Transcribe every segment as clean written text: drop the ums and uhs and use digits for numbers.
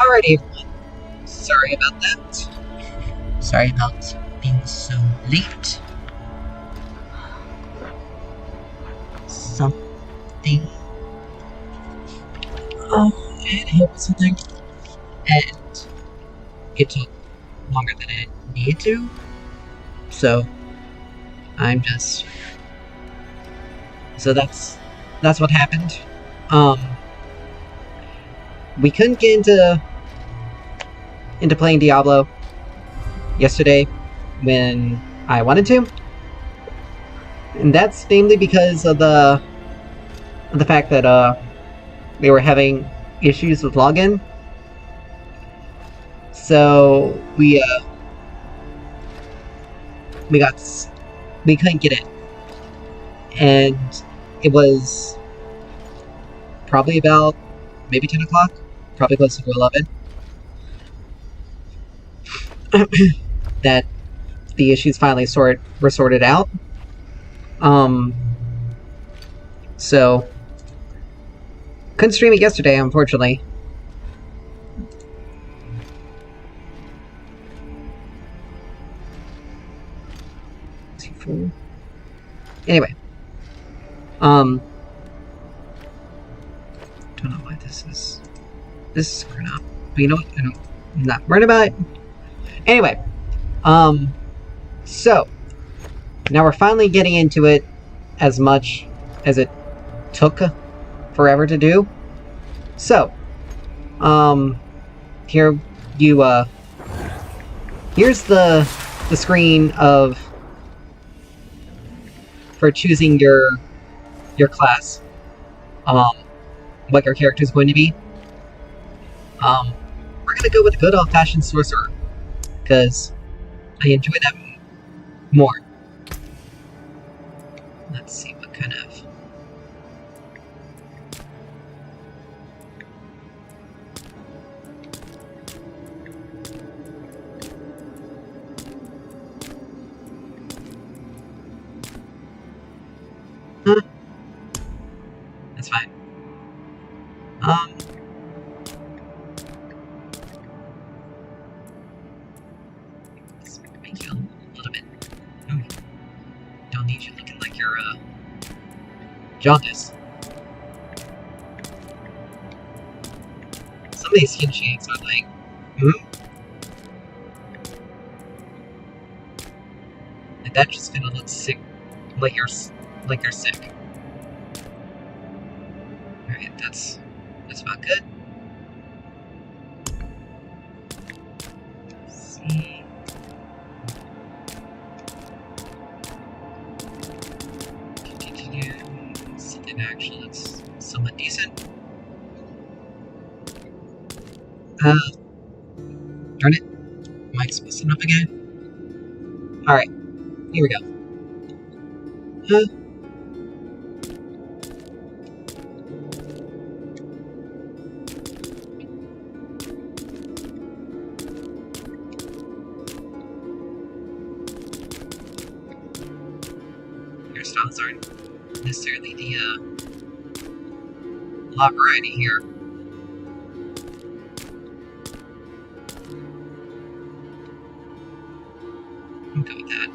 Alrighty, everyone. Sorry about that. Sorry about being so late. Something. It hit something. And it took longer than it needed to. So, I'm just. So that's what happened. We couldn't get into playing Diablo yesterday when I wanted to, and that's namely because of the fact that they were having issues with login. So we couldn't get it, and it was probably about maybe 10 o'clock, probably closer to 11. That the issues finally were sorted out. So couldn't stream it yesterday, unfortunately. Anyway, don't know why this is screwed up. But you know what? I'm not worried about it. Anyway, so now we're finally getting into it as much as it took forever to do. So, here you here's the screen for choosing your class, what your character is going to be. We're gonna go with the good old-fashioned sorcerer, because I enjoy that more. Let's see what kind of... That's fine. Let's make you a little bit... Ooh. Don't need you looking like you're, jaundice. Some of these skin shades are like... And that just gonna look sick. Like you're sick. Alright, that's about good. Let's see. Continue. Something that actually looks somewhat decent. Darn it. Mic's messing up again. Alright, here we go. Hairstyles aren't necessarily the lot of variety here. I'm good with that.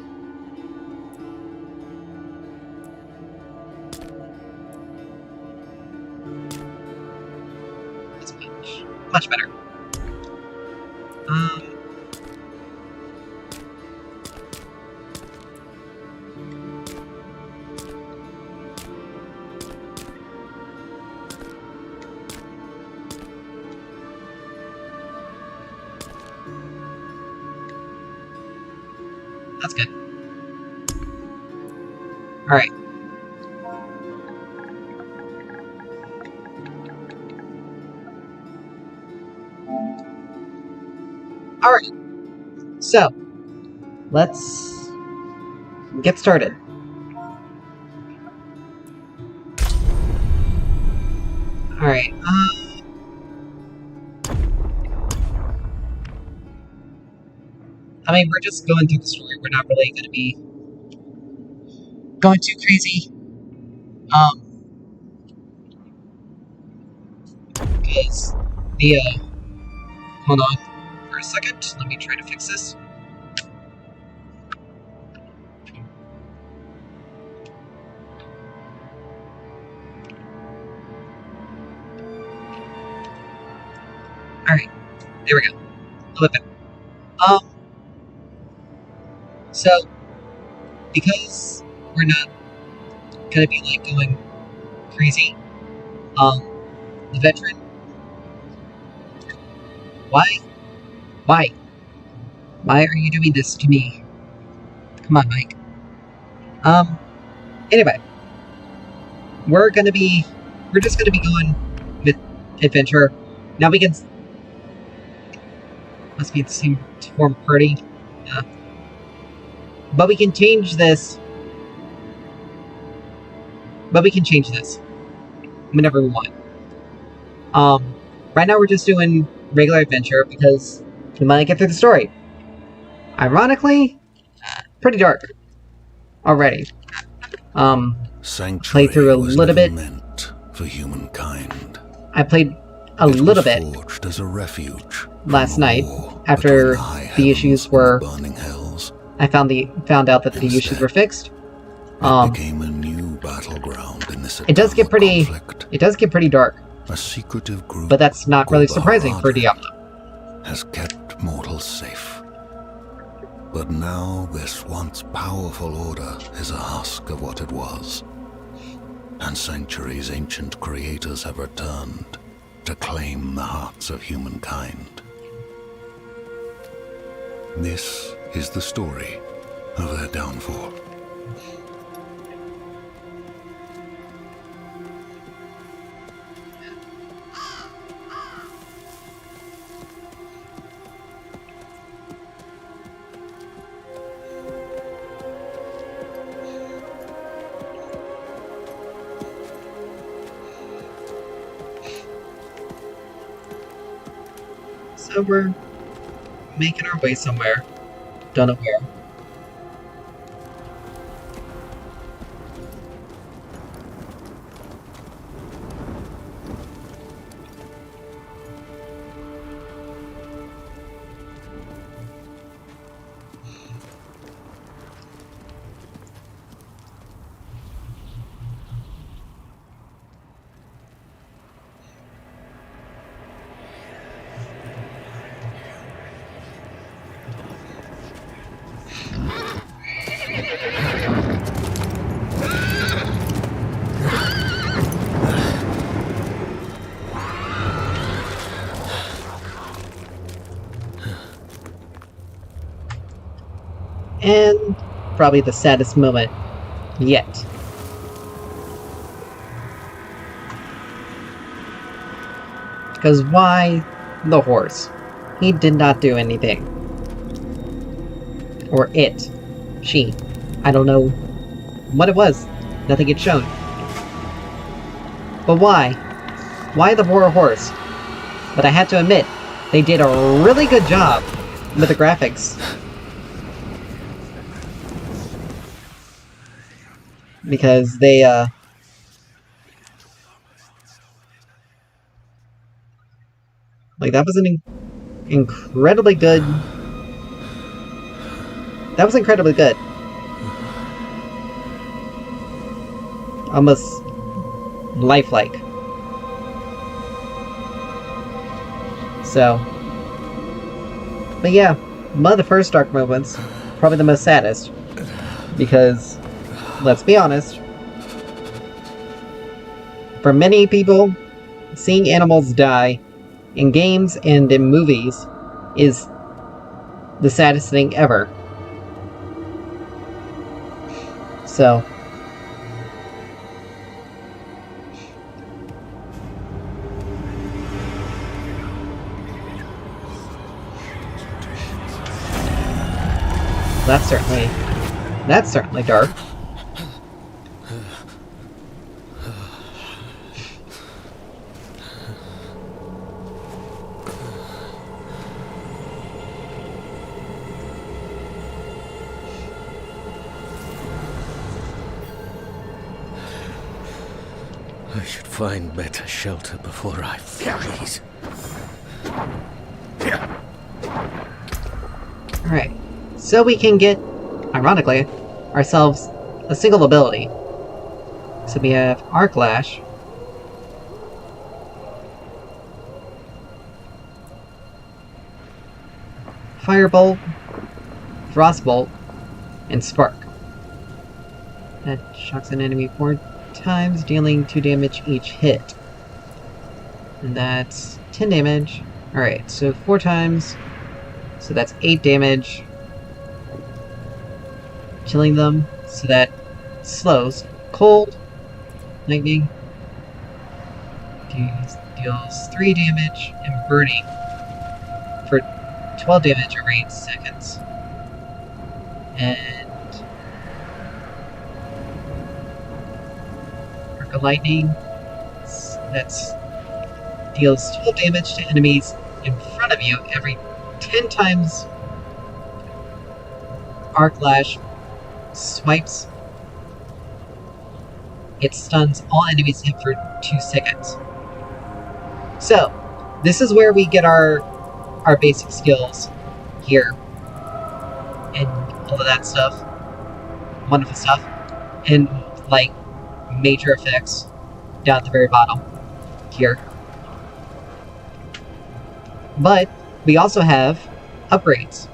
That's much better. That's good. Alright. Alright. So, let's get started. Alright, I mean, we're just going through the story. We're not really going to be going too crazy. Because the Hold on for a second. Let me try to fix this. Alright, there we go. A little bit. So, because we're not gonna be like going crazy, the veteran. Why? Why? Why are you doing this to me? Come on, Mike. Anyway. We're just gonna be going with adventure. Now we can... Must be the same form of party. But we can change this. Whenever we want. Right now we're just doing regular adventure because we might get through the story. Ironically, pretty dark already. Sanctuary played through a little bit. Meant for humankind. I played a little bit forged as a refuge last night after the issues were burning hells. I found out that the issues were fixed. It became a new battleground in this it does get pretty dark. A secretive group, but that's not really surprising for Diablo. Has kept mortals safe. But now this once powerful order is a husk of what it was. And Sanctuary's ancient creators have returned to claim the hearts of humankind. This is the story of their downfall. So we're making our way somewhere. Don't know where. And probably the saddest moment yet. Because why the horse? He did not do anything. Or it. She. I don't know what it was. Nothing gets shown. But why? Why the poor horse? But I have to admit, they did a really good job with the graphics. Because they, like, that was an incredibly good... That was incredibly good. Almost lifelike. So... But yeah, one of the first dark moments, probably the most saddest. Because... Let's be honest. For many people, seeing animals die in games and in movies is the saddest thing ever. So... That's certainly dark. I should find better shelter before I freeze. Alright, so we can get, ironically, ourselves a single ability. So we have Arc Lash, Firebolt, Frostbolt, and Spark. That shocks an enemy 4 times, dealing 2 damage each hit. And that's 10 damage. Alright, so 4 times, so that's 8 damage. Killing them, so that slows. Cold, Lightning, deals 3 damage, and Burning for 12 damage every 8 seconds. And Arc of Lightning, that's deals 12 damage to enemies in front of you every 10 times Arc Lash swipes. It stuns all enemies hit for 2 seconds. So, this is where we get our basic skills here. And all of that stuff. Wonderful stuff. And, like, major effects down at the very bottom here. But we also have upgrades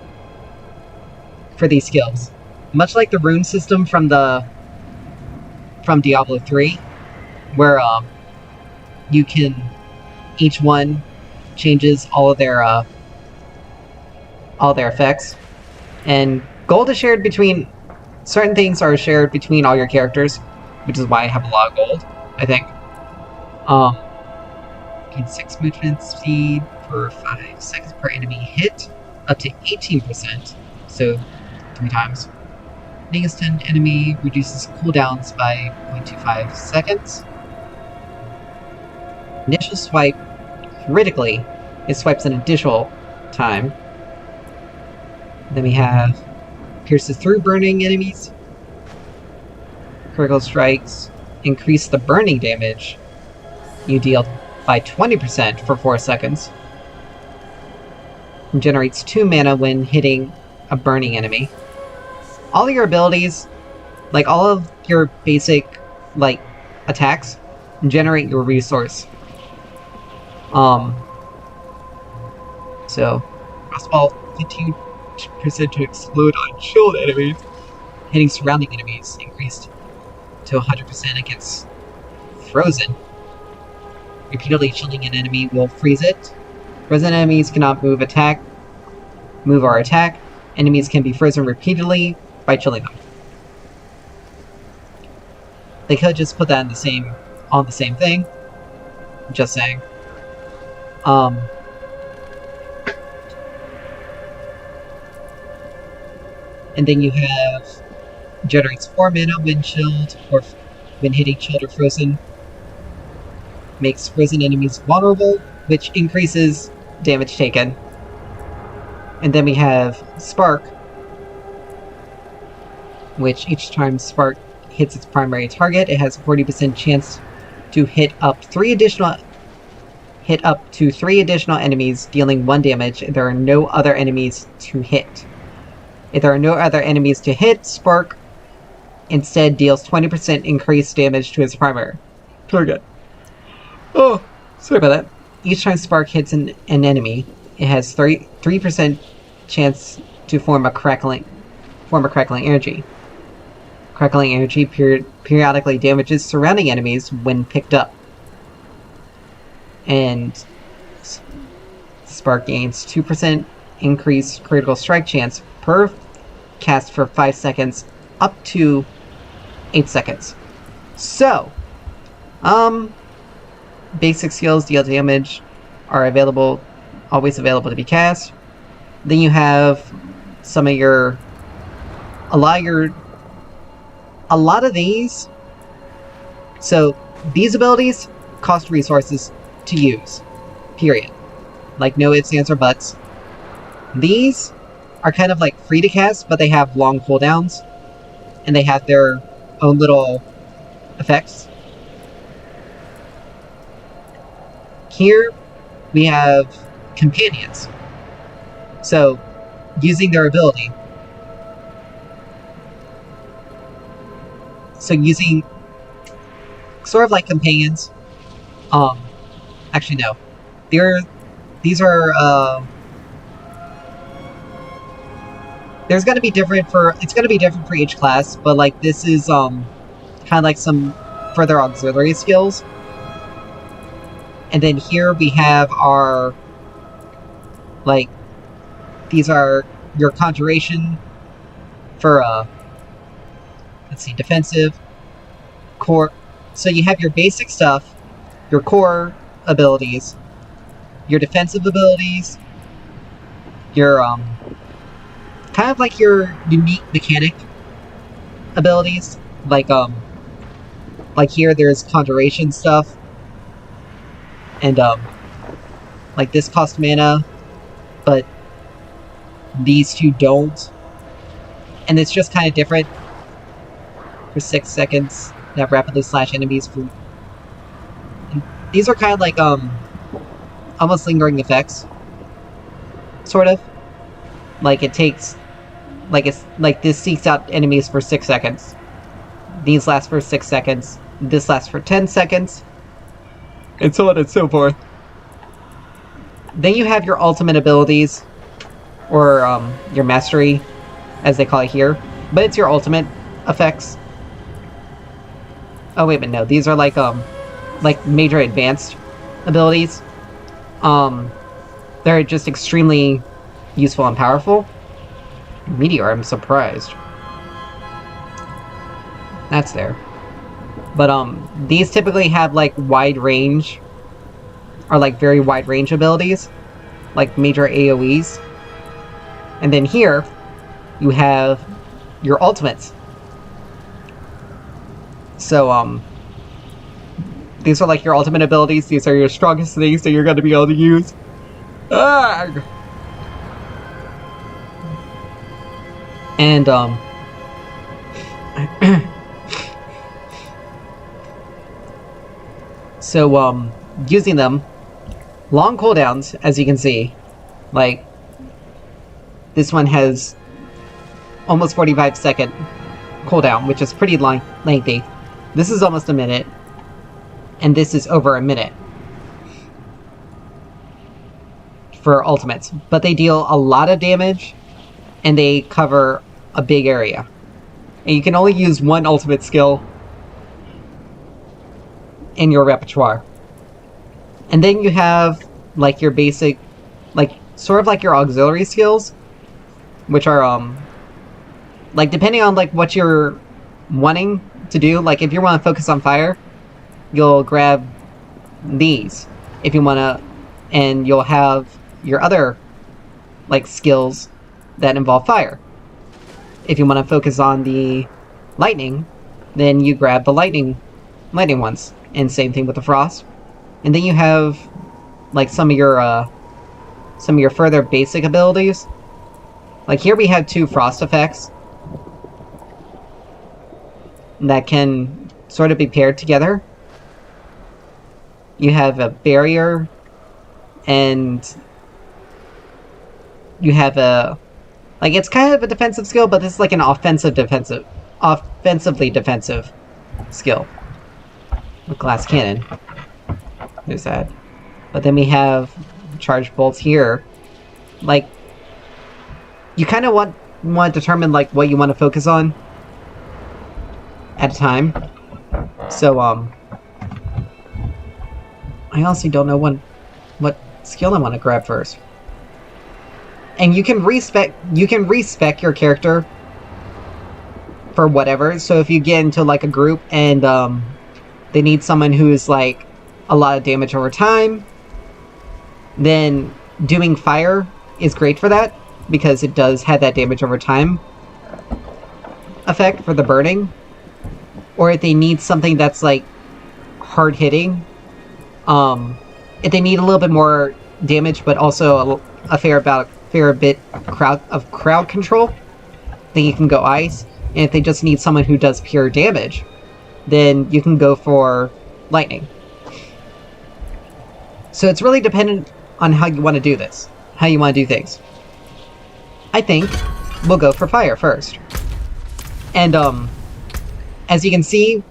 for these skills. Much like the rune system from Diablo 3, where you can, each one changes all their effects, and gold is shared between, certain things are shared between all your characters, which is why I have a lot of gold, I think. Gain 6 movement speed for 5 seconds per enemy hit, up to 18%, so 3 times. Hitting a stunned enemy reduces cooldowns by 0.25 seconds. Initial swipe, critically, it swipes an additional time. Then we have pierces through burning enemies. Critical strikes increase the burning damage you deal by 20% for 4 seconds. And generates 2 mana when hitting a burning enemy. All of your abilities, like all of your basic, like, attacks, generate your resource. So, Frostbolt, 15% to explode on shield enemies. Hitting surrounding enemies increased to 100% against Frozen. Repeatedly shielding an enemy will freeze it. Frozen enemies cannot move or attack. Enemies can be frozen repeatedly by chilling them. They could just put that on the same thing. Just saying. And then you have generates 4 mana when chilled or when hitting chilled or frozen. Makes frozen enemies vulnerable, which increases damage taken. And then we have Spark, which each time Spark hits its primary target, it has a 40% chance to hit up to 3 additional enemies, dealing 1 damage if there are no other enemies to hit. If there are no other enemies to hit, Spark instead deals 20% increased damage to its primary target. Oh, sorry about that. Each time Spark hits an enemy, it has 3% chance to form a crackling energy. Crackling energy periodically damages surrounding enemies when picked up. And Spark gains 2% increased critical strike chance per cast for 5 seconds, up to 8 seconds. So, basic skills deal damage are always available to be cast. Then you have some of your, a lot of these. So these abilities cost resources to use, period. Like no ifs, ands, or buts. These are kind of like free to cast, but they have long cooldowns, and they have their own little effects. Here we have companions. So using their ability. So using sort of like companions. Actually no. These are there's gonna be different for it's gonna be different for each class, but like this is kind of like some further auxiliary skills. And then here we have our like these are your conjuration for let's see, defensive, core. So you have your basic stuff, your core abilities, your defensive abilities, your kind of like your unique mechanic abilities, like here there's conjuration stuff, and like this cost mana, but these two don't, and it's just kind of different. For 6 seconds, that rapidly slash enemies for. And these are kind of like almost lingering effects, sort of. Like it takes, like it's like this seeks out enemies for 6 seconds. These last for 6 seconds. This lasts for 10 seconds, and so on and so forth. Then you have your ultimate abilities, or your mastery, as they call it here, but it's your ultimate effects. Oh wait a minute, no, these are like major advanced abilities. They're just extremely useful and powerful. Meteor, I'm surprised. That's there. But these typically have like wide range, or like very wide range abilities, like major AoEs. And then here, you have your ultimates. So, these are like your ultimate abilities. These are your strongest things that you're going to be able to use. Arrgh! And, so, using them, long cooldowns, as you can see. Like, this one has almost 45-second cooldown, which is pretty lengthy. This is almost a minute, and this is over a minute for ultimates. But they deal a lot of damage, and they cover a big area. And you can only use one ultimate skill in your repertoire. And then you have, like, your basic, like, sort of like your auxiliary skills, which are, like, depending on, like, what you're wanting to do, like, if you want to focus on fire, you'll grab these. If you want to, and you'll have your other, like, skills that involve fire. If you want to focus on the lightning, then you grab the lightning ones. And same thing with the frost. And then you have, like, some of your further basic abilities. Like, here we have 2 frost effects that can sort of be paired together. You have a barrier, and you have a, like, it's kind of a defensive skill, but this is like an offensively defensive skill. With glass cannon. There's that. But then we have charged bolts here. Like, you kind of want to determine, like, what you want to focus on at a time. So, I honestly don't know what skill I want to grab first. And you can respec your character for whatever. So if you get into, like, a group and they need someone who's, like, a lot of damage over time, then doing fire is great for that, because it does have that damage over time effect for the burning. Or if they need something that's, like, hard hitting, if they need a little bit more damage but also a fair bit of crowd control, then you can go ice. And if they just need someone who does pure damage, then you can go for lightning. So it's really dependent on how you want to do this, how you want to do things. I think we'll go for fire first. And, as you can see,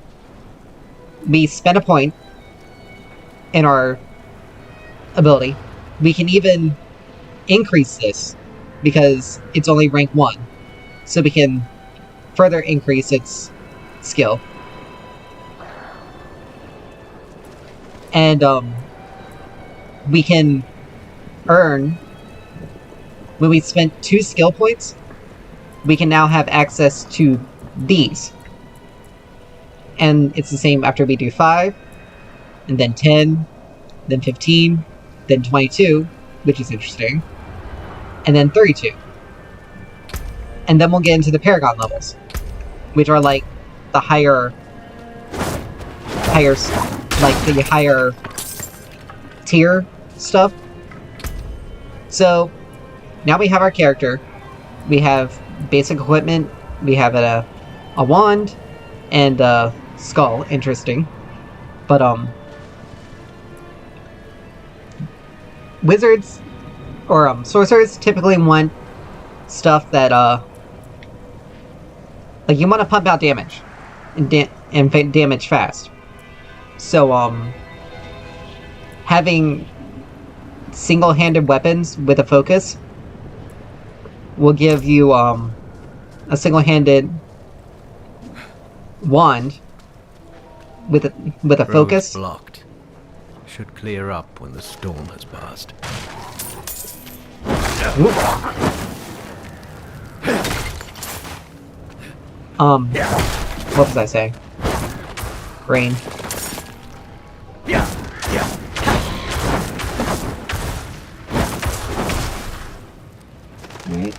we spent a point in our ability. We can even increase this, because it's only rank 1. So we can further increase its skill. And, we can earn... When we spent 2 skill points, we can now have access to these. And it's the same after we do 5, and then 10, then 15, then 22, which is interesting, and then 32. And then we'll get into the Paragon levels, which are like the higher tier stuff. So now we have our character. We have basic equipment. We have a wand and a skull. Interesting. But wizards or sorcerers typically want stuff that like you want to pump out damage and damage fast. So having single-handed weapons with a focus will give you a single-handed wand with a focus. Blocked. Should clear up when the storm has passed. What was I saying? Rain. Alright.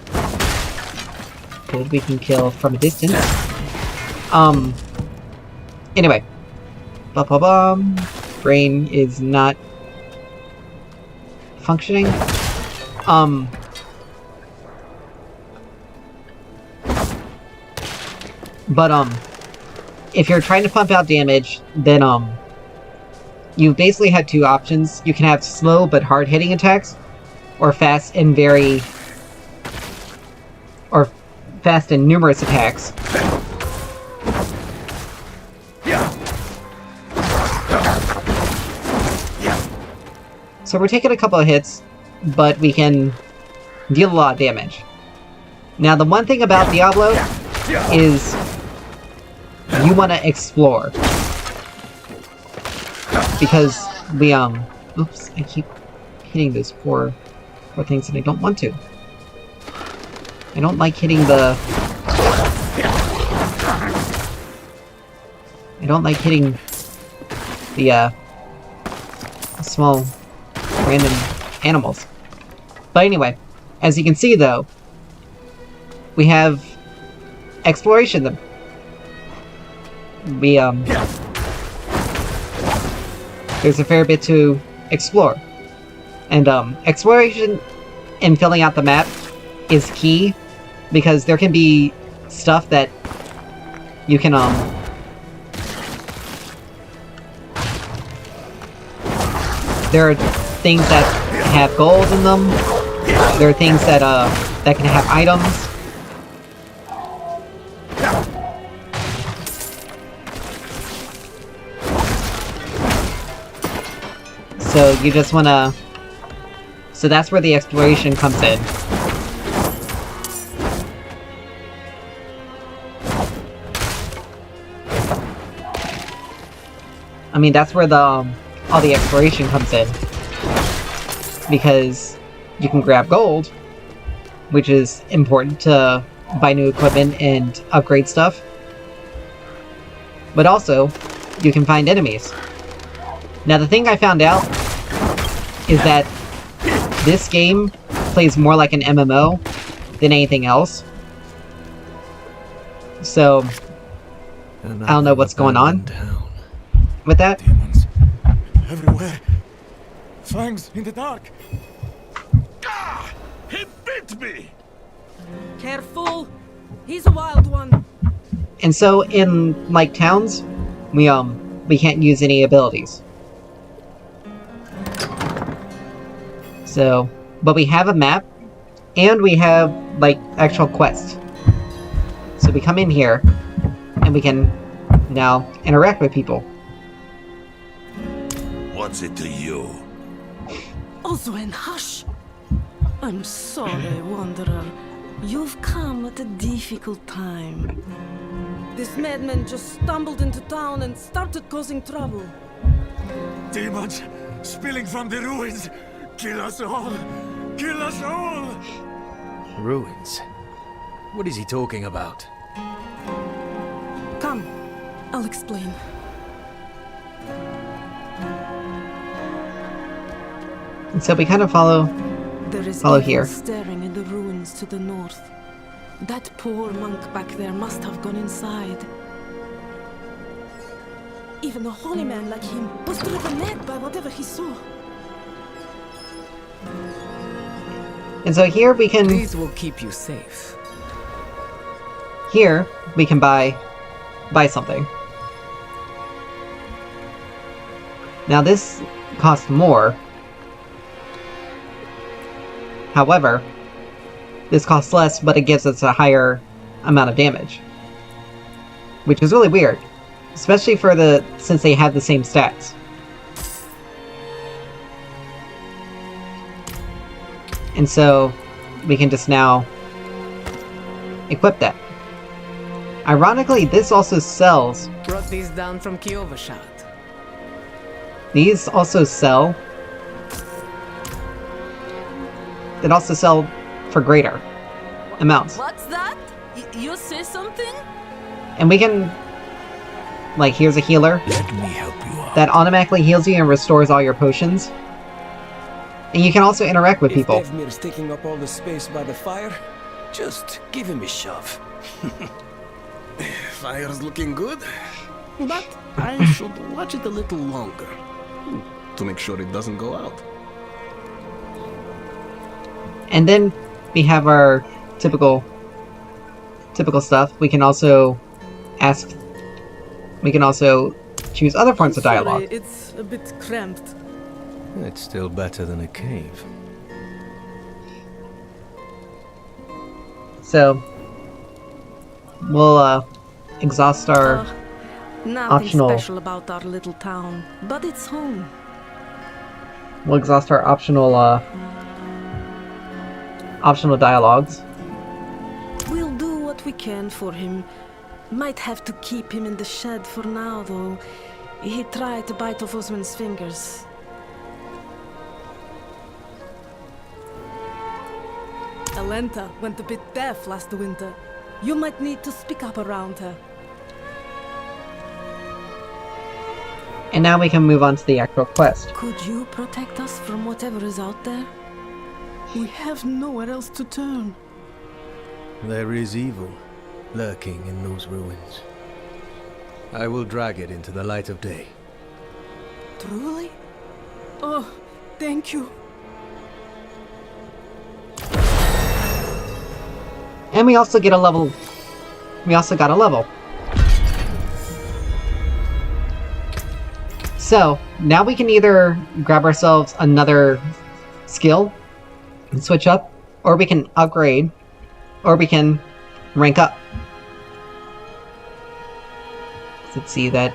Good, we can kill from a distance. Anyway. Brain is not functioning. But if you're trying to pump out damage, then you basically have 2 options. You can have slow but hard-hitting attacks, or fast and numerous attacks. So we're taking a couple of hits, but we can deal a lot of damage. Now the one thing about Diablo is you want to explore. Because we, oops, I keep hitting those poor things and I don't want to. I don't like hitting the... I don't like hitting the, small, random animals. But anyway, as you can see though, we have exploration. There's a fair bit to explore. And exploration and filling out the map is key, because there can be stuff that you can there are things that have gold in them. There are things that that can have items. So you just wanna... So that's where the exploration comes in. I mean, that's where the all the exploration comes in. Because you can grab gold, which is important to buy new equipment and upgrade stuff. But also, you can find enemies. Now the thing I found out is that this game plays more like an MMO than anything else. So, I don't know what's going on with that. Demons everywhere. Fangs in the dark. Ah! He bit me! Careful! He's a wild one. And so in like towns, we can't use any abilities. So, but we have a map, and we have like, actual quest. So we come in here, and we can now interact with people. What's it to you? Oswen, hush! I'm sorry, Wanderer. You've come at a difficult time. This madman just stumbled into town and started causing trouble. Demons spilling from the ruins. Kill us all. Kill us all. Ruins? What is he talking about? Come, I'll explain. And so we kind of follow There is Follow evil here. staring in the ruins to the north. That poor monk back there must have gone inside. Even a holy man like him was driven mad by whatever he saw. And so here we can will keep you safe. buy something. Now this costs more. However, this costs less, but it gives us a higher amount of damage. Which is really weird. Especially since they have the same stats. And so, we can just now equip that. Ironically, this also sells. Brought these down from Kiovashat. These also sell. They also sell for greater amounts. What's that? You say something? And we can... Like, here's a healer. Let me help you out. That automatically heals you and restores all your potions. And you can also interact with people. If Devmir's taking up all the space by the fire, just give him a shove. Fire's looking good. But I should watch it a little longer, to make sure it doesn't go out. And then we have our typical stuff. We can also ask... We can also choose other forms of dialogue. Sorry, it's a bit cramped. It's still better than a cave. So, we'll exhaust our Nothing optional... special about our little town, but it's home. We'll exhaust our optional dialogues. We'll do what we can for him. Might have to keep him in the shed for now, though. He tried to bite off Osman's fingers. Alenta went a bit deaf last winter. You might need to speak up around her. And now we can move on to the actual quest. Could you protect us from whatever is out there? We have nowhere else to turn. There is evil lurking in those ruins. I will drag it into the light of day. Truly? Oh, thank you. And we also get a level... We also got a level. So, now we can either grab ourselves another skill and switch up, or we can upgrade, or we can rank up. Let's see that.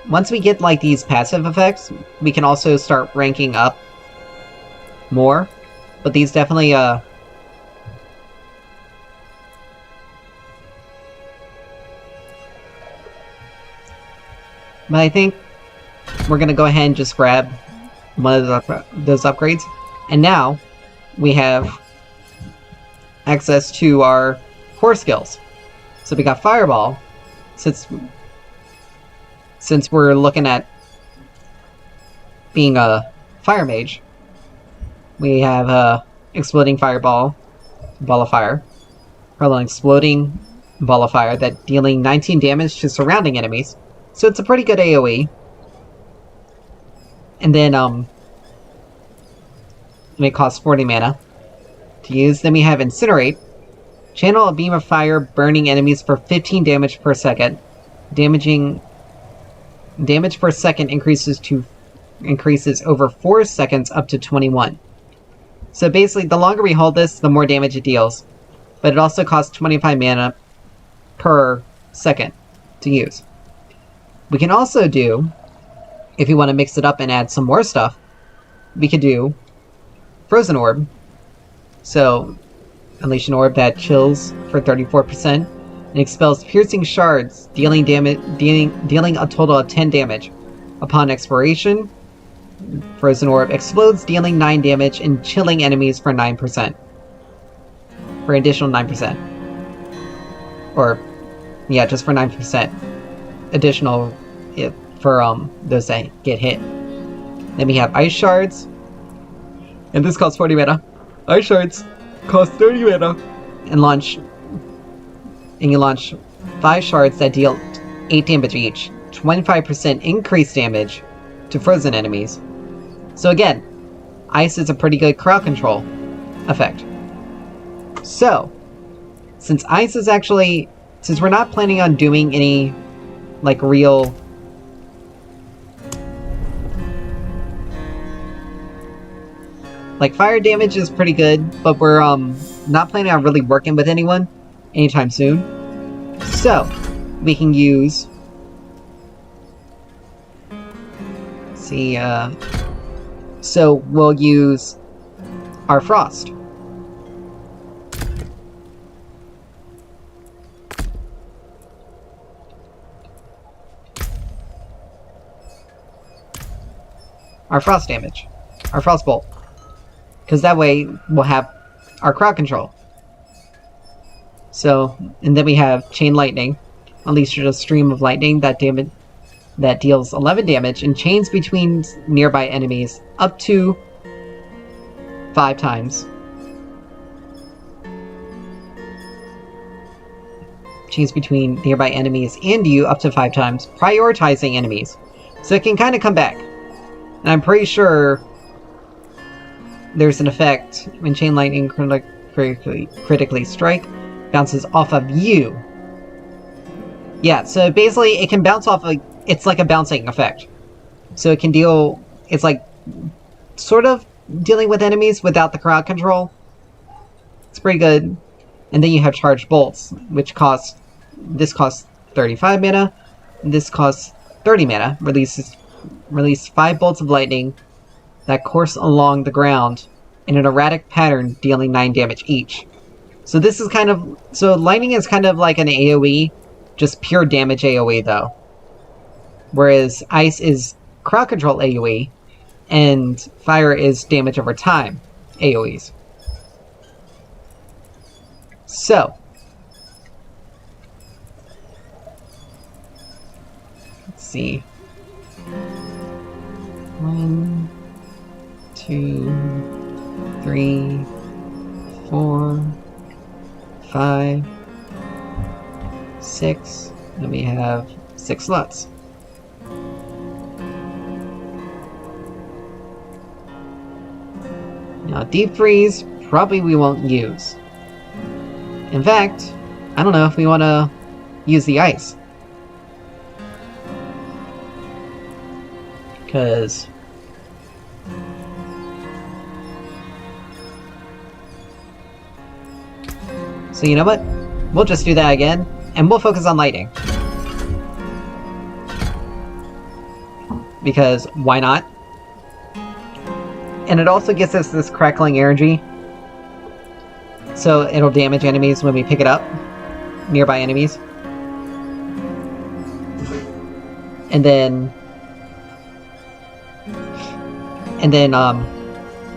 Once we get like these passive effects, we can also start ranking up more, but these definitely but I think we're gonna go ahead and just grab one of those upgrades, and now we have access to our core skills. So we got Fireball, since we're looking at being a fire mage. We have Exploding Fireball, Ball of Fire. An exploding ball of fire that dealing 19 damage to surrounding enemies. So it's a pretty good AoE. And then, and it costs 40 mana to use. Then we have Incinerate. Channel a beam of fire, burning enemies for 15 damage per second. Damage per second increases to increases over 4 seconds up to 21. So basically, the longer we hold this, the more damage it deals. But it also costs 25 mana per second to use. We can also do, if you want to mix it up and add some more stuff, we could do Frozen Orb. So, unleash an orb that chills for 34% and expels piercing shards, dealing a total of 10 damage. Upon expiration, Frozen Orb explodes, dealing 9 damage and chilling enemies for 9%. For an additional 9%. Or, yeah, just for 9%. Additional for those that get hit. Then we have Ice Shards. And this costs 40 mana. Ice Shards cost 30 mana. And you launch 5 shards that deal 8 damage each. 25% increased damage to frozen enemies. So again, ice is a pretty good crowd control effect. So, since ice is actually... Since we're not planning on doing any, like, real... Like, fire damage is pretty good, but we're, not planning on really working with anyone anytime soon. So, we can use... See, so we'll use our Frost. Our Frost damage. Our Frost Bolt. Because that way, we'll have our crowd control. So, and then we have Chain Lightning. Unleash a stream of lightning that deals 11 damage and chains between nearby enemies up to 5 times. Chains between nearby enemies and you up to 5 times, prioritizing enemies. So it can kind of come back. And I'm pretty sure there's an effect when Chain Lightning critically strike, bounces off of you. Yeah, so basically it can bounce off, it's like a bouncing effect. So it can deal, it's like sort of dealing with enemies without the crowd control. It's pretty good. And then you have Charged Bolts, which this costs 35 mana, and this costs 30 mana. Release 5 bolts of lightning that course along the ground in an erratic pattern, dealing 9 damage each. So this is kind of... So lightning is kind of like an AoE, just pure damage AoE though. Whereas ice is crowd control AoE, and fire is damage over time AoEs. So, let's see. 1, 2, 3, 4, 5, 6, and we have 6 slots. Now, Deep Freeze, probably we won't use. In fact, I don't know if we want to use the ice. Because... So you know what? We'll just do that again, and we'll focus on lightning. Because why not? And it also gives us this crackling energy. So it'll damage enemies when we pick it up. Nearby enemies. And then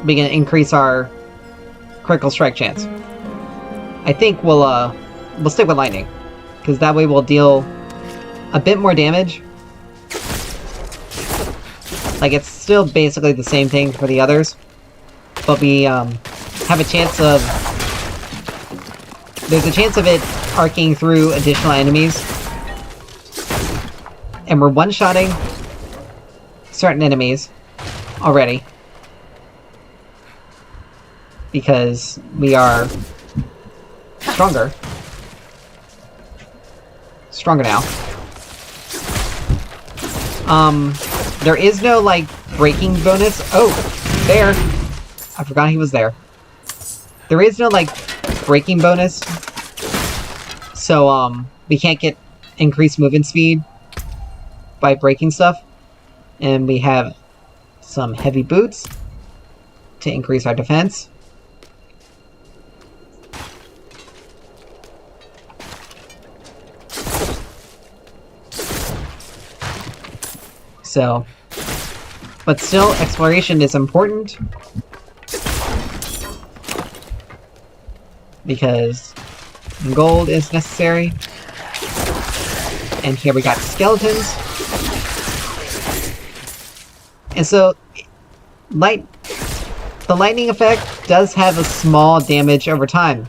we can increase our critical strike chance. I think we'll stick with lightning, because that way we'll deal a bit more damage. Like, it's still basically the same thing for the others, but we have a chance of... There's a chance of it arcing through additional enemies, and we're one-shotting certain enemies already, because we are stronger now. There is no, like, breaking bonus. Oh, there. I forgot he was there. There is no, like, breaking bonus. So, we can't get increased movement speed by breaking stuff. And we have some heavy boots to increase our defense. So, but still, exploration is important. Because gold is necessary. And here we got skeletons. And so, the lightning effect does have a small damage over time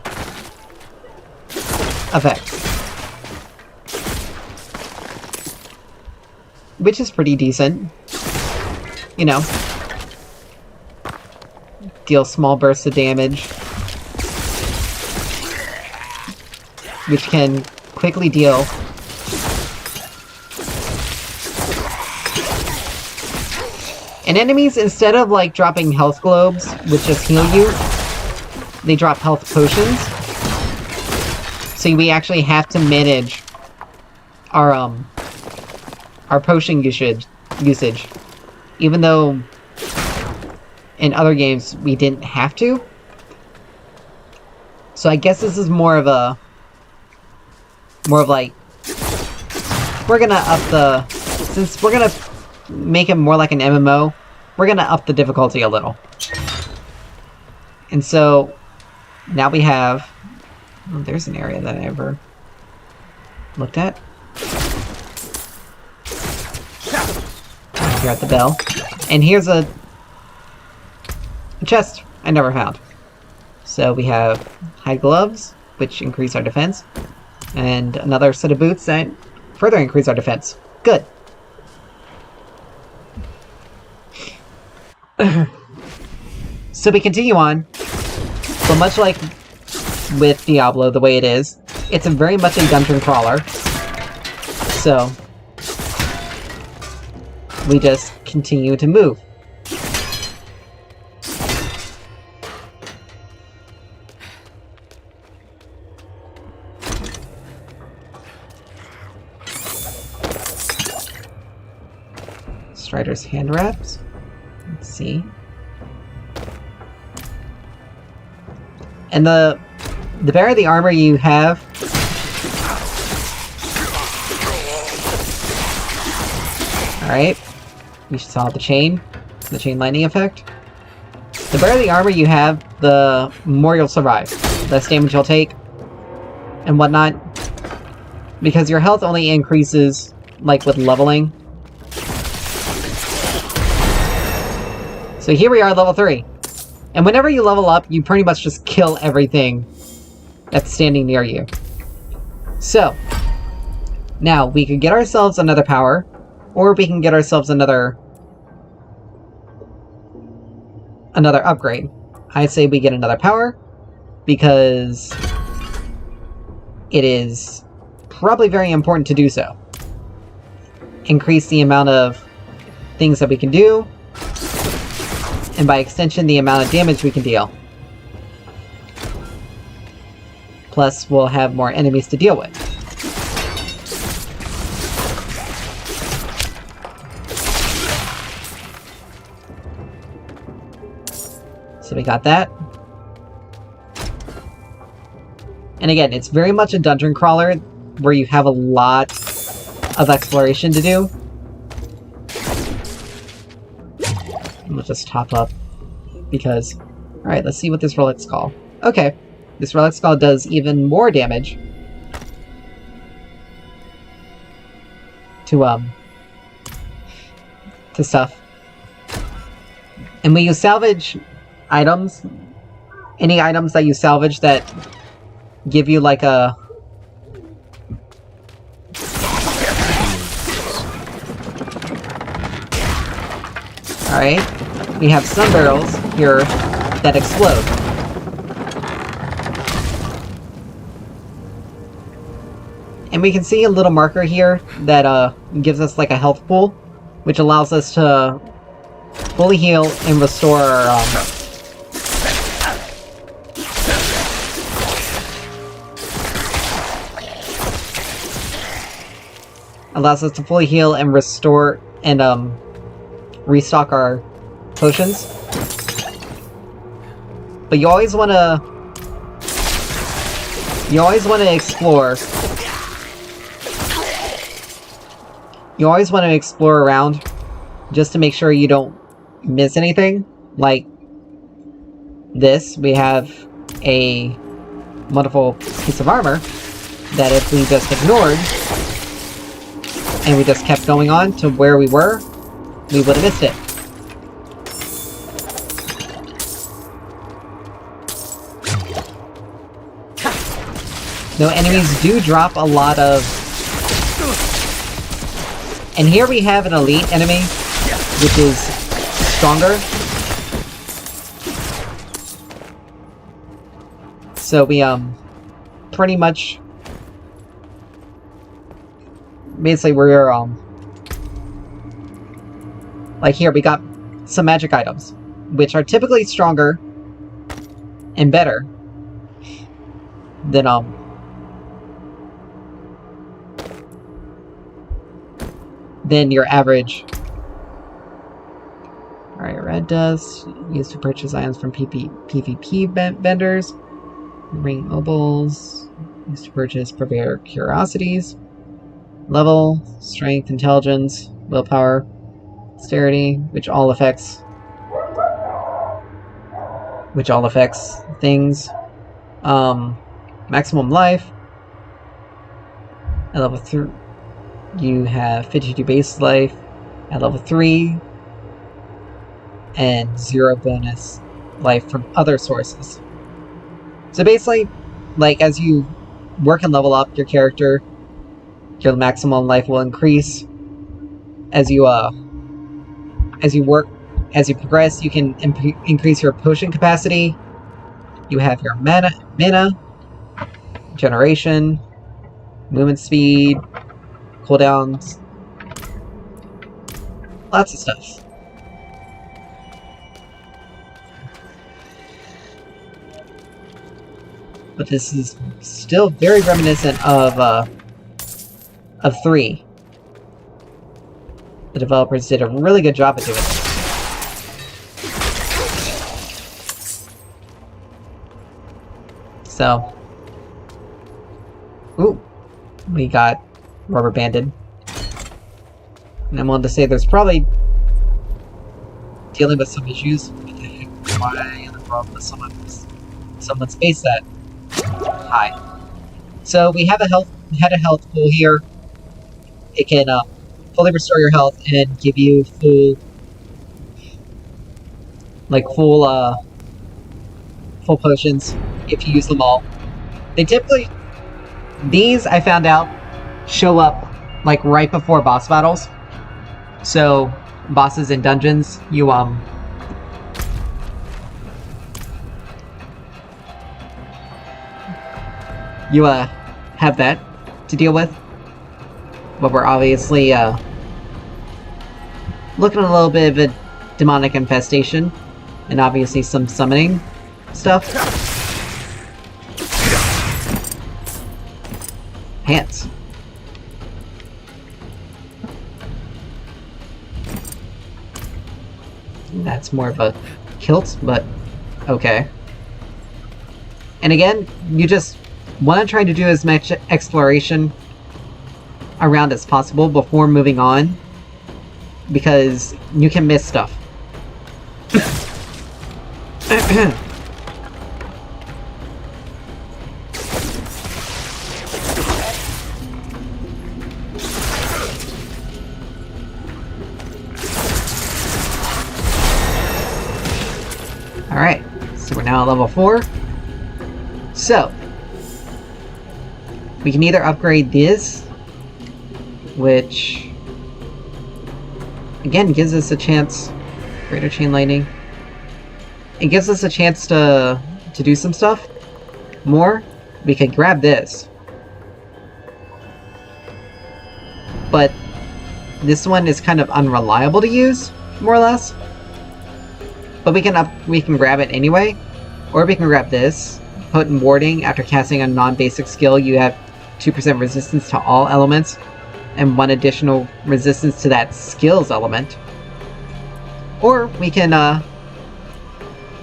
effect. Which is pretty decent. You know. Deal small bursts of damage. Which can quickly deal and enemies, instead of like dropping health globes, which just heal you, they drop health potions. So we actually have to manage our potion usage. Even though in other games we didn't have to. So I guess this is more of like, we're gonna up the, since we're gonna make it more like an MMO, we're gonna up the difficulty a little. And so, now we have, oh, there's an area that I never looked at. Here at the bell. And here's a chest I never found. So we have hide gloves, which increase our defense. And another set of boots that further increase our defense. Good. So we continue on. So much like with Diablo, the way it is, it's very much a dungeon crawler. So we just continue to move. Strider's hand wraps. Let's see. And the better the armor you have, alright. We saw the chain lightning effect. The better the armor you have, the more you'll survive. The less damage you'll take, and whatnot. Because your health only increases, like, with leveling. So here we are, level 3. And whenever you level up, you pretty much just kill everything that's standing near you. So, now, we could get ourselves another power, or we can get ourselves another upgrade. I say we get another power, because it is probably very important to do so. Increase the amount of things that we can do, and by extension, the amount of damage we can deal. Plus, we'll have more enemies to deal with. So we got that. And again, it's very much a dungeon crawler, where you have a lot of exploration to do. We'll just top up, because... Alright, let's see what this Relic Skull. Okay, this Relic Skull does even more damage to stuff. And when you salvage items, any items that you salvage that give you like a... Alright. We have sun barrels here that explode. And we can see a little marker here that gives us like a health pool. which allows us to fully heal and restore our, allows us to fully heal and restore and restock our potions. But you always want to explore. You always want to explore around just to make sure you don't miss anything. Like this, we have a wonderful piece of armor that if we just ignored and we just kept going on to where we were, we would have missed it. No, enemies do drop a lot of... And here we have an elite enemy, which is stronger. So we, pretty much... Basically, we're, like here, we got some magic items, which are typically stronger and better than, than your average. Alright, red dust, used to purchase items from PvP vendors. Ring mobiles, used to purchase purveyor curiosities. Level, strength, intelligence, willpower, dexterity, which all affects things. Maximum life. At level 3, you have 52 base life at level 3, and 0 bonus life from other sources. So basically, like, as you work and level up your character, your maximum life will increase. As you progress, you can increase your potion capacity. You have your mana, generation, movement speed, cooldowns, lots of stuff. But this is still very reminiscent of 3. The developers did a really good job at doing it. So, ooh, we got rubber banded. And I wanted to say there's probably dealing with some issues. Why in the world was someone's face that high? So we have had a health pool here. It can fully restore your health and give you full potions if you use them all. They typically, these I found out show up like right before boss battles. So bosses in dungeons, you have that to deal with. But we're obviously looking at a little bit of a demonic infestation, and obviously some summoning stuff. Pants. That's more of a kilt, but okay. And again, you just want to try to do as much exploration around as possible before moving on, because you can miss stuff. Alright, so we're now at level 4. So, we can either upgrade this, which again gives us a chance. Greater chain lightning. It gives us a chance to do some stuff more. We could grab this, but This one is kind of unreliable to use, more or less. But we can grab it anyway. Or we can grab this. Potent Warding. After casting a non-basic skill, you have 2% resistance to all elements, and 1 additional resistance to that skill's element. Or we can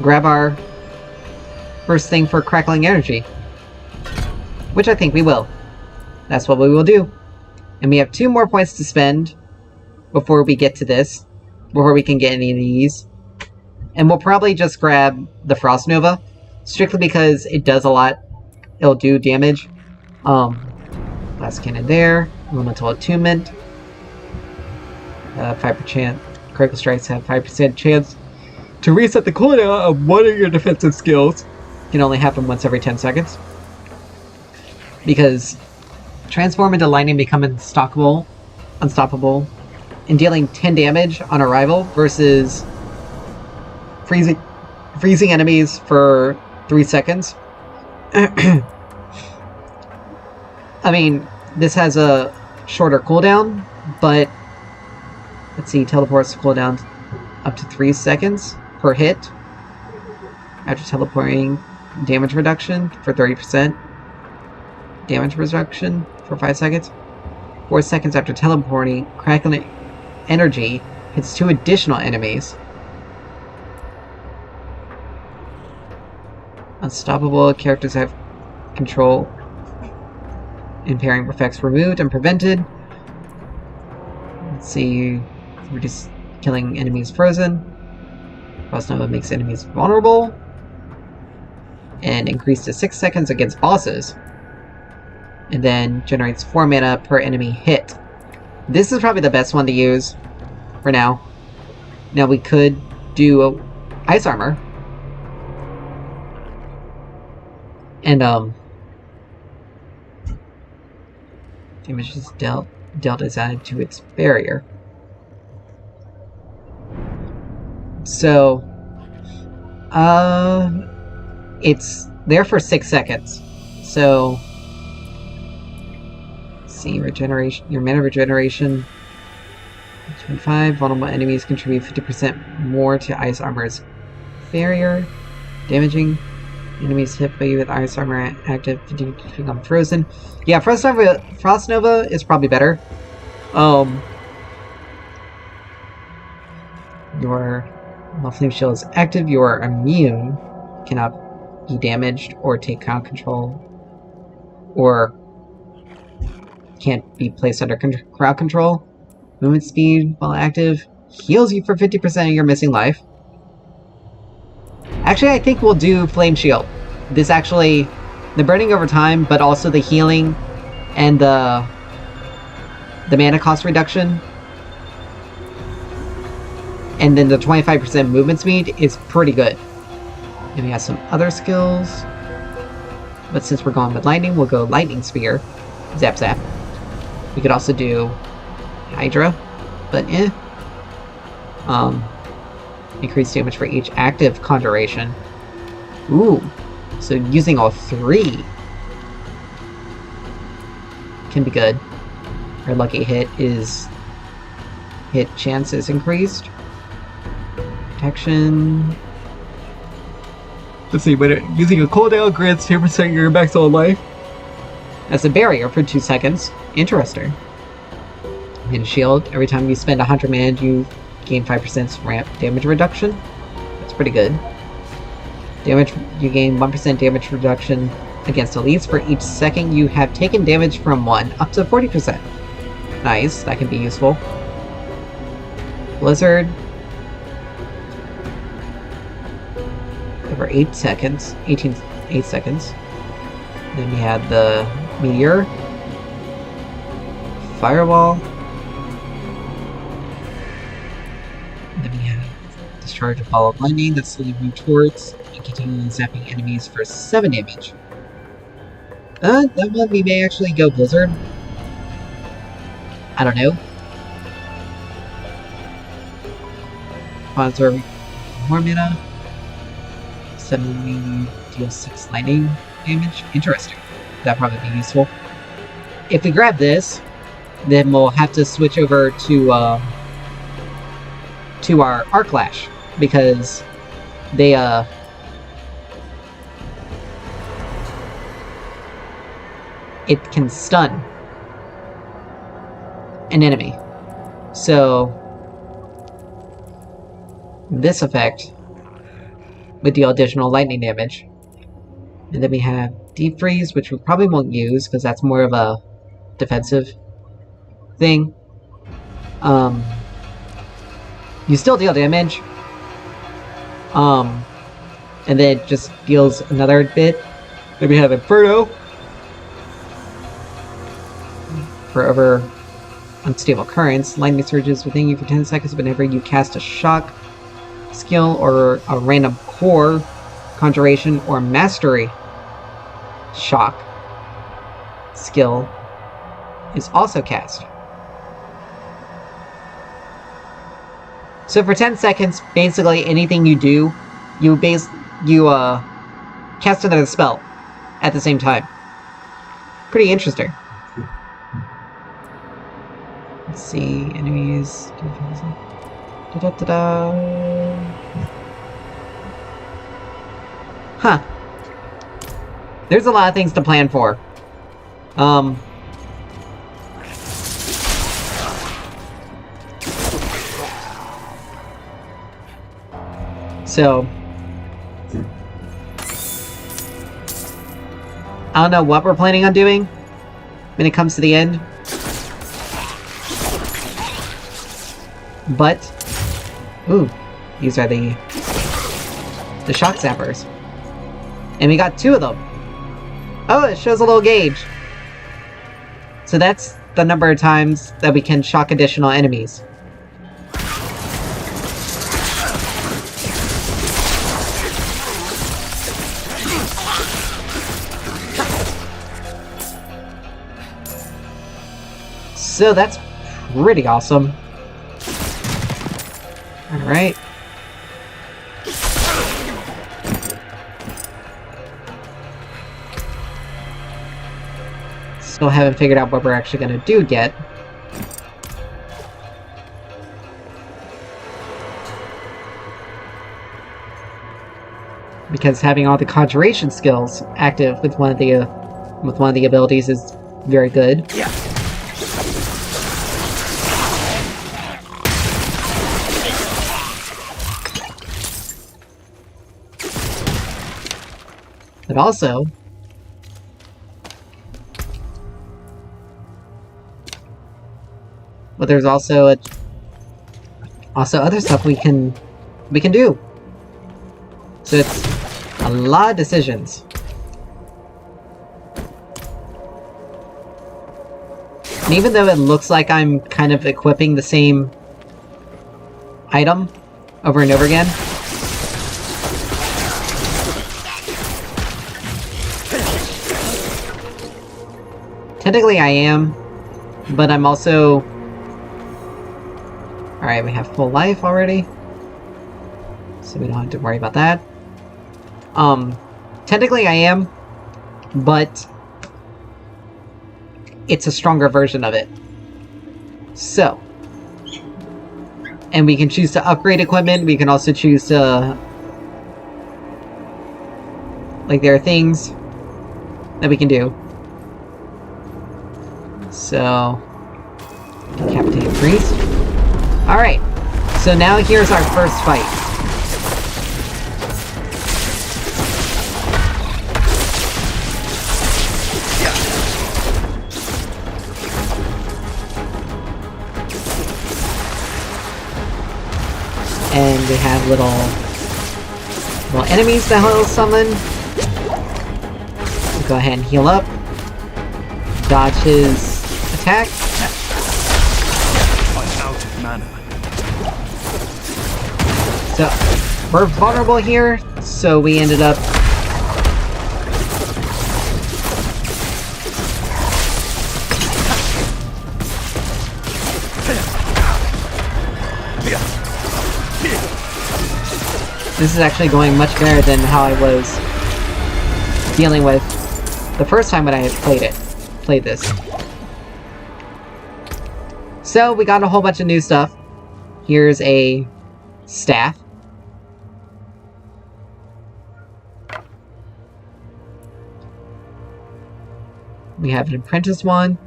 grab our first thing for Crackling Energy. Which I think we will. That's what we will do. And we have 2 more points to spend before we get to this. Before we can get any of these. And we'll probably just grab the Frost Nova. Strictly because it does a lot. It'll do damage. Blast Cannon there. Elemental Attunement. 5% critical strikes have 5% chance to reset the cooldown of one of your defensive skills. Can only happen once every 10 seconds. Because transform into lightning become unstoppable, and dealing 10 damage on arrival versus freezing enemies for 3 seconds. I mean, this has a shorter cooldown, but let's see, teleports cooldown up to 3 seconds per hit. After teleporting, damage reduction for 30%. Damage reduction for 5 seconds. 4 seconds after teleporting, Crackling Energy hits 2 additional enemies. Unstoppable. Characters have control. Impairing effects removed and prevented. Let's see. Reduce killing enemies frozen. Frost Nova makes enemies vulnerable. And increased to 6 seconds against bosses. And then generates 4 mana per enemy hit. This is probably the best one to use for now. Now we could do Ice Armor. And damage is dealt is added to its barrier. So it's there for 6 seconds. So let's see, regeneration, your mana regeneration 25. Vulnerable enemies contribute 50% more to Ice Armor's barrier. Damaging enemies hit by you with Ice Armor active become frozen. Yeah, Frost Nova is probably better. Your Flame Shield is active. You are immune. Cannot be damaged or take crowd control. Or can't be placed under crowd control. Movement speed while active heals you for 50% of your missing life. Actually, I think we'll do Flame Shield. This actually, the burning over time, but also the healing and the mana cost reduction, and then the 25% movement speed is pretty good. And we have some other skills, but since we're going with lightning, we'll go Lightning Spear, Zap Zap. We could also do Hydra, but increased damage for each active conjuration. Ooh, so using all 3 can be good. Our lucky hit chance is increased. Protection. Let's see, but using a cooldown grants 10% of your maximum life as a barrier for 2 seconds. Interesting. And shield. Every time you spend 100 mana, you gain 5% ramp damage reduction. That's pretty good. Damage, you gain 1% damage reduction against elites for each second you have taken damage from one, up to 40%. Nice, that can be useful. Blizzard. Over 8 seconds. 8 seconds. Then we had the Meteor. Firewall. Then we have Discharge of Ball of Lightning that slowly moves towards and continually zapping enemies for 7 damage. That one we may actually go Blizzard. I don't know. Sponsor more mana. Suddenly deal 6 lightning damage. Interesting. That'd probably be useful. If we grab this, then we'll have to switch over to our arc lash, because they it can stun an enemy. So this effect would deal additional lightning damage. And then we have Deep Freeze, which we probably won't use because that's more of a defensive thing. You still deal damage. And then it just deals another bit. Then we have Inferno for over unstable currents. Lightning surges within you for 10 seconds whenever you cast a shock skill or a random core, conjuration, or mastery shock skill is also cast. So for 10 seconds, basically anything you do, you cast another spell at the same time. Pretty interesting. Let's see, enemies. Huh. There's a lot of things to plan for. So I don't know what we're planning on doing when it comes to the end. But ooh, these are the shock zappers. And we got 2 of them. Oh, it shows a little gauge. So that's the number of times that we can shock additional enemies. So that's pretty awesome. Alright. Still haven't figured out what we're actually gonna do yet. Because having all the conjuration skills active with one of the abilities is very good. Yeah. But also, there's also other stuff we can do. So it's a lot of decisions. And even though it looks like I'm kind of equipping the same item over and over again, technically I am, but I'm also... Alright, we have full life already, so we don't have to worry about that. Technically I am, but it's a stronger version of it. So, and we can choose to upgrade equipment, we can also choose to... Like, there are things that we can do. So, decapitate priest. Alright, so now here's our first fight. And we have little enemies that he'll summon. We'll go ahead and heal up. Dodge his attack. I'm out of mana. So, we're vulnerable here, so we ended up... This is actually going much better than how I was dealing with the first time when I had played this. So we got a whole bunch of new stuff. Here's a staff. We have an apprentice one.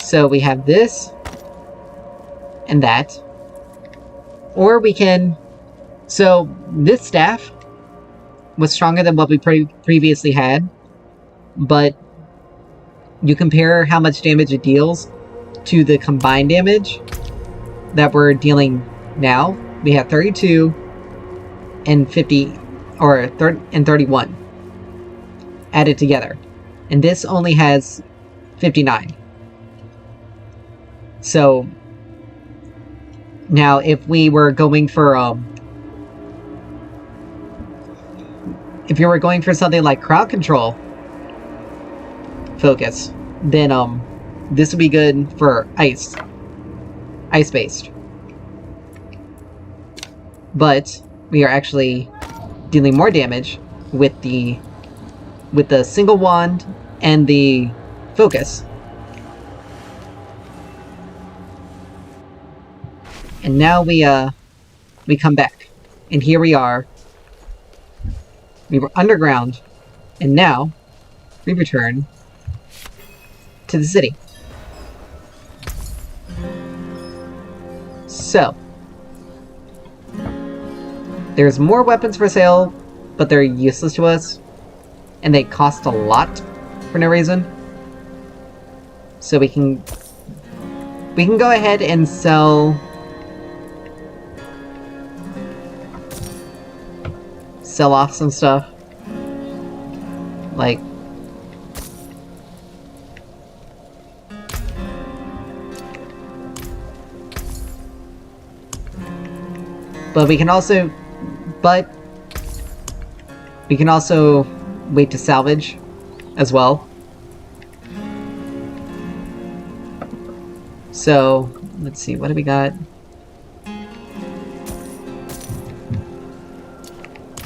So we have this and that. Or we can... So this staff was stronger than what we previously had, but you compare how much damage it deals to the combined damage that we're dealing now. We have 32 and 50, or 31 added together. And this only has 59. So now if we were going for if you were going for something like crowd control focus, then this would be good for ice-based. But we are actually dealing more damage with the single wand and the focus. And now we come back, and here we are. We were underground, and now we return to the city. So, there's more weapons for sale, but they're useless to us, and they cost a lot for no reason. So we can go ahead and sell off some stuff. Like, but we can also wait to salvage as well. So let's see, what do we got?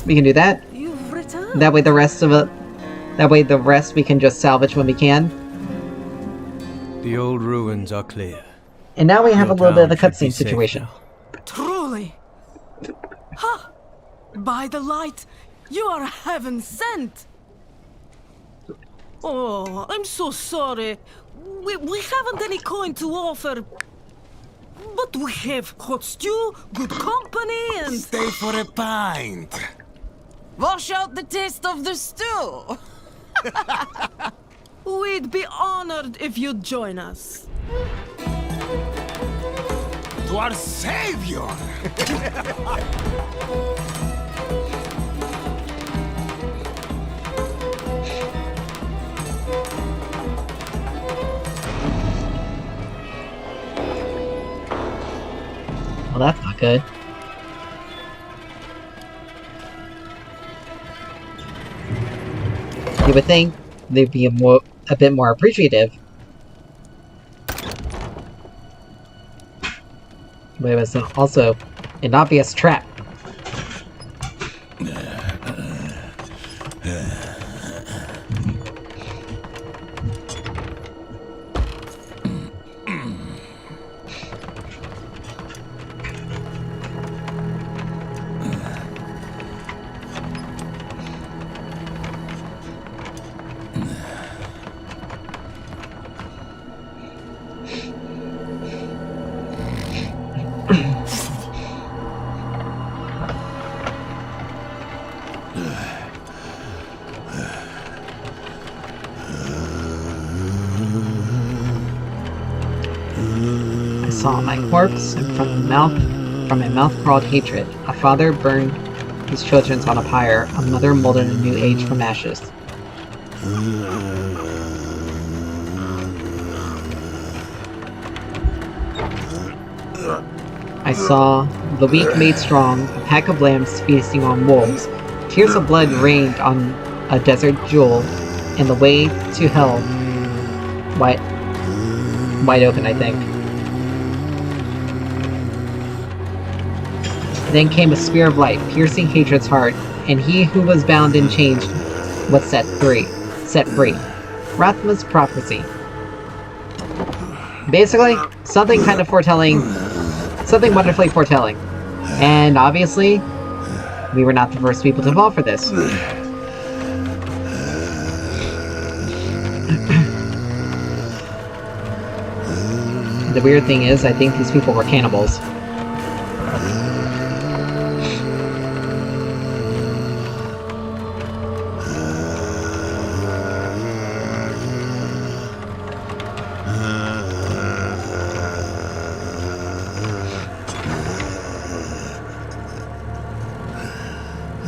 We can do that. You've returned. That way the rest of it... That way the rest we can just salvage when we can. The old ruins are clear. And now we have a Your little bit of a town should be cutscene safe situation. now. Truly. Ha! By the light, you are heaven sent. Oh, I'm so sorry. We haven't any coin to offer. But we have hot stew, good company, and... Stay for a pint. Wash out the taste of the stew. We'd be honored if you'd join us. To our savior. Well, that's not good. You would think they'd be a bit more appreciative. But it was also an obvious trap. I saw my corpse, and from my mouth crawled hatred. A father burned his children on a pyre, a mother molded a new age from ashes. I saw the weak made strong, a pack of lambs feasting on wolves. Tears of blood rained on a desert jewel, and the way to hell wide open, I think. Then came a spear of light, piercing hatred's heart, and he who was bound and changed was set free. Rathma's prophecy. Basically, something kind of foretelling, something wonderfully foretelling. And obviously, we were not the first people to fall for this. The weird thing is, I think these people were cannibals.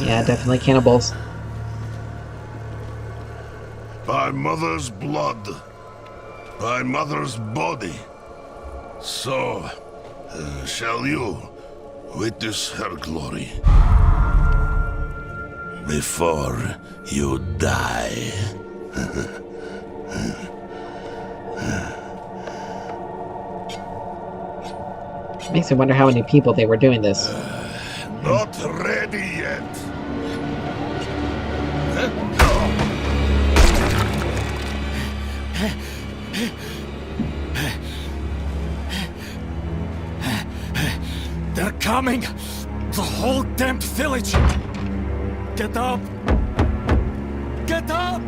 Yeah, definitely cannibals. By mother's blood, by mother's body. So, shall you witness her glory before you die? Makes me wonder how many people they were doing this. Not ready yet. They're coming! The whole damned village! Get up! Get up!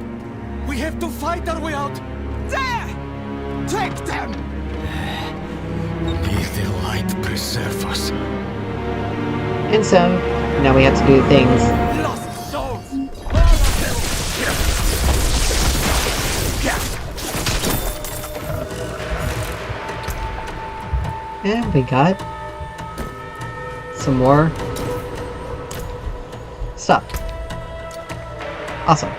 We have to fight our way out! There! Take them! May the light preserve us. And so, now we have to do things. Lost souls! And we got some more stuff. Awesome.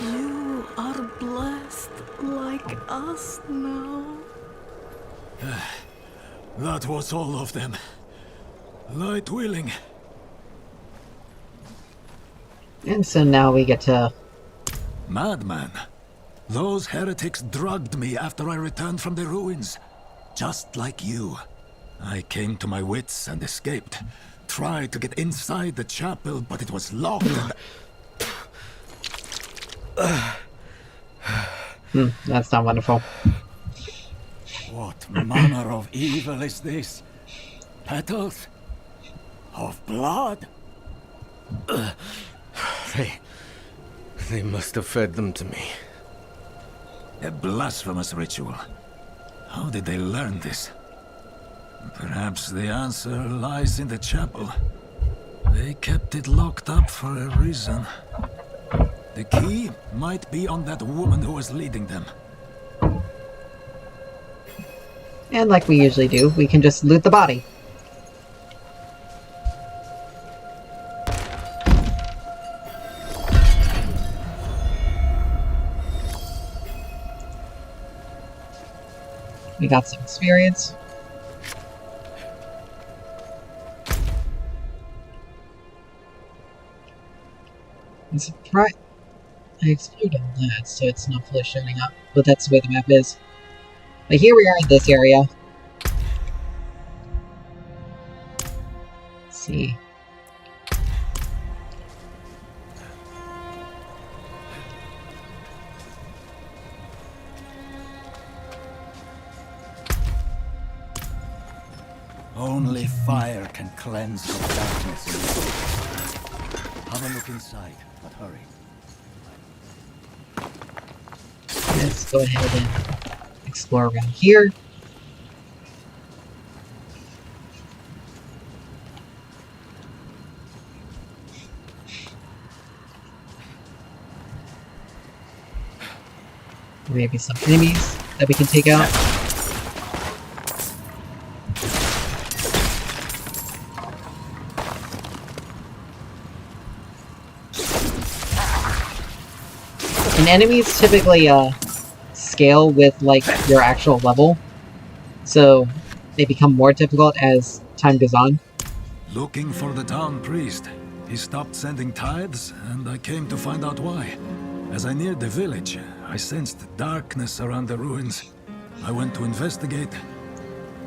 You are blessed like us now. That was all of them. Light willing. And so now we get to... Madman. Those heretics drugged me after I returned from the ruins. Just like you. I came to my wits and escaped. Tried to get inside the chapel, but it was locked and... that's not wonderful. What manner of evil is this? Petals? Of blood? They must have fed them to me. A blasphemous ritual. How did they learn this? Perhaps the answer lies in the chapel. They kept it locked up for a reason. The key might be on that woman who was leading them. And like we usually do, we can just loot the body. We got some experience. I'm surprised I exploded on that, so it's not fully showing up. But that's the way the map is. But here we are in this area. Let's see. Only fire can cleanse the darkness in this. Have a look inside, but hurry. Let's go ahead and explore around here. Maybe some enemies that we can take out. And enemies typically scale with like your actual level, so they become more difficult as time goes on. Looking for the town priest. He stopped sending tithes, and I came to find out why. As I neared the village, I sensed darkness around the ruins. I went to investigate.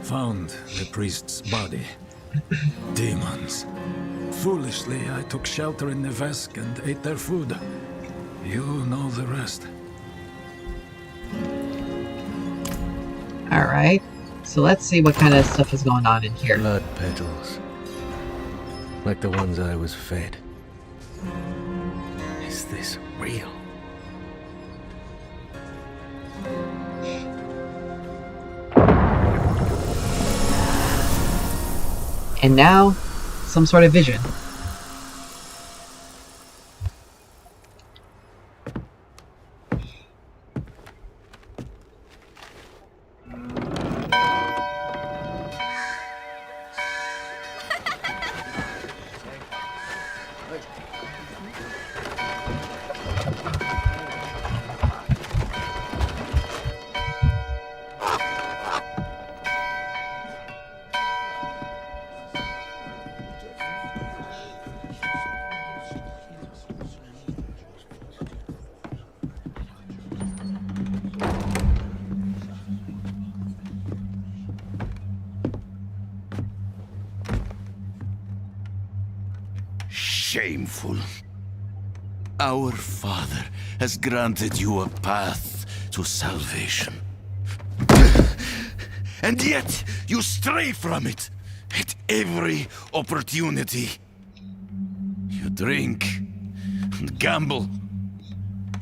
Found the priest's body. Demons. Foolishly, I took shelter in Nevesk and ate their food. You know the rest. Alright. So let's see what kind of stuff is going on in here. Blood petals. Like the ones I was fed. Is this real? And now, some sort of vision. Shameful. Our Father has granted you a path to salvation. And yet, you stray from it at every opportunity. You drink and gamble.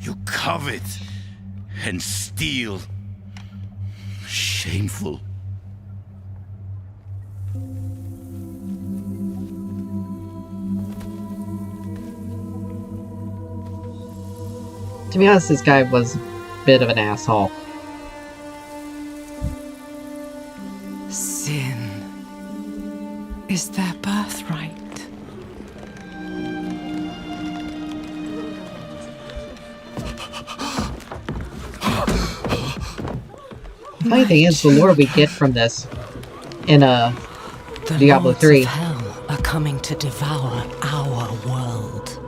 You covet and steal. Shameful. To be honest, this guy was a bit of an asshole. Sin is their birthright. Funny thing is, the lore we get from this in The Diablo lords 3 of hell are coming to devour our world.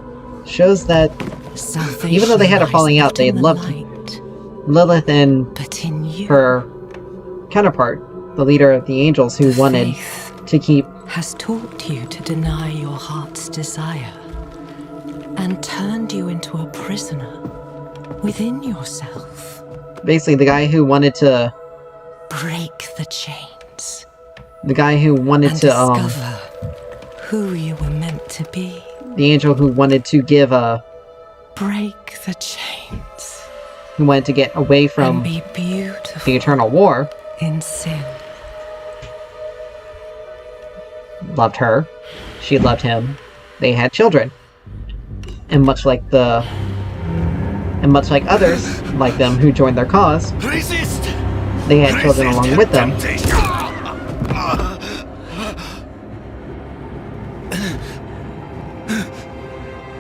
shows that Salvation even though they had a falling out, they lies loved in the light, Lilith and but in you, her counterpart, the leader of the angels, who wanted faith to keep has taught you to deny your heart's desire and turned you into a prisoner within yourself. basically the guy who wanted to Break the chains the guy who wanted and to discover who you were meant to be. the angel who wanted to give Break the chains who wanted to get away and from be beautiful the eternal war in sin. loved her, she loved him, they had children, and much like others like them who joined their cause, Resist! they had children along with them.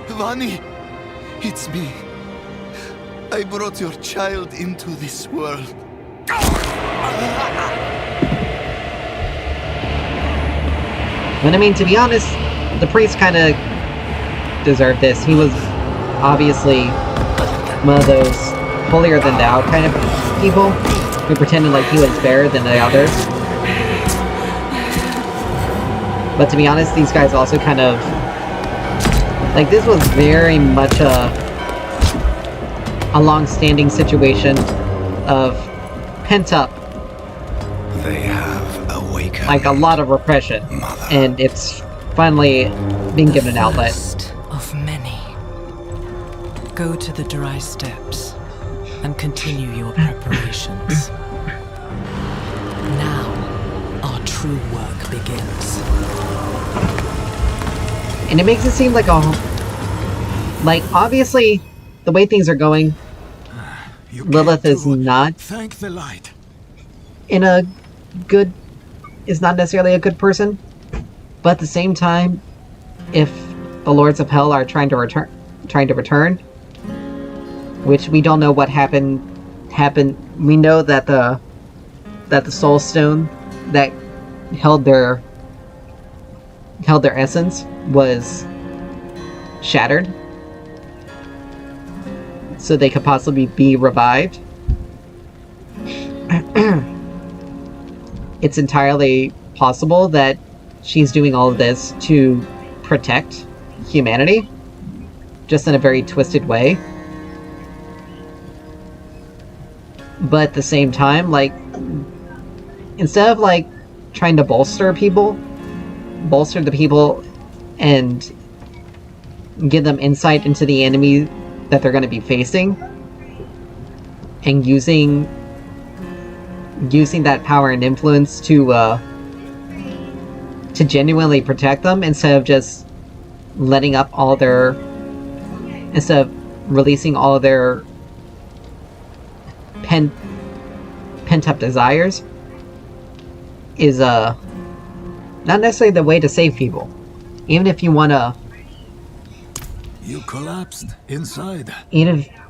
Vani, it's me. I brought your child into this world. But I mean, to be honest, the priest kind of deserved this. He was obviously one of those holier-than-thou kind of people who pretended like he was better than the others. But to be honest, these guys also kind of... like, this was very much a long-standing situation of pent-up, They have awakened. like a lot of repression. Mother. And it's finally being given an outlet. First of many. Go to the dry steps and continue your preparations. Now, our true work begins. And it makes it seem like obviously, the way things are going, You Lilith came is to not thank the light. is not necessarily a good person. But at the same time, if the Lords of Hell are trying to return, which we don't know what happened. We know that the Soul Stone that held their essence was shattered. so they could possibly be revived. It's entirely possible that she's doing all of this to protect humanity, just in a very twisted way. But at the same time, like, instead of like trying to bolster the people and give them insight into the enemy that they're going to be facing, and using that power and influence to genuinely protect them, instead of just letting up all their, instead of releasing all of their pent up desires, is not necessarily the way to save people. Even if you want to, You collapsed inside.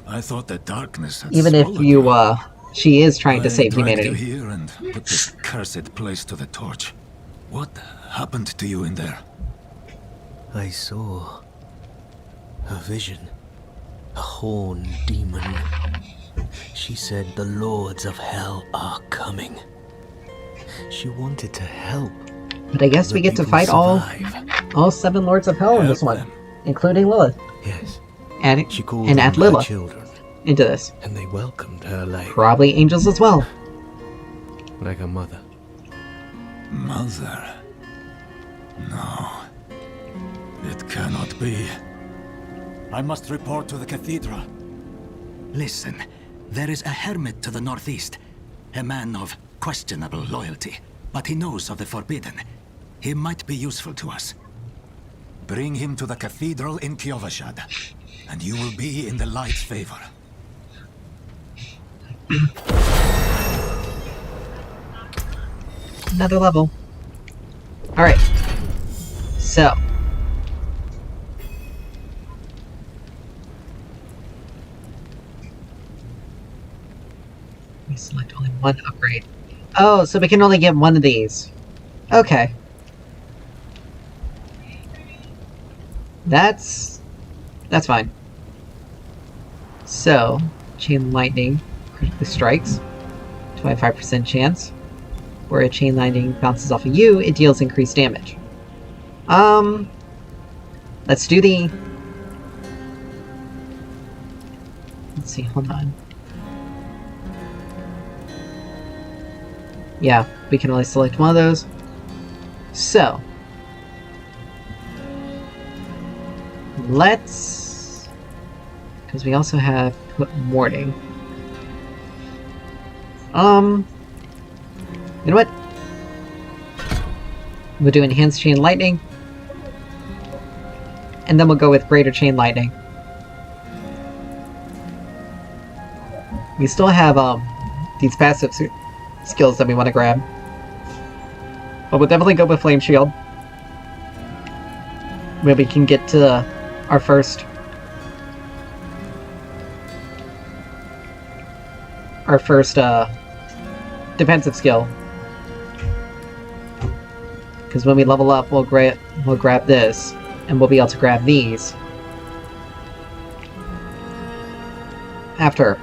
I thought the darkness had even if swallowed you she is trying to save I dragged humanity. you here and put this cursed place to the torch. What happened to you in there? I saw a vision. A horned demon. She said the lords of hell are coming. She wanted to help. But I guess we get to people fight survive. all 7 Lords of Hell in this one, including Lilith. Yes. And She called add them her Lilith children, into this. and they welcomed her Probably angels as well. like a mother. Mother? No. It cannot be. I must report to the cathedral. Listen, there is a hermit to the northeast. A man of questionable loyalty, but he knows of the forbidden. He might be useful to us. Bring him to the cathedral in Kiovashad, and you will be in the light's favor. Another level. Alright. So. We select only one upgrade. Oh, so we can only get one of these. Okay. That's fine. So, Chain Lightning critically strikes. 25% chance. Where a Chain Lightning bounces off of you, it deals increased damage. Let's do the... Let's see, hold on. Yeah, we can only select one of those. So. Let's... Because we also have put Warding. You know what? We'll do Enhanced Chain Lightning. And then we'll go with Greater Chain Lightning. We still have, these passive skills that we want to grab. But we'll definitely go with Flame Shield. Where we can get to our first... defensive skill. Because when we level up, we'll grab this, and we'll be able to grab these after.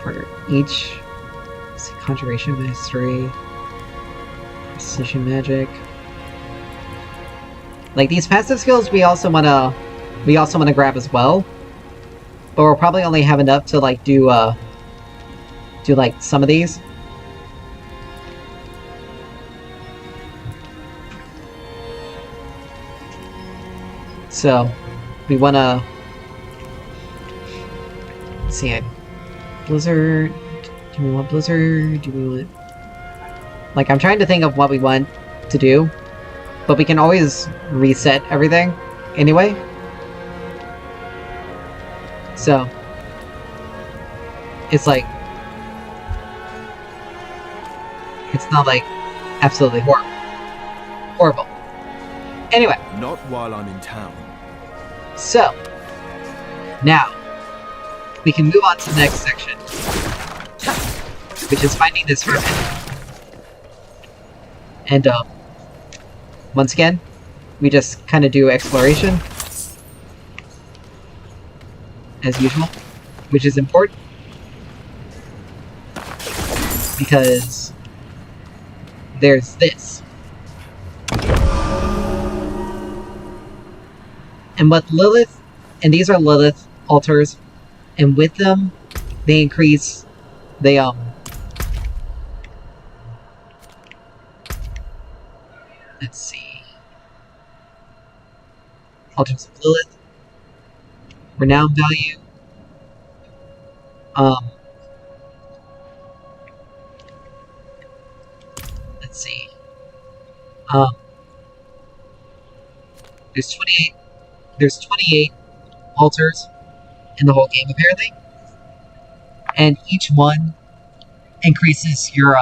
For each, let's see, Conjuration Mastery, Precision Magic. Like these passive skills, we also wanna grab as well. But we'll probably only have enough to like do like some of these. So, we wanna... Let's see, Blizzard... Do we want Blizzard? Do we want... Like, I'm trying to think of what we want to do. But we can always reset everything anyway. So... It's like... It's not like absolutely horrible. Anyway. Not while I'm in town. So, now, we can move on to the next section, which is finding this hermit. And, once again, we just kind of do exploration. as usual, which is important because there's this. And what Lilith, and these are Lilith altars, and with them, they increase, let's see, altars of Lilith, renown value, let's see, there's 28 altars in the whole game apparently, and each one increases your,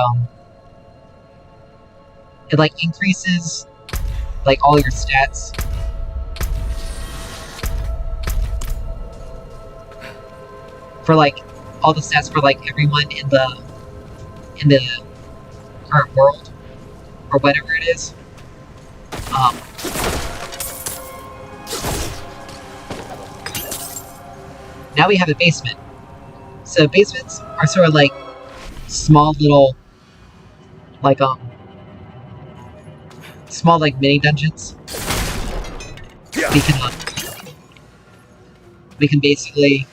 it like increases like all your stats. For like all the stats for like everyone in the current world or whatever it is. Now we have a basement. So basements are sort of like small little like small like mini dungeons. We can basically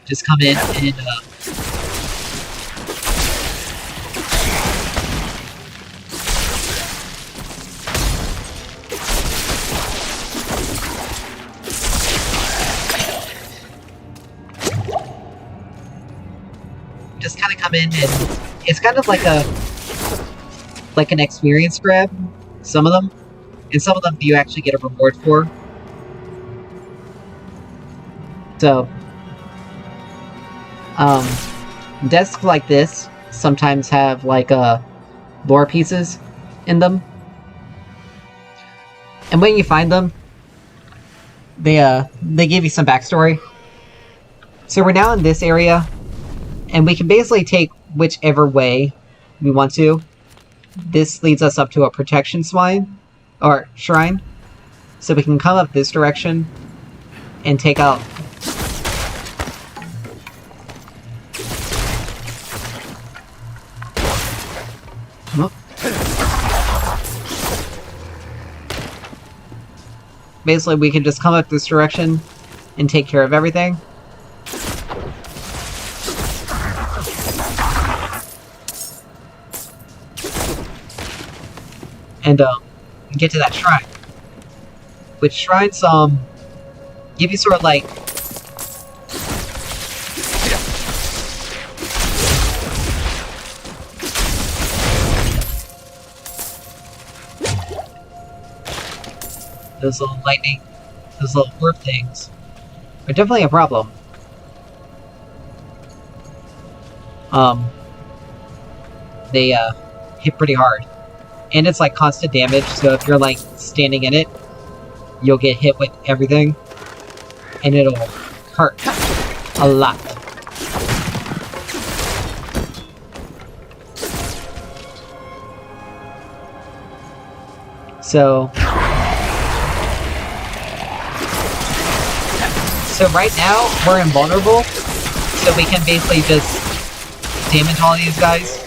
just come in and just kind of come in, and it's kind of like an experience grab, some of them, and some of them you actually get a reward for. So desks like this sometimes have like lore pieces in them, and when you find them, they give you some backstory. So we're now in this area, and we can basically take whichever way we want to. This leads us up to a protection shrine, so we can come up this direction and take out. Basically, we can just come up this direction and take care of everything. And get to that shrine. Which shrines give you sort of like those little lightning, those little orb things are definitely a problem. They hit pretty hard. And it's like constant damage, so if you're like standing in it, you'll get hit with everything. And it'll hurt a lot. So right now, we're invulnerable, so we can basically just damage all these guys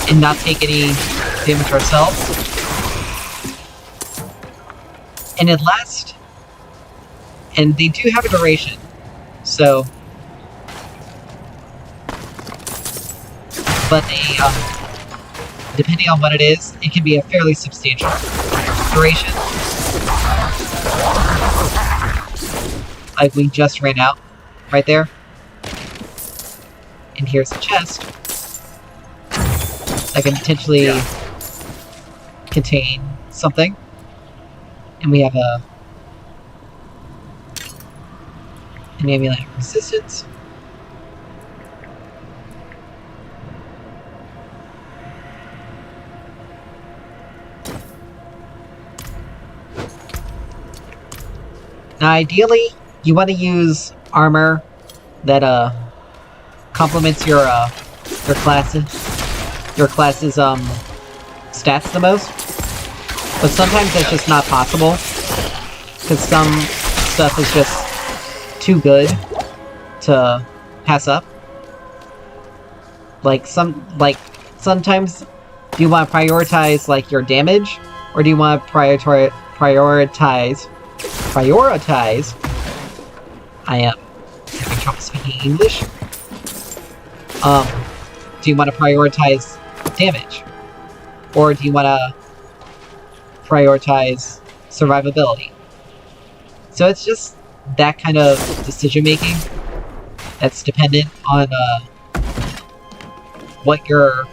and not take any damage ourselves. And it lasts, and they do have a duration, so, but they, depending on what it is, it can be a fairly substantial duration. Like we just ran out right there. And here's the chest that can potentially contain something. And we have an amulet of resistance. Now ideally, you want to use armor that complements your class's stats the most. But sometimes that's just not possible, because some stuff is just too good to pass up. Sometimes, do you want to prioritize like your damage, or do you want to prioritize? I am having trouble speaking English. Do you want to prioritize damage, or do you want to prioritize survivability? So it's just that kind of decision making that's dependent on what you're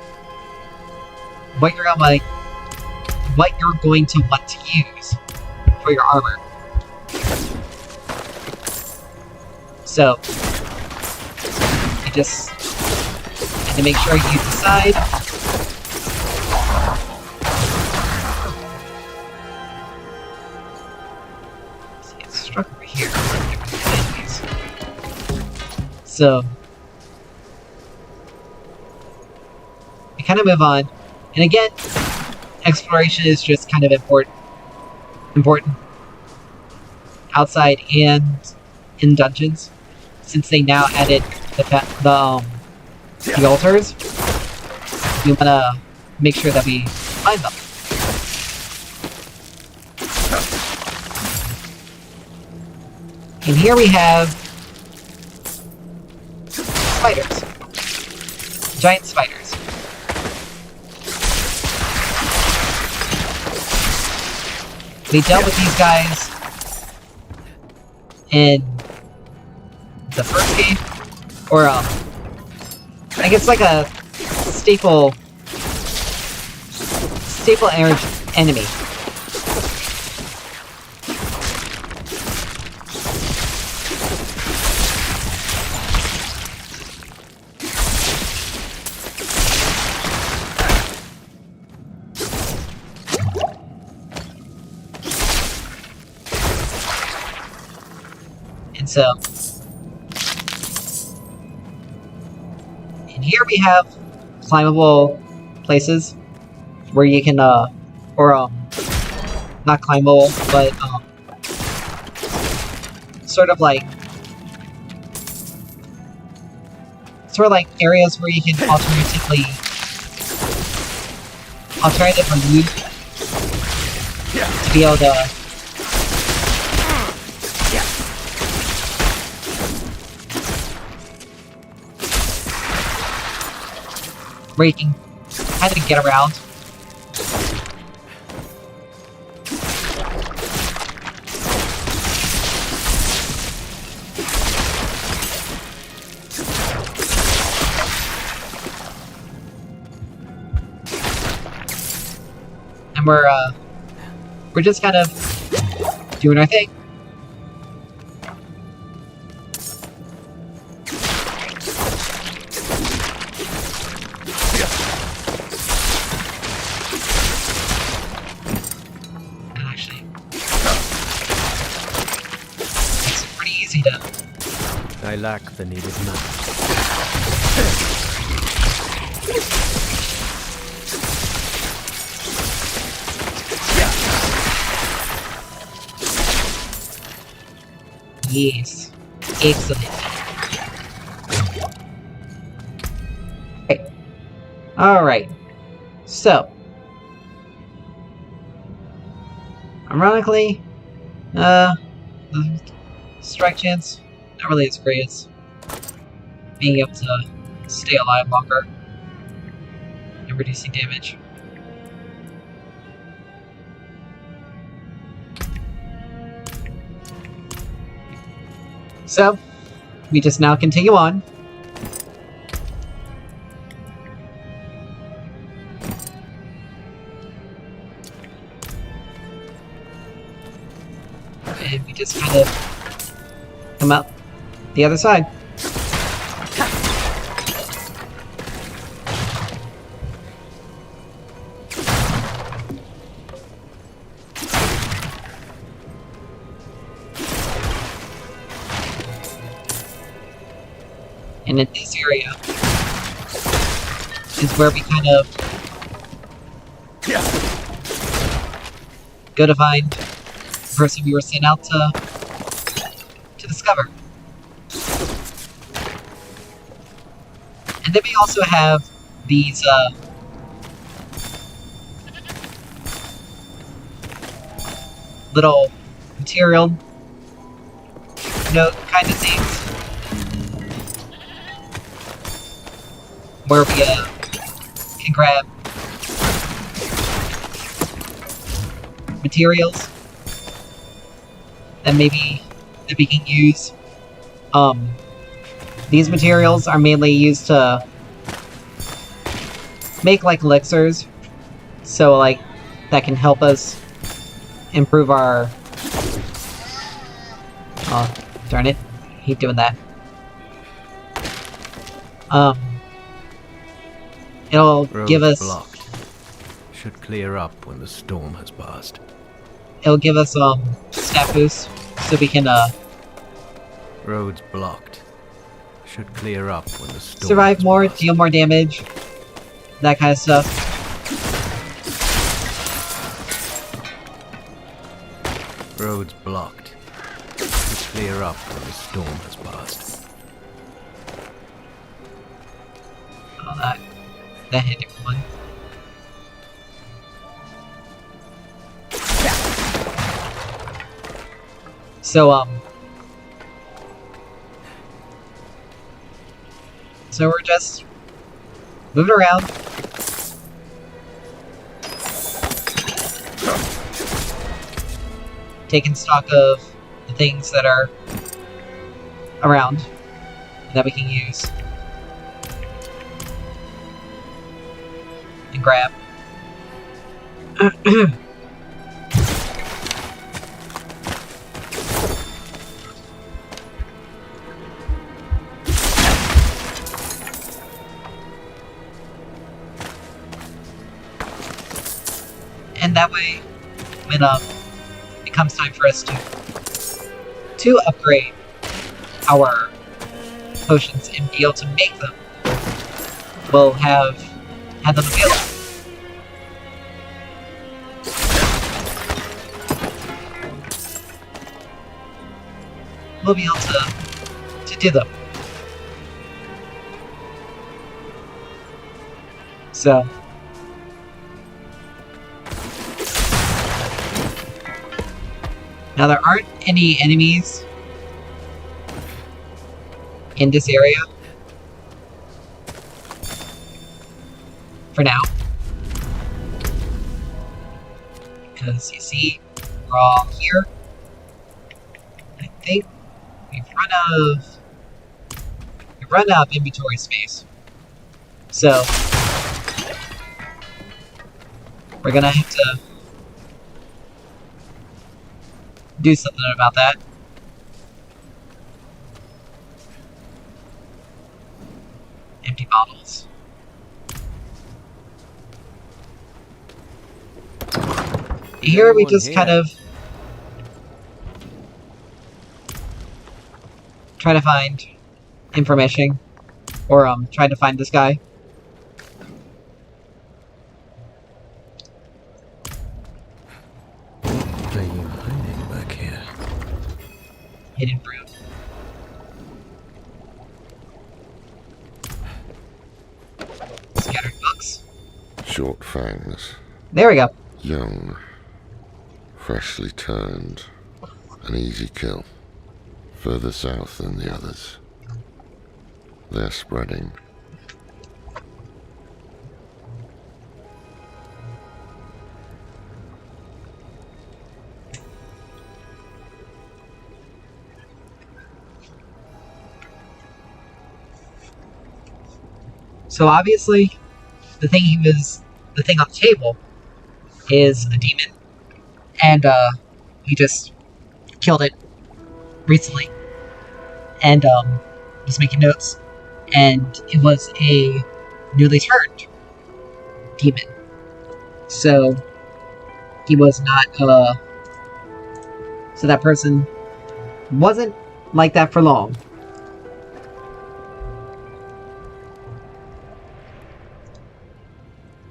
going to want to use for your armor. So you just have to make sure you decide. See, it's struck over here. So we kind of move on, and again, exploration is just kind of important outside and in dungeons, since they now added the altars. We want to make sure that we find them. And here we have spiders. Giant spiders. We dealt with these guys in the first game, or I guess like a staple enemy. And so, and here we have climbable places where you can, not climbable, but, sort of like areas where you can alternatively move to be able to where you can kind of get around. And we're just kind of doing our thing. I lack the needed map. Yes. Excellent. Okay. Alright. So. Ironically, the strike chance, not really as great as being able to stay alive longer and reducing damage. So, we just now continue on. And we just kind of come out the other side. And in this area is where we kind of go to find the person we were sent out to discover. then we also have these, little material note kind of things. Where we, can grab materials that we can use. These materials are mainly used to make like elixirs, so like that can help us improve our. Oh, darn it! Hate doing that. It'll Road give us. blocked. Should clear up when the storm has passed. It'll give us stat boost, so we can Roads blocked. Should clear up when the storm survive has more, passed. deal more damage, that kind of stuff. Roads blocked. Should clear up when the storm has passed. Oh, that hit everyone. So we're just moving around. Taking stock of the things that are around and that we can use and grab. And that way, when it comes time for us to upgrade our potions and be able to make them, we'll have them available. We'll be able to do them. So. Now there aren't any enemies in this area. For now. Because you see, we're all here. I think we've run out of inventory space. So we're gonna have to do something about that. Empty bottles. Here we just kind of try to find information, or try to find this guy. What are you hiding back here? Hidden fruit. Scattered books. Short fangs, There we go. young, freshly turned, an easy kill. Further south than the others. They're spreading. So obviously, the thing on the table is a demon, and he just killed it recently, and was making notes, and it was a newly turned demon. So he was not so that person wasn't like that for long.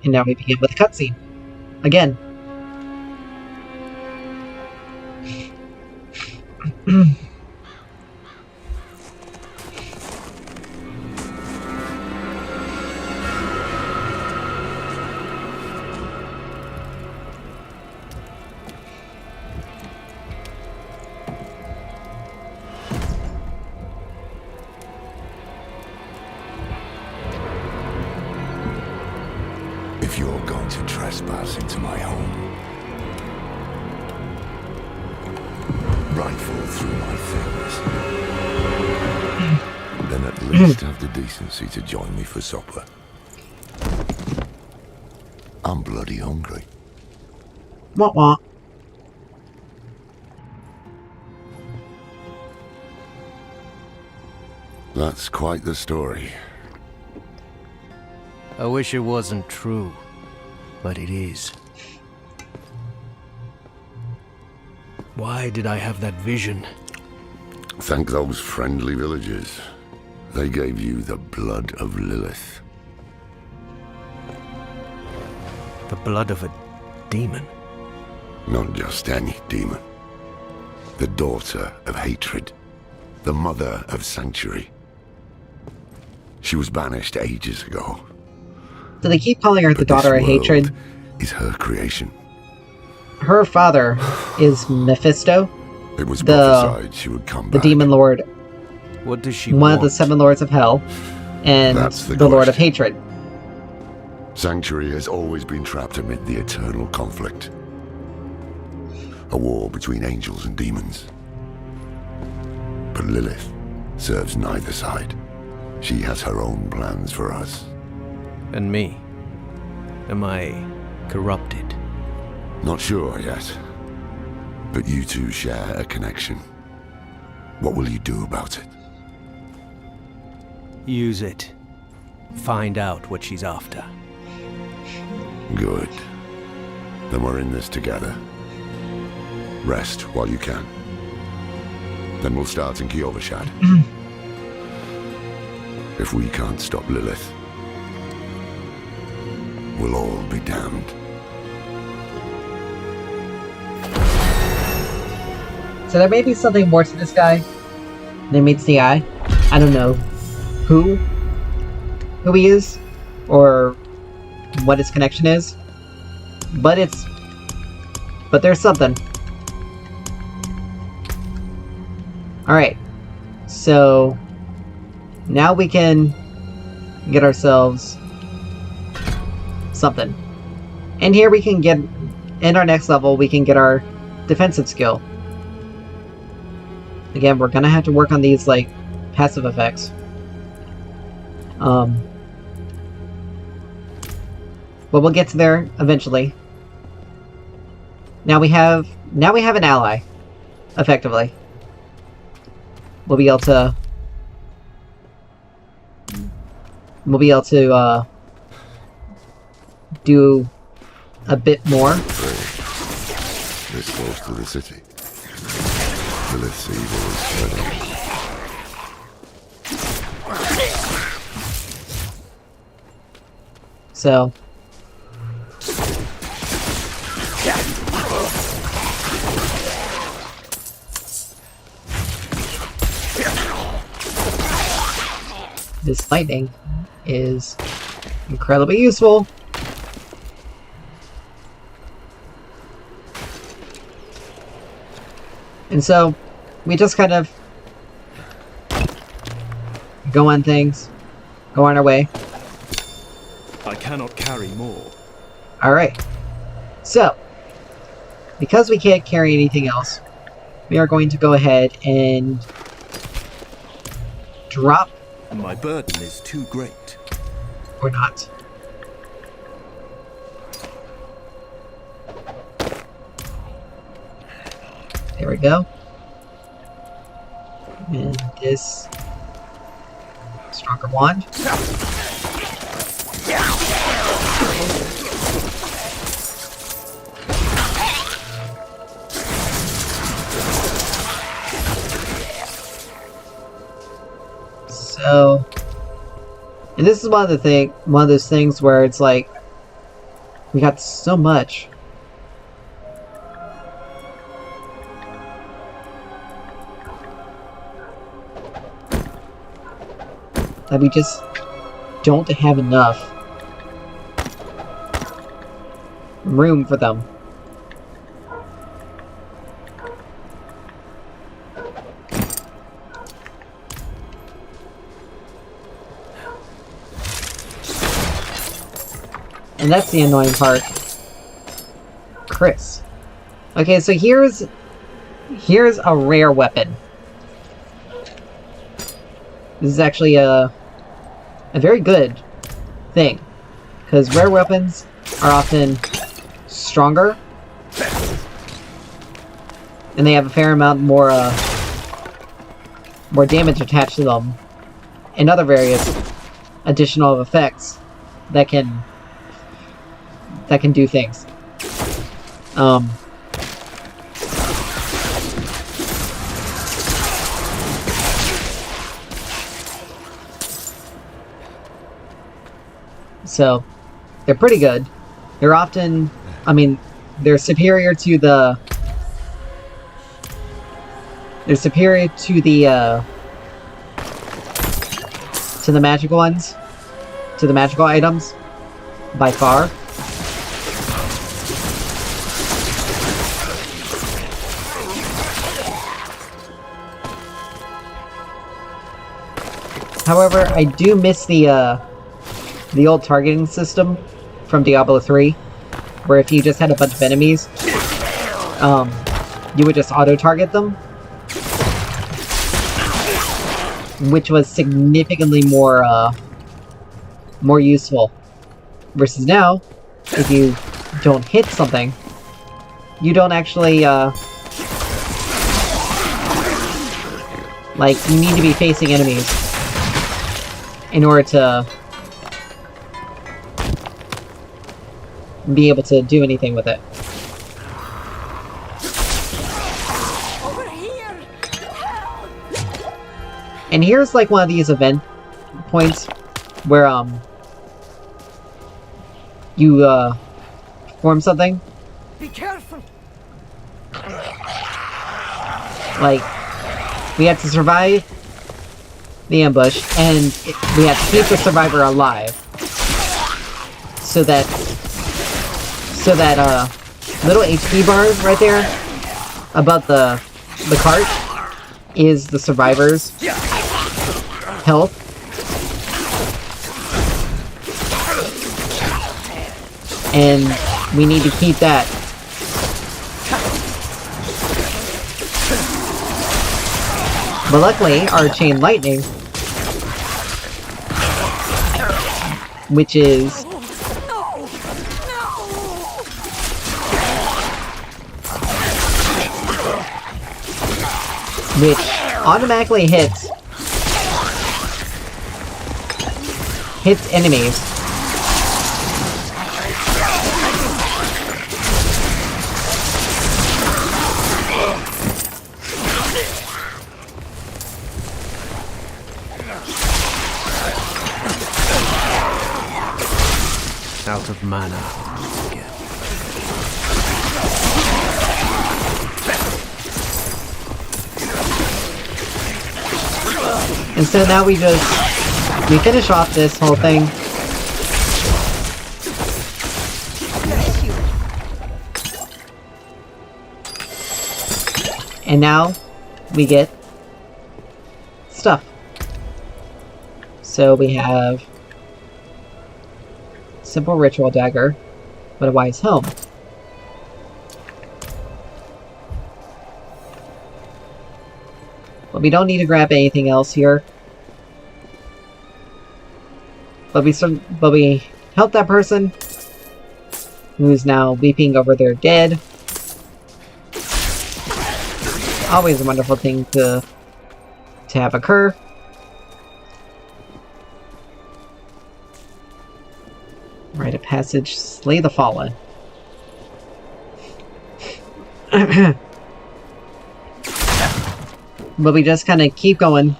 And now we begin with a cutscene. Again. you're going to trespass into my home, rifle through my things, then at least have the decency to join me for supper. I'm bloody hungry. Wah wah. That's quite the story. I wish it wasn't true, but it is. Why did I have that vision? Thank those friendly villagers. They gave you the blood of Lilith. The blood of a demon? Not just any demon. The daughter of hatred. The mother of sanctuary. She was banished ages ago. So they keep calling her the daughter of hatred. Is her creation. Her father is Mephisto. It was prophesied she would come back. The demon lord. What does she One want? of the 7 lords of hell. And the lord of hatred. Sanctuary has always been trapped amid the eternal conflict. A war between angels and demons. But Lilith serves neither side. She has her own plans for us. And me? Am I corrupted? Not sure yet. But you two share a connection. What will you do about it? Use it. Find out what she's after. Good. Then we're in this together. Rest while you can. Then we'll start in Kiovashad. If we can't stop Lilith, we'll all be damned. So there may be something more to this guy than meets the eye. I don't know who he is, or what his connection is, but there's something. Alright, so now we can get ourselves something. And here we can get, in our next level, we can get our defensive skill. Again, we're gonna have to work on these, like, passive effects. But we'll get to there eventually. Now we have an ally, effectively. We'll be able to do a bit more. This goes to the city. Lilith's evil is spreading. So this lightning is incredibly useful. And so we just kind of go on things, go on our way. I cannot carry more. Alright. So, because we can't carry anything else, we are going to go ahead and drop. My burden is too great. Or not. There we go. And this stronger wand. So, and this is one of those things where it's like, we got so much. That we just don't have enough room for them. And that's the annoying part. Chris. Okay, so here's a rare weapon. This is actually a very good thing. Because rare weapons are often stronger. And they have a fair amount more damage attached to them. And other various additional effects that can do things. So, they're pretty good. They're often, I mean, they're superior to the... They're superior to the magical ones. To the magical items. By far. However, I do miss the old targeting system from Diablo 3, where if you just had a bunch of enemies, you would just auto-target them, which was significantly more useful. Versus now, if you don't hit something, you don't actually, like, you need to be facing enemies in order to be able to do anything with it. Over here! And here's like one of these event points where you perform something. Be careful! Like, we have to survive the ambush, and we have to keep the survivor alive. So that little HP bar right there above the cart is the survivor's health. And we need to keep that. But luckily, our chain lightning, which is which automatically hits enemies. Out of mana. And so now we finish off this whole thing. And now we get stuff. So we have simple ritual dagger, but a wise helm. But we don't need to grab anything else here. But we help that person who's now weeping over their dead. Always a wonderful thing to have occur. Rite of passage, slay the fallen. But we just kind of keep going.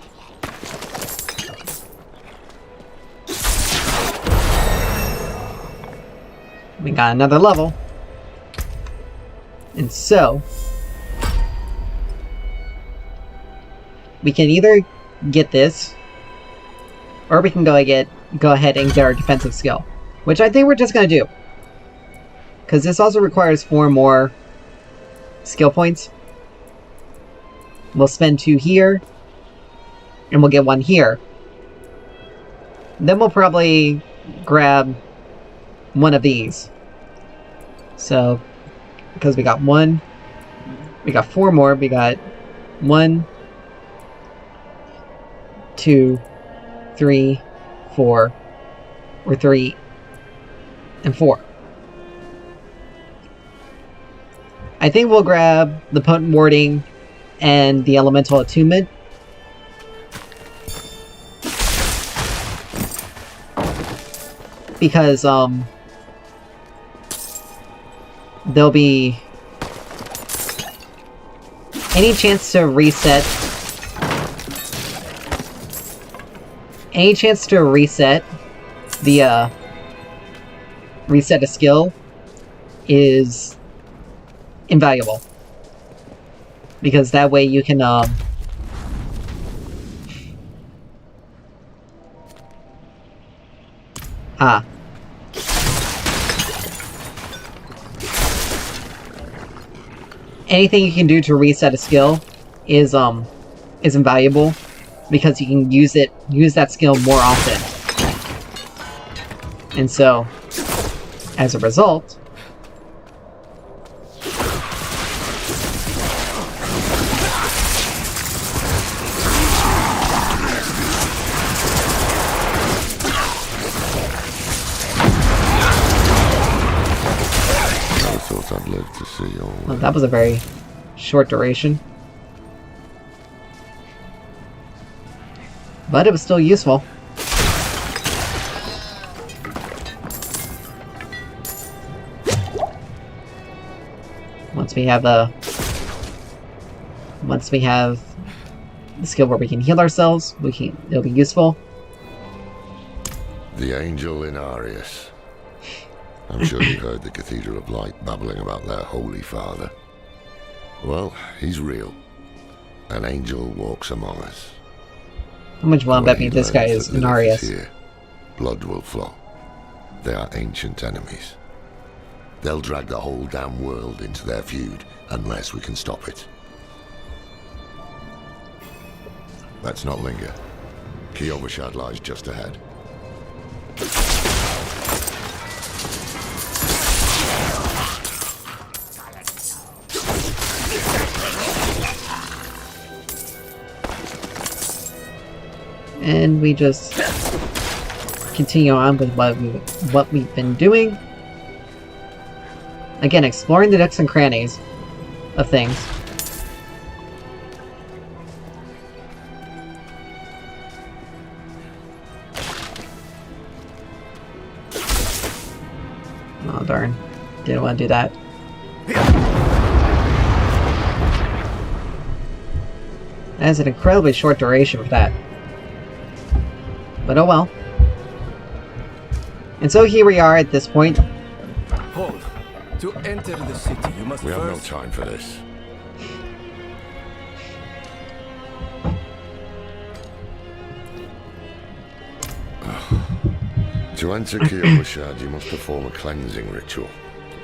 We got another level. And so we can either get this, or we can go ahead and get our defensive skill. Which I think we're just gonna do. Because this also requires 4 more skill points. We'll spend 2 here, and we'll get 1 here. Then we'll probably grab one of these. So, because we got 4 more. We got 1, 2, 3, 4, or 3, and 4. I think we'll grab the Potent Warding and the Elemental Attunement. Because, there'll be any chance to reset the, reset a skill is invaluable. Because that way you can, anything you can do to reset a skill is invaluable, because you can use that skill more often. And so, as a result, I'd live to see all well, that was a very short duration. But it was still useful. Once we have the skill where we can heal ourselves, it'll be useful. The angel in Arius. I'm sure you heard the Cathedral of Light babbling about their Holy Father. Well, he's real. An angel walks among us. How much will I bet me this guy is Inarius? Here, blood will flow. They are ancient enemies. They'll drag the whole damn world into their feud unless we can stop it. Let's not linger. Kiyovershad lies just ahead. And we just continue on with what we've been doing. Again, exploring the nooks and crannies of things. Oh darn. Didn't want to do that. That is an incredibly short duration for that. But oh well. And so here we are at this point. Hold. To enter the city, you must We have no first... time for this. To enter Kiyovershad, you must perform a cleansing ritual.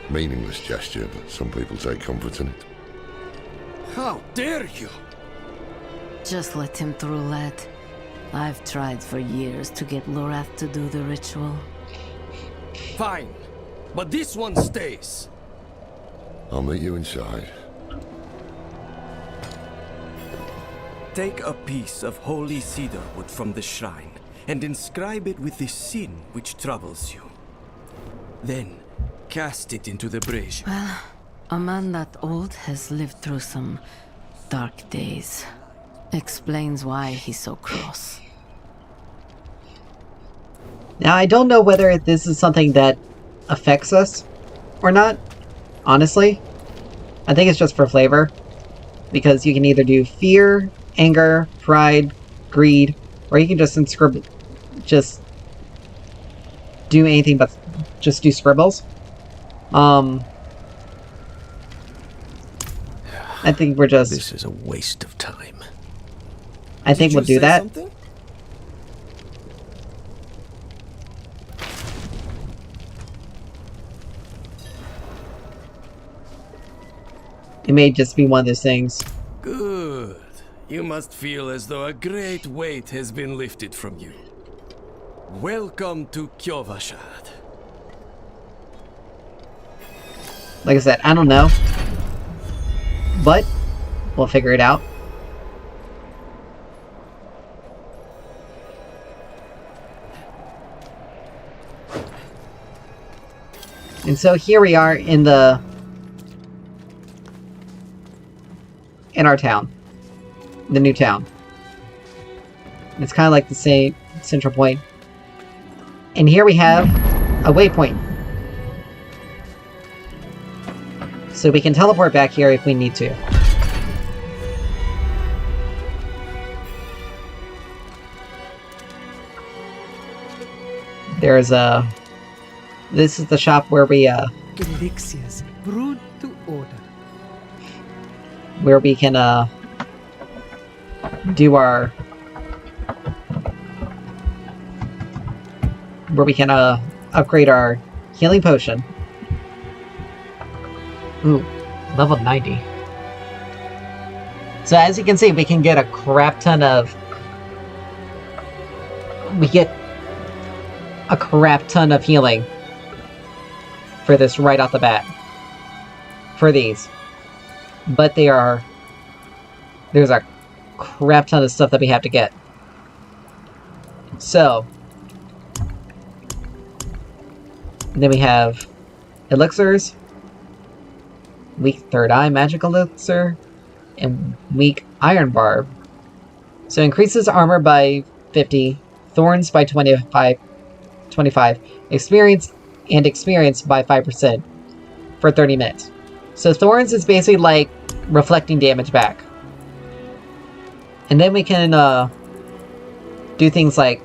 Meaningless gesture, but some people take comfort in it. How dare you? Just let him through, lad. I've tried for years to get Lorath to do the ritual. Fine, but this one stays. I'll meet you inside. Take a piece of holy cedar wood from the shrine and inscribe it with the sin which troubles you. Then, cast it into the brazier. Well, a man that old has lived through some dark days. Explains why he's so cross. Now, I don't know whether this is something that affects us or not, honestly. I think it's just for flavor. Because you can either do fear, anger, pride, greed, or you can just just do anything but just do scribbles. I think we're just... This is a waste of time. I think we'll do that. Something? It may just be one of those things. Good. You must feel as though a great weight has been lifted from you. Welcome to Kiyovershad. Like I said, I don't know. But we'll figure it out. And so here we are in our town. The new town. It's kind of like the same central point. And here we have a waypoint. So we can teleport back here if we need to. There's a... This is the shop where we, Elixirs brewed to order. where we can, do our... Where we can, upgrade our healing potion. Ooh, level 90. So as you can see, we can get a crap ton of... We get a crap ton of healing for this right off the bat. For these. But there's a crap ton of stuff that we have to get. So... Then we have elixirs, weak third eye magic elixir, and weak iron barb. So increases armor by 50, thorns by 25, experience by 5% for 30 minutes. So thorns is basically like reflecting damage back. And then we can do things like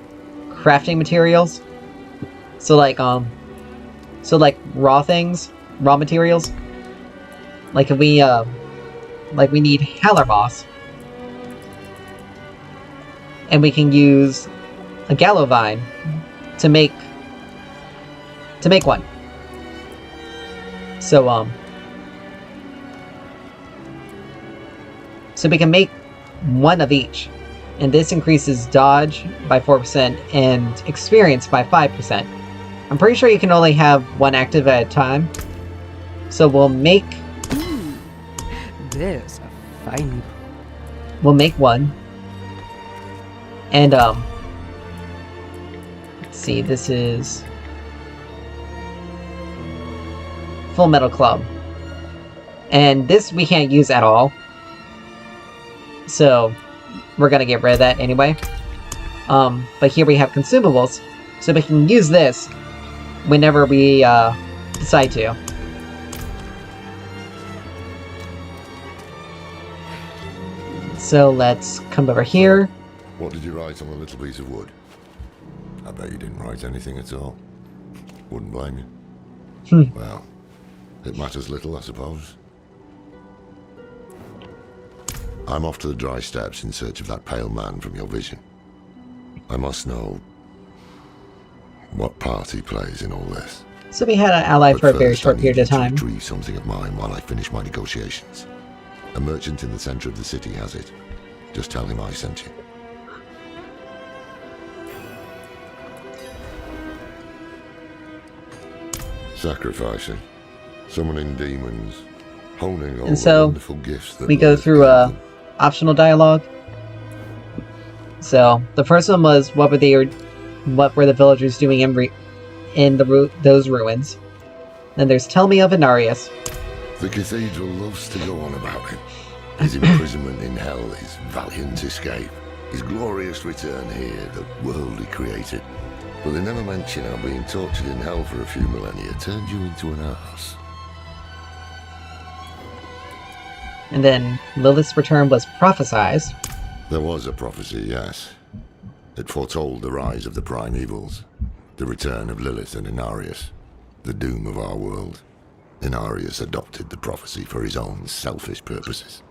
crafting materials. So like raw materials. Like if we need Haller moss. And we can use a gallow vine to make one. So we can make one of each. And this increases dodge by 4% and experience by 5%. I'm pretty sure you can only have one active at a time. So we'll make... There's a fine... We'll make one. And, let's see, this is... Full Metal Club. And this we can't use at all. So, we're gonna get rid of that anyway. But here we have consumables. So we can use this whenever we decide to. So let's come over here. What did you write on the little piece of wood? I bet you didn't write anything at all. Wouldn't blame you. Well, it matters little, I suppose. I'm off to the dry steppes in search of that pale man from your vision. I must know what part he plays in all this. So we had an ally But for a very first, short I period need of you to time. retrieve something of mine while I finish my negotiations. A merchant in the center of the city has it. Just tell him I sent you. Sacrificing, summoning demons, honing all And the so wonderful gifts that we go live through beyond. optional dialogue. So the first one was what were the villagers doing in those ruins. Then there's Tell Me of Inarius. The cathedral loves to go on about him. His imprisonment in hell, his valiant escape, his glorious return here, the world he created. But they never mention how being tortured in hell for a few millennia turned you into an ass. And then Lilith's return was prophesized. There was a prophecy, yes. It foretold the rise of the primevals, the return of Lilith and Inarius, the doom of our world. Inarius adopted the prophecy for his own selfish purposes,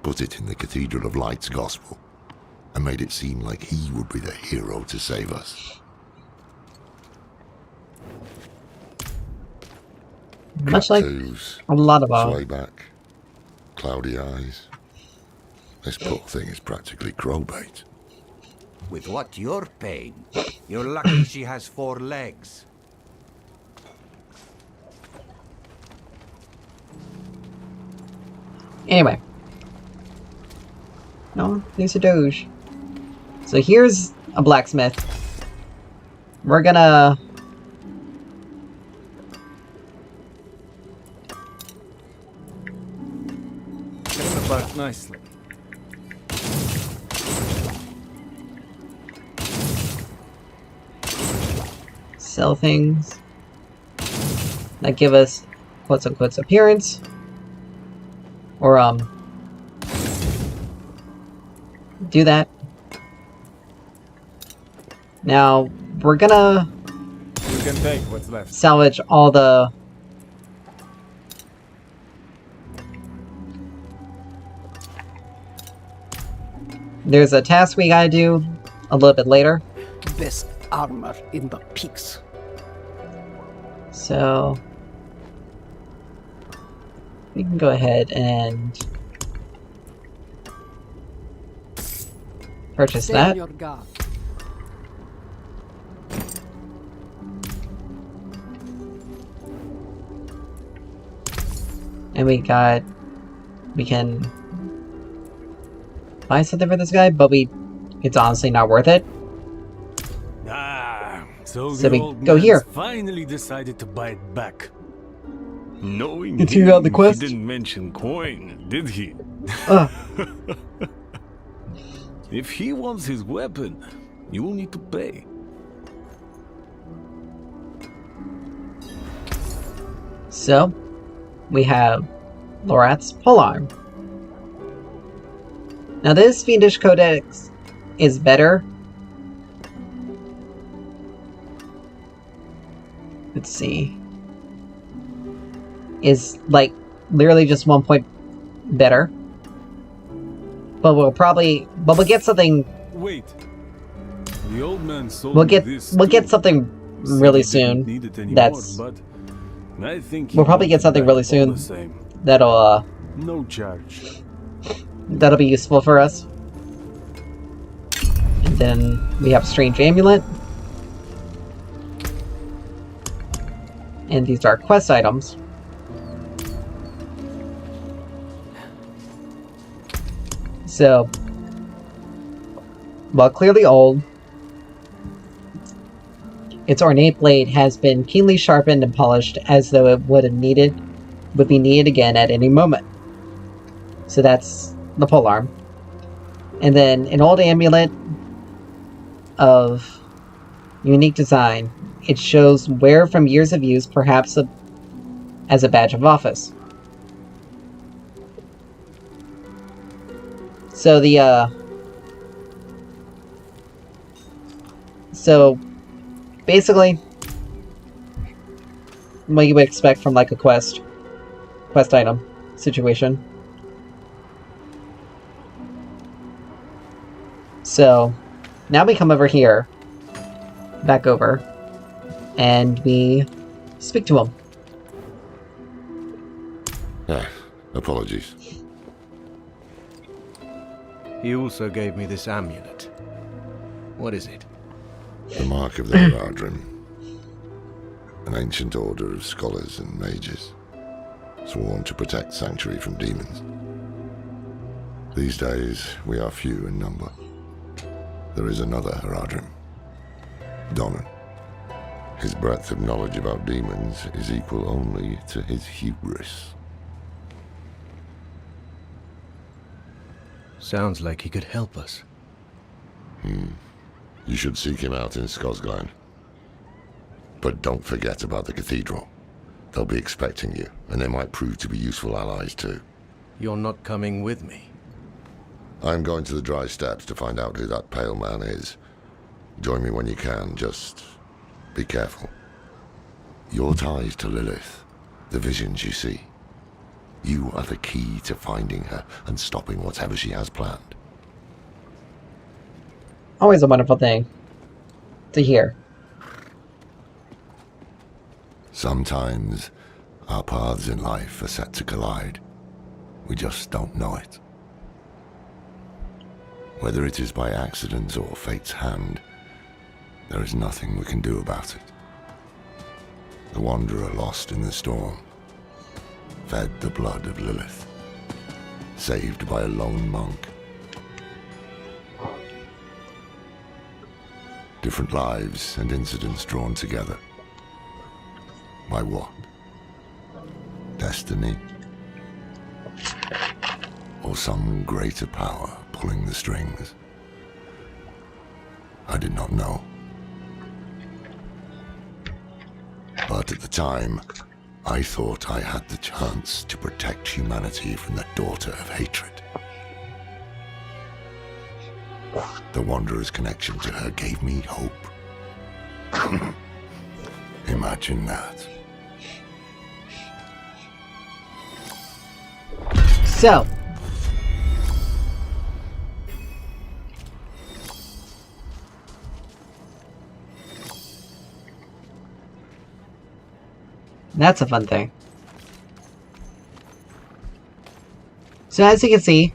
put it in the Cathedral of Light's gospel, and made it seem like he would be the hero to save us. Much like Tattoos, a lot of sway back, cloudy eyes. This poor thing is practically crow bait. With what you're paid, you're lucky she has 4 legs. Anyway. No, he's a doge. So here's a blacksmith. We're gonna... Cut the bark nicely. Sell things that give us quotes-unquote appearance. Or, do that. Now, we're gonna You can take what's left. salvage all the... There's a task we gotta do a little bit later. Best armor in the peaks. So... we can go ahead and... purchase Stay that. on your guard. And we can buy something for this guy, but it's honestly not worth it. So So the we old go man's here. finally decided to buy it back. Knowing Continue on the him, quest. he didn't mention coin, did he? If he wants his weapon, you will need to pay. So, we have Lorath's polearm. Now this Fiendish Codex is better. Let's see. Is like literally just 1 point better. But we'll get something. Wait. The old man sold We'll me get this something Said really he didn't soon. need it anymore, That's but I think we'll probably get something really soon. That'll No charge. that'll be useful for us. And then we have Strange Amulet. And these are quest items. So, while clearly old, its ornate blade has been keenly sharpened and polished as though it would be needed again at any moment. So that's the polearm. And then an old amulet of unique design. It shows wear from years of use, perhaps as a badge of office. So so basically what you would expect from like a quest item situation. So now we come over here, back over, and we speak to him. Apologies. He also gave me this amulet. What is it? The mark of the Haradrim. An ancient order of scholars and mages, sworn to protect Sanctuary from demons. These days, we are few in number. There is another Haradrim, Donan. His breadth of knowledge about demons is equal only to his hubris. Sounds like he could help us. You should seek him out in Skosglen. But don't forget about the cathedral. They'll be expecting you, and they might prove to be useful allies too. You're not coming with me. I'm going to the Dry Steppes to find out who that pale man is. Join me when you can, just be careful. Your ties to Lilith, the visions you see. You are the key to finding her and stopping whatever she has planned. Always a wonderful thing to hear. Sometimes our paths in life are set to collide. We just don't know it. Whether it is by accident or fate's hand, there is nothing we can do about it. The wanderer lost in the storm fed the blood of Lilith. saved by a lone monk. Different lives and incidents drawn together. By what? Destiny? Or some greater power pulling the strings? I did not know. But at the time, I thought I had the chance to protect humanity from the daughter of hatred. The Wanderer's connection to her gave me hope. Imagine that. So, that's a fun thing. So as you can see,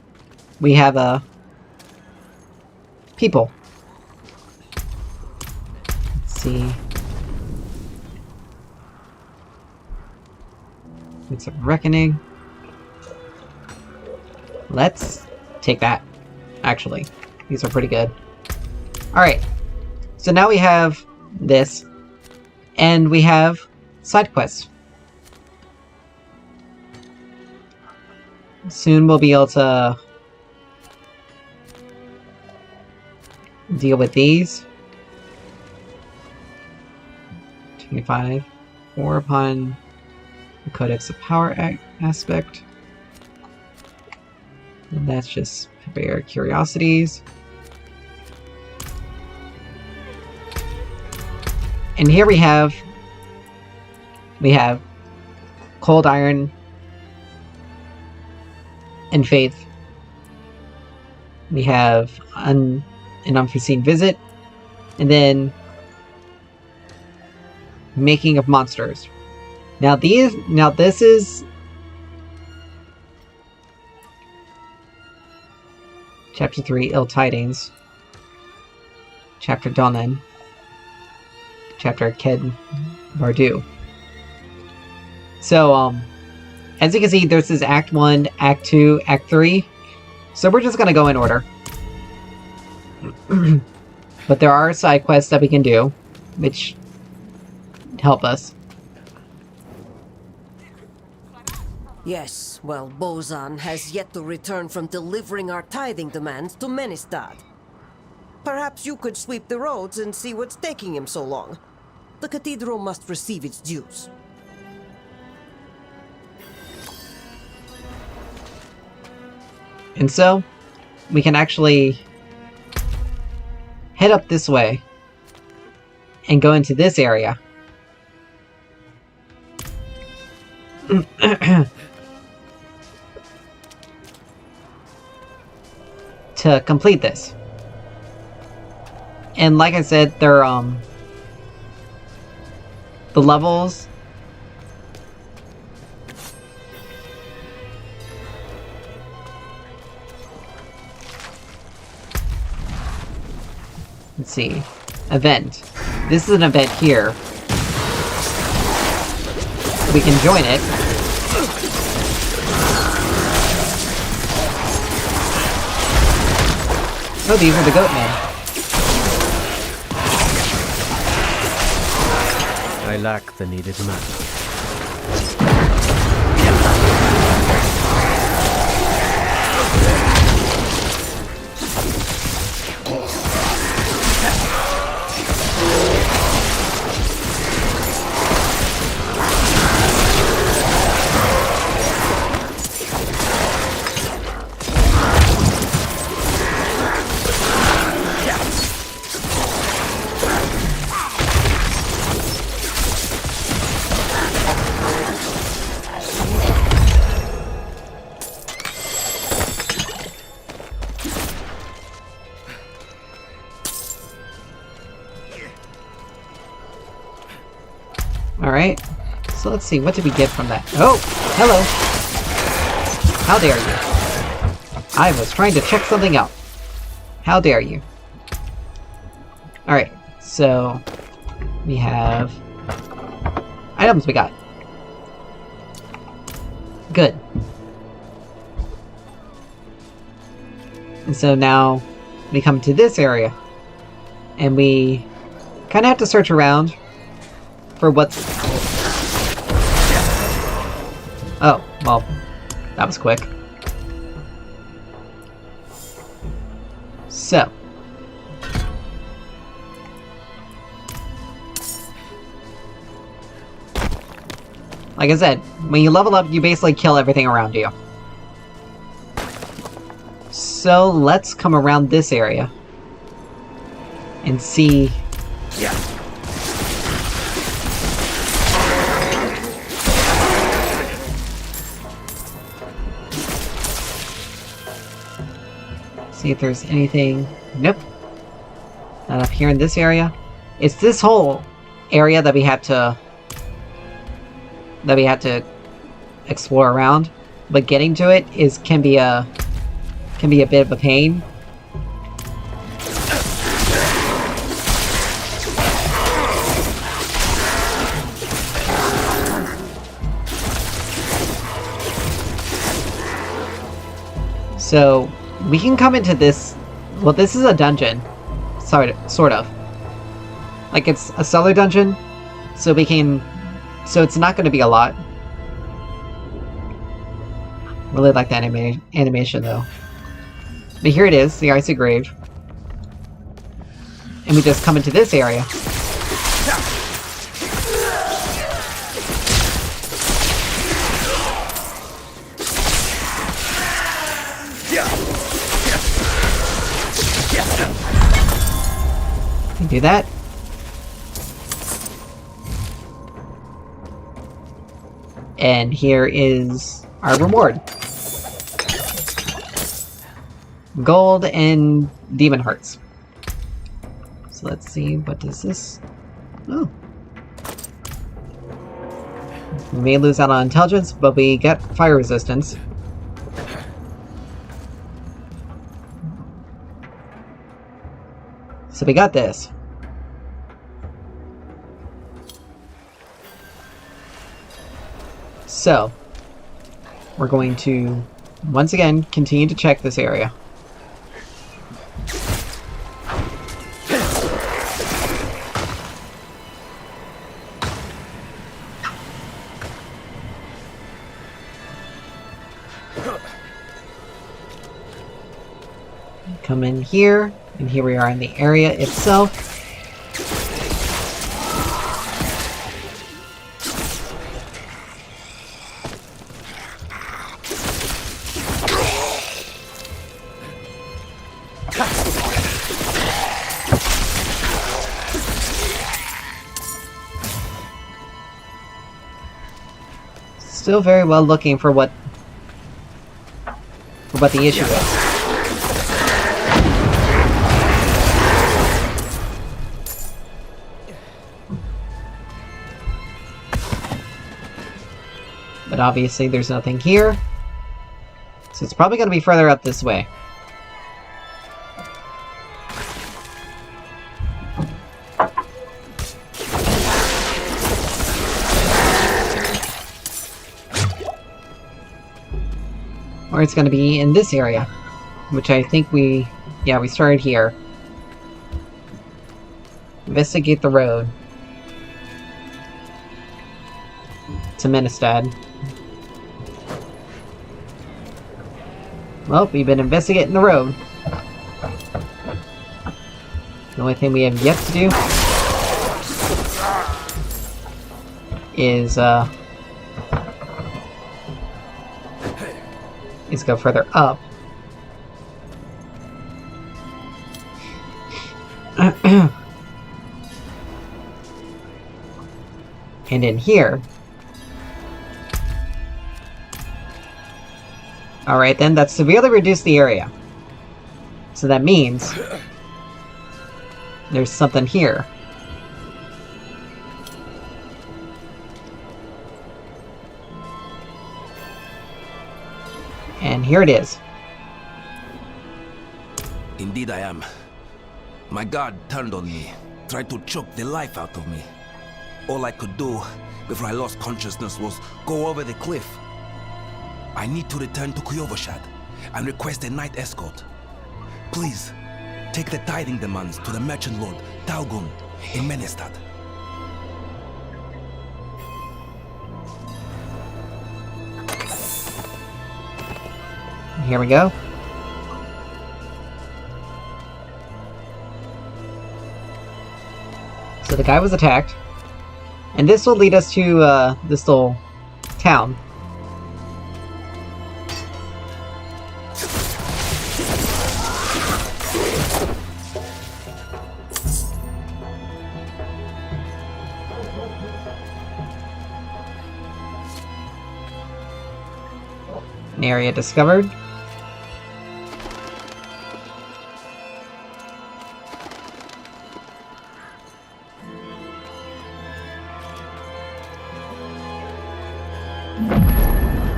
we have people. Let's see. It's a reckoning. Let's take that. Actually, these are pretty good. Alright, so now we have this, and we have side quests. Soon we'll be able to deal with these. 25. Or upon the Codex of Power aspect. And that's just bare curiosities. And here we have Cold Iron and Faith. We have an Unforeseen Visit, and then Making of Monsters. Now this is Chapter 3, Ill Tidings. Chapter Donan. Chapter Ked Bardu. So, as you can see, there's this Act 1, Act 2, Act 3. So we're just gonna go in order. But there are side quests that we can do, which help us. Yes, well, Bozan has yet to return from delivering our tithing demands to Menestad. Perhaps you could sweep the roads and see what's taking him so long. The cathedral must receive its dues. And so, we can actually head up this way and go into this area. To complete this. And like I said, they're the levels let's see. Event. This is an event here. We can join it. Oh, these are the goat men. I lack the needed mana. Alright, so let's see, what did we get from that? Oh, hello! How dare you? I was trying to check something out. How dare you? Alright, so we have items we got. Good. And so now we come to this area. And we kind of have to search around for what's... Oh, well, that was quick. So. Like I said, when you level up, you basically kill everything around you. So let's come around this area and see. See if there's anything. Nope. Not up here in this area. It's this whole area that we have to explore around, but getting to it can be a bit of a pain. So we can come into this. Well, this is a dungeon, sort of. Like it's a cellar dungeon, so we can. So it's not going to be a lot. Really like that animation though. But here it is, the Icy Grave. And we just come into this area. You do that. And here is our reward. Gold and demon hearts. So let's see, what does this... Oh. We may lose out on intelligence, but we get fire resistance. So we got this. So, we're going to, once again, continue to check this area. Come in here, and here we are in the area itself. Still very well looking for what the issue is. But obviously there's nothing here. So it's probably going to be further up this way. Or it's going to be in this area. Which I think we started here. Investigate the road to Menestad. Well, we've been investigating the road. The only thing we have yet to do is go further up. And in here. Alright then, that's severely reduced the area. So that means there's something here. And here it is. Indeed I am. My guard turned on me, tried to choke the life out of me. All I could do before I lost consciousness was go over the cliff. I need to return to Kyovashad and request a night escort. Please, take the tithing demands to the merchant lord, Taugun, in Menestad. Here we go. So the guy was attacked. And this will lead us to this little town. An area discovered.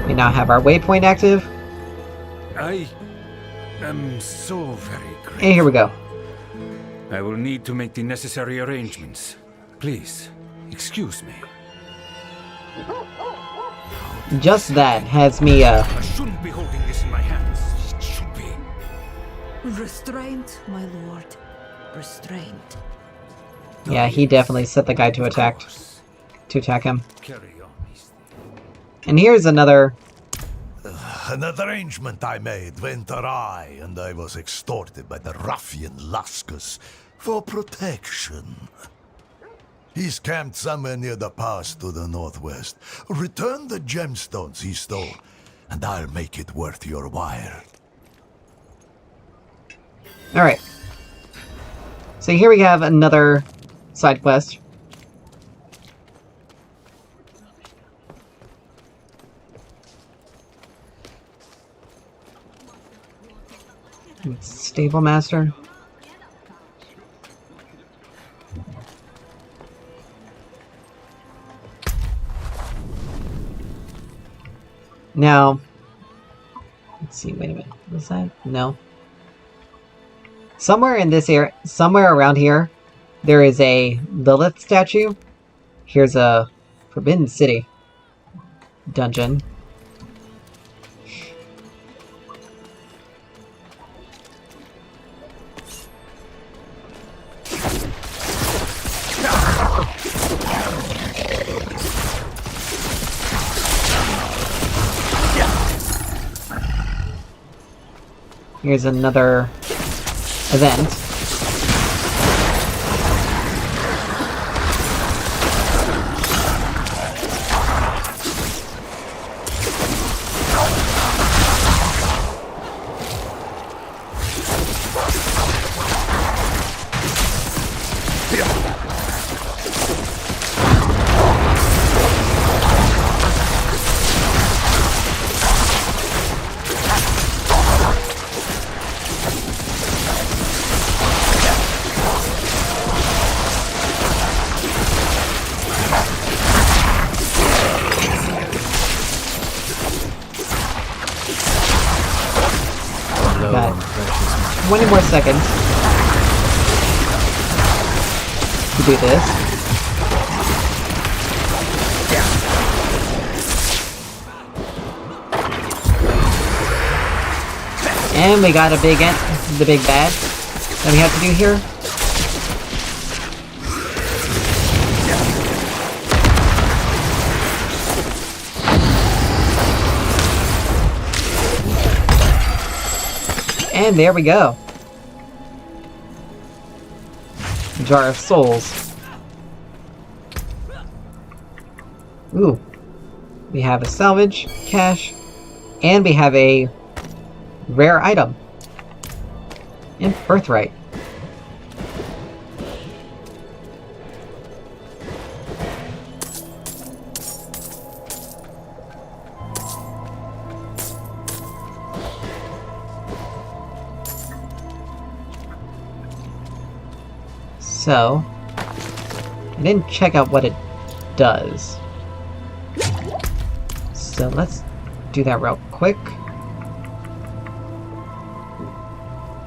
We now have our waypoint active. I am so very grateful. And here we go. I will need to make the necessary arrangements. Please, excuse me. Just that has me, I shouldn't be holding this in my hands. It should be. Restraint, my lord. Restraint. Yeah, he definitely set the guy to attack him. Carry on. And here's another... An arrangement I made went awry, and I was extorted by the ruffian Laskus for protection. He's camped somewhere near the pass to the northwest. Return the gemstones he stole, and I'll make it worth your while. Alright. So here we have another side quest. Stable Master. Now, let's see, wait a minute. Was that? No. Somewhere in this area, somewhere around here, there is a Lilith statue. Here's a Forbidden City dungeon. Here's another event. Got 20 more seconds to do this. And we got the big bad that we have to do here. And there we go. Jar of Souls. Ooh. We have a salvage, cash, and we have a rare item. And birthright. So, I didn't check out what it does. So let's do that real quick.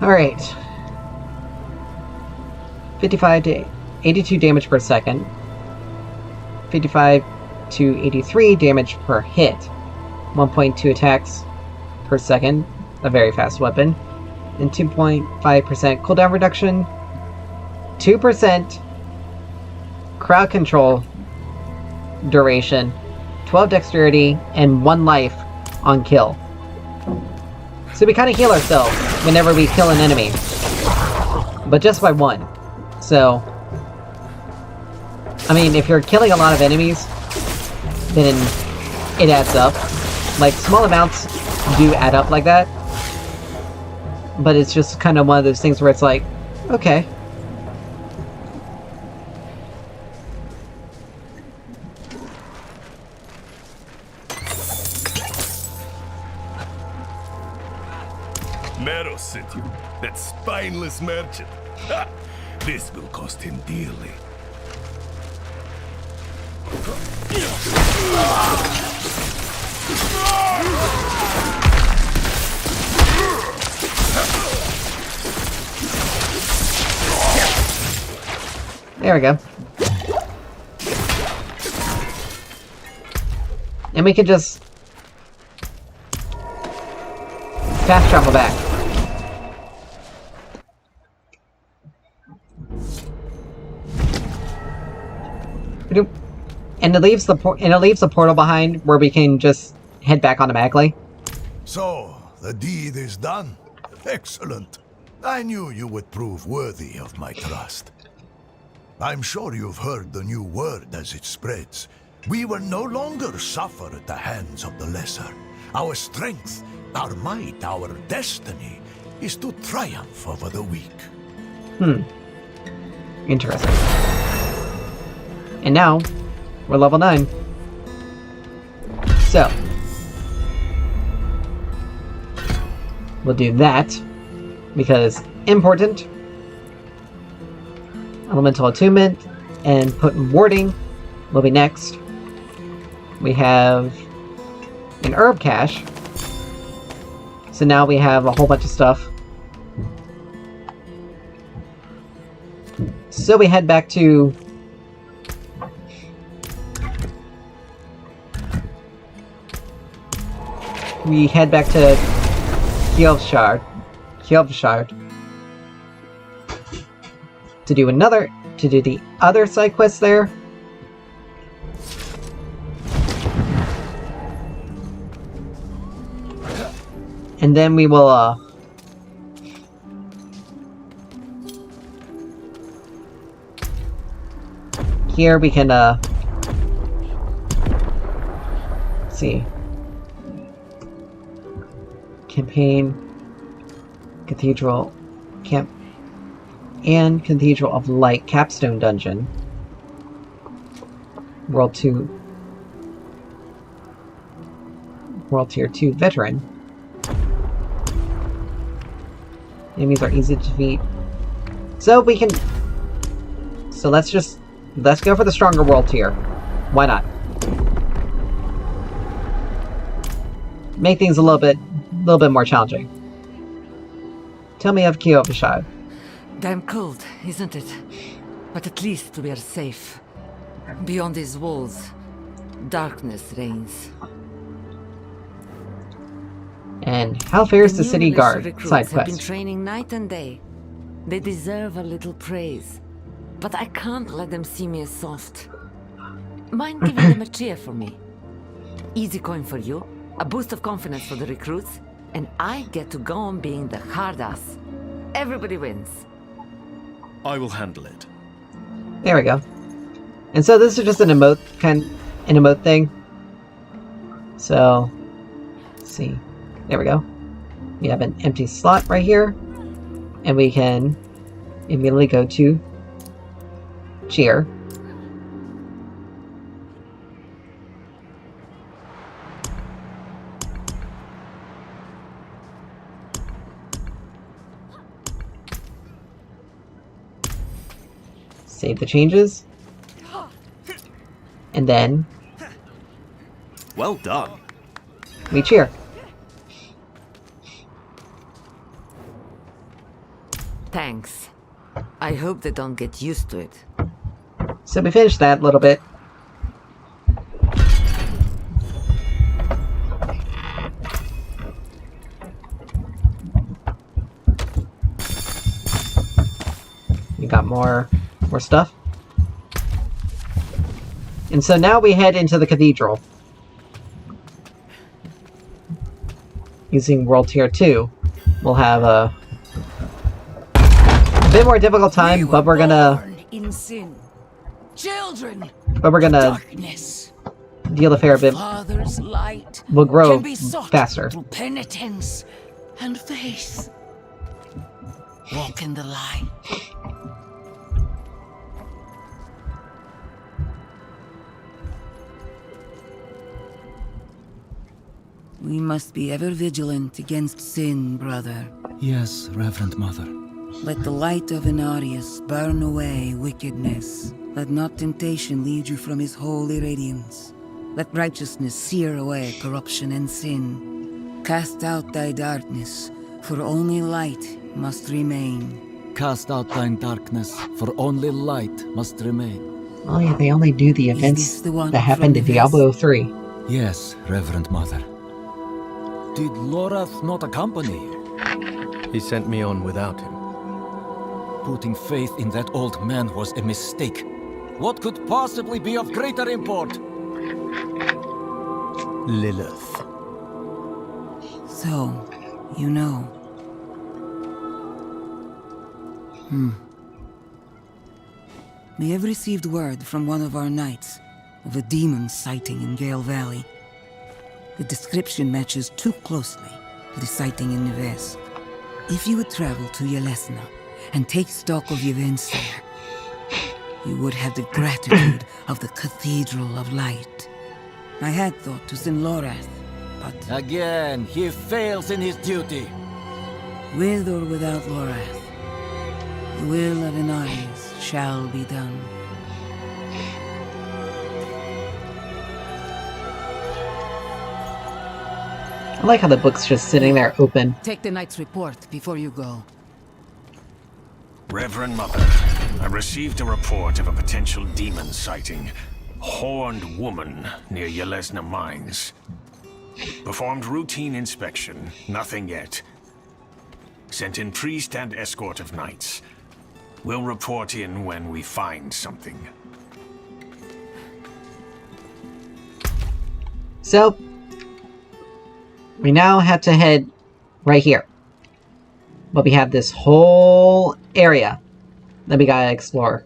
Alright. 55 to 82 damage per second. 55 to 83 damage per hit. 1.2 attacks per second. A very fast weapon. and 2.5% cooldown reduction, 2% crowd control duration, 12 dexterity, and 1 life on kill. So we kind of heal ourselves whenever we kill an enemy, but just by 1. So, I mean, if you're killing a lot of enemies, then it adds up. Like, small amounts do add up like that, but it's just kind of one of those things where it's like, okay. Mero sent you, that spineless merchant. Ha! This will cost him dearly. There we go. And we can just fast travel back. And it leaves the portal behind where we can just head back automatically. So, the deed is done. Excellent. I knew you would prove worthy of my trust. I'm sure you've heard the new word as it spreads. We will no longer suffer at the hands of the lesser. Our strength, our might, our destiny is to triumph over the weak. Interesting. And now, we're level 9. So, we'll do that, because important. Elemental Attunement, and Potent Warding will be next. We have an herb cache. So now we have a whole bunch of stuff. So we head back to Kjolvshard to do the other side quest there. And then we will here we can see campaign cathedral camp and Cathedral of Light capstone dungeon, World Tier 2 veteran. Enemies are easy to defeat. So we can... So let's go for the stronger world tier. Why not? Make things a little bit more challenging. Tell me of Kjolvshard. Damn cold, isn't it? But at least we are safe. Beyond these walls, darkness reigns. And how fares the city guard side Have been quest? training night and day. They deserve a little praise, but I can't let them see me as soft. Mind giving them a cheer for me? Easy coin for you, a boost of confidence for the recruits, and I get to go on being the hard ass. Everybody wins. I will handle it. There we go. And so this is just an emote thing. So let's see. There we go. We have an empty slot right here. And we can immediately go to cheer. Save the changes. And then Well done. we cheer. Thanks. I hope they don't get used to it. So we finished that a little bit. more stuff. And so now we head into the cathedral. Using World Tier 2, we'll have a bit more difficult time, but we're gonna... in sin. Children, But we're gonna darkness. deal a fair bit. Father's light We'll grow can be sought faster. through penitence and faith. Walk in the light. We must be ever vigilant against sin, brother. Yes, Reverend Mother. Let the light of Inarius burn away wickedness. Let not temptation lead you from his holy radiance. Let righteousness sear away corruption and sin. Cast out thy darkness, for only light must remain. Cast out thine darkness, for only light must remain. Oh yeah, they only do the events the one that happened in from the Diablo 3. Yes, Reverend Mother. Did Lorath not accompany you? He sent me on without him. Putting faith in that old man was a mistake. What could possibly be of greater import? Lilith. So, you know. We have received word from one of our knights of a demon sighting in Gale Valley. The description matches too closely to the sighting in Neves. If you would travel to Yelesna and take stock of the events there, you would have the gratitude of the Cathedral of Light. I had thought to send Lorath, but... Again, he fails in his duty. With or without Lorath, the will of Inarius shall be done. I like how the book's just sitting there open. Take the knight's report before you go. Reverend Mother, I received a report of a potential demon sighting. Horned woman near Yelesna Mines. Performed routine inspection, nothing yet. Sent in priest and escort of knights. We'll report in when we find something. So, we now have to head right here. But we have this whole area that we gotta explore.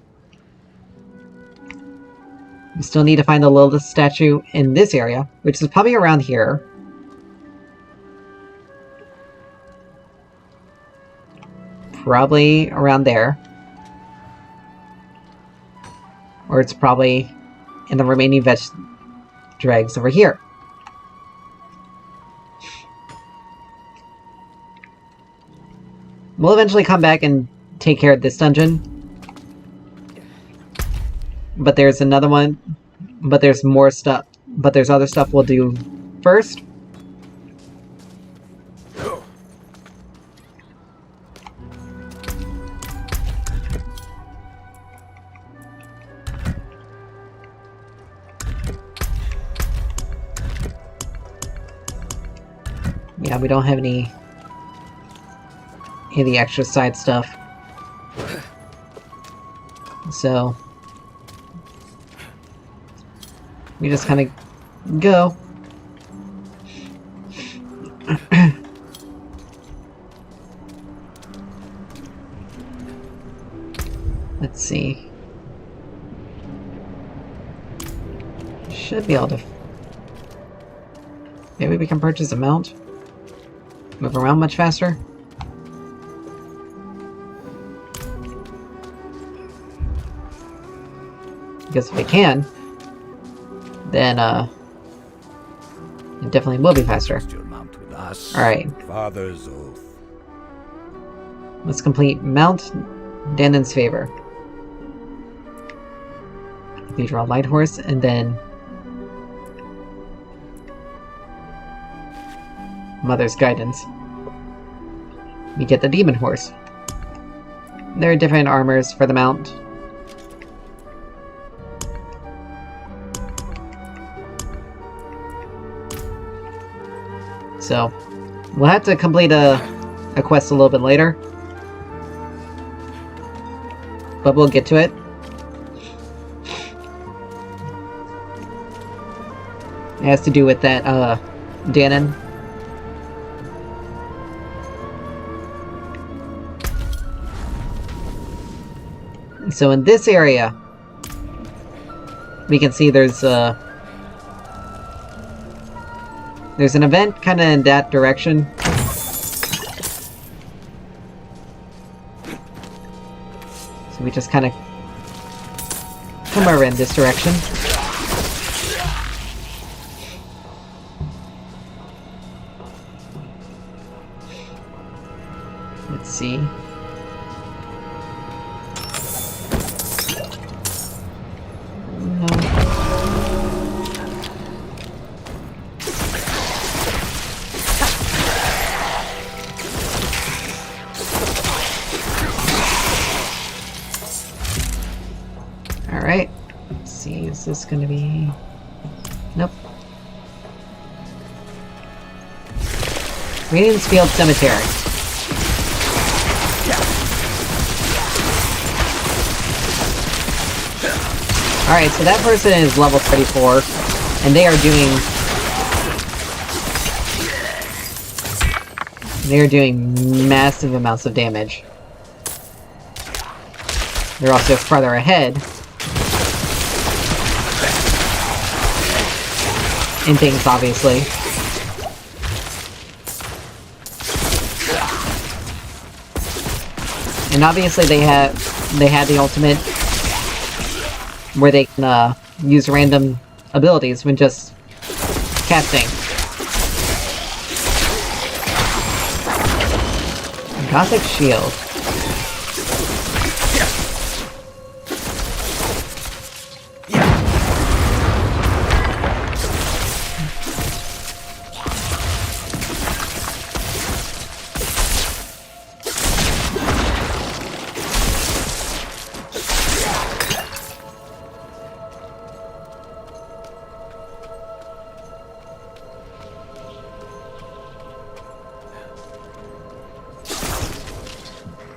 We still need to find the Lilith statue in this area, which is probably around here. Probably around there. Or it's probably in the remaining dregs over here. We'll eventually come back and take care of this dungeon. But there's another one. But there's more stuff. But there's other stuff we'll do first. Yeah, we don't have any of the extra side stuff. So we just kind of go. Let's see. Should be able to... Maybe we can purchase a mount? Move around much faster? Because if we can, then it definitely will be faster. Alright. Father's oath. Let's complete Mount Danon's Favor. Cathedral Light Horse, and then Mother's Guidance. We get the Demon Horse. There are different armors for the mount. So, we'll have to complete a quest a little bit later. but we'll get to it. It has to do with that, Danon. So in this area, we can see there's an event kind of in that direction. So we just kind of come over in this direction. Let's see. Alright. Let's see, is this gonna be... Nope. Radiantsfield Cemetery. Alright, so that person is level 34, and they are doing massive amounts of damage. They're also farther ahead in things, obviously. And obviously they had the ultimate where they can use random abilities when just casting. Gothic Shield.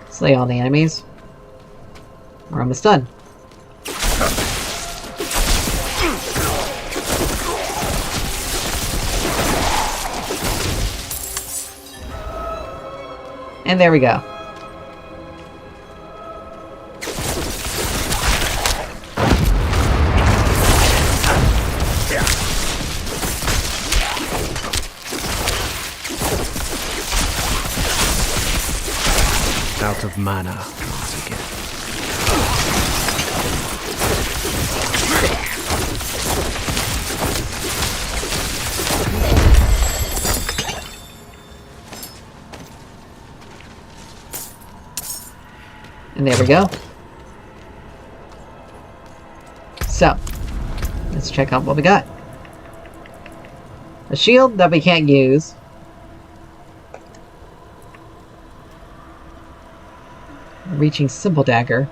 Slay all the enemies. We're almost done. And there we go. Out of mana once again. And there we go. So, let's check out what we got. A shield that we can't use. Reaching Simple Dagger,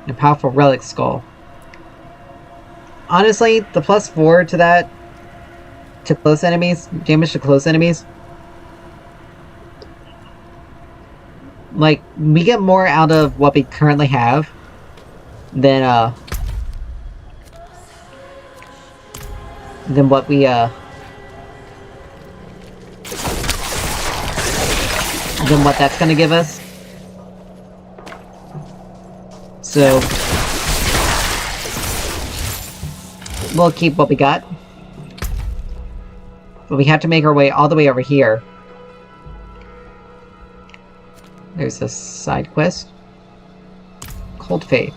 and a powerful Relic Skull. Honestly, the +4 to that, to close enemies, damage to close enemies, like, we get more out of what we currently have than what we, than what that's gonna give us. So, we'll keep what we got. But we have to make our way all the way over here. There's a side quest. Cold Faith.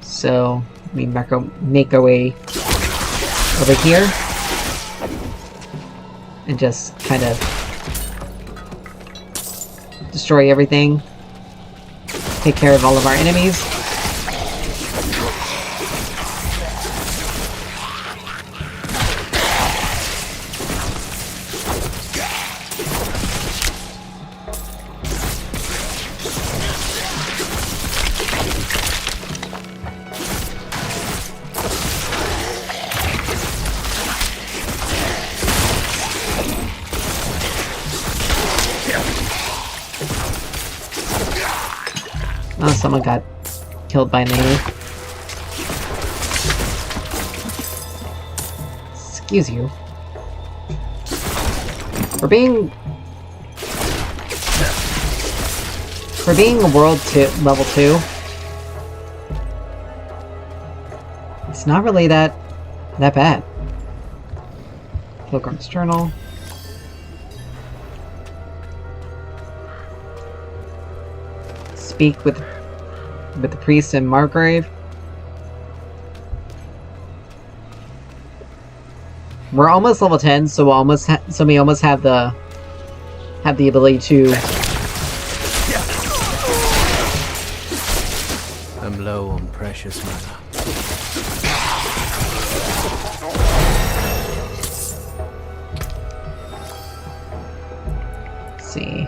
So, we make our way over here. And just kind of destroy everything. Take care of all of our enemies. someone got killed by me. Excuse you. For being a world level 2, it's not really that bad. Pilgrim's Journal. Speak with the priest in Margrave. We're almost level 10, so we almost have the ability to. I'm low on precious mana. Let's see.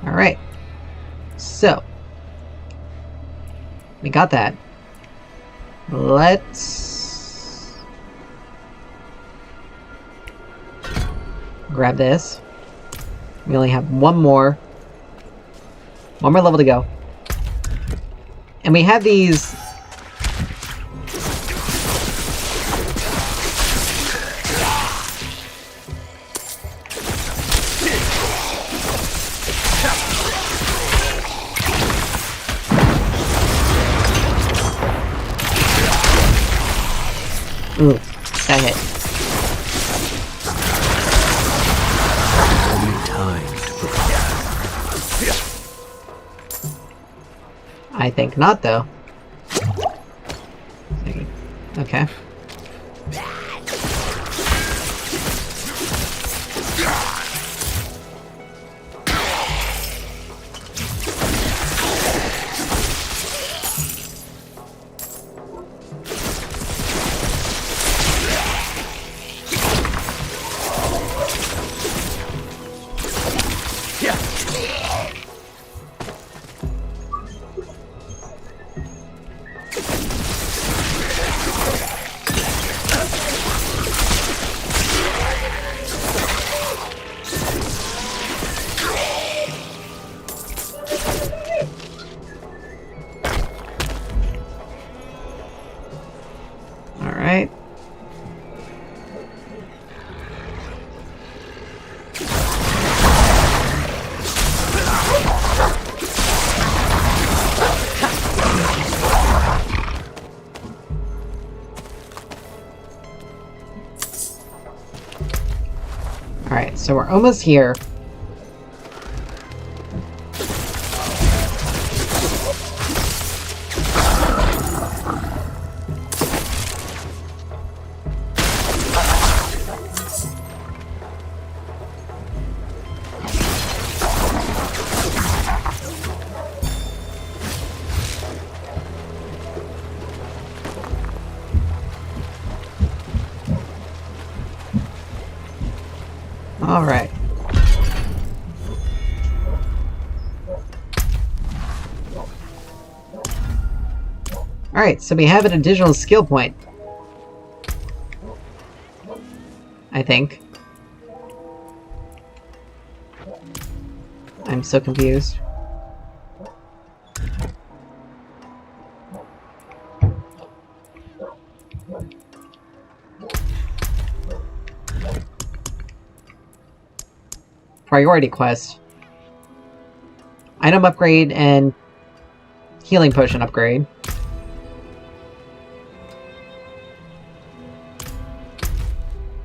All right. So we got that. Let's grab this. We only have one more level to go. And we have these ooh, that hit. Only time to prepare. I think not, though. Okay. Alright. Alright, so we're almost here. Alright. Alright, so we have an additional skill point. I think. I'm so confused. Priority quest. Item upgrade and healing potion upgrade.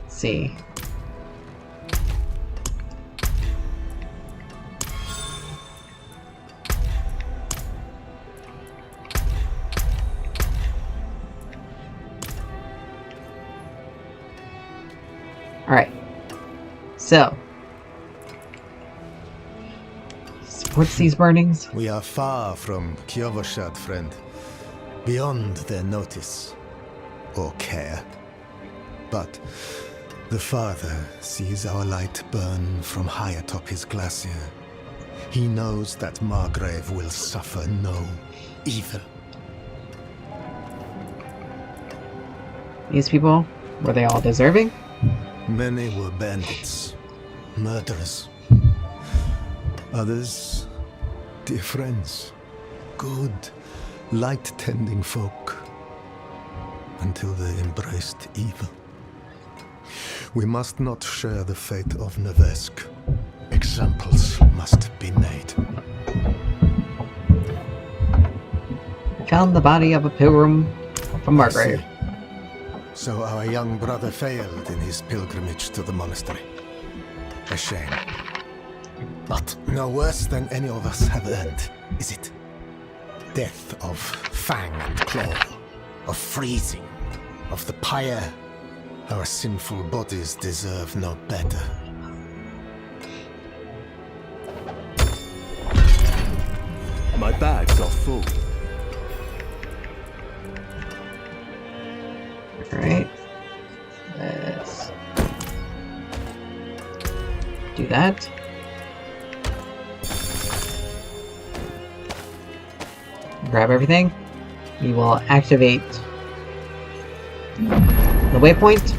Let's see. Alright. So. What's these burnings? We are far from Kiovoshad, friend. Beyond their notice. Or care. But the Father sees our light burn from high atop his glacier. He knows that Margrave will suffer no evil. These people, were they all deserving? Many were bandits, murderers. Others, dear friends, good, light-tending folk, until they embraced evil. We must not share the fate of Nevesk. Examples must be made. Found the body of a pilgrim from Margrave. So our young brother failed in his pilgrimage to the monastery. A shame. But no worse than any of us have earned, is it? Death of fang and claw, of freezing, of the pyre. Our sinful bodies deserve no better. My bags are full. Alright. Let's do that. Grab everything. We will activate the waypoint,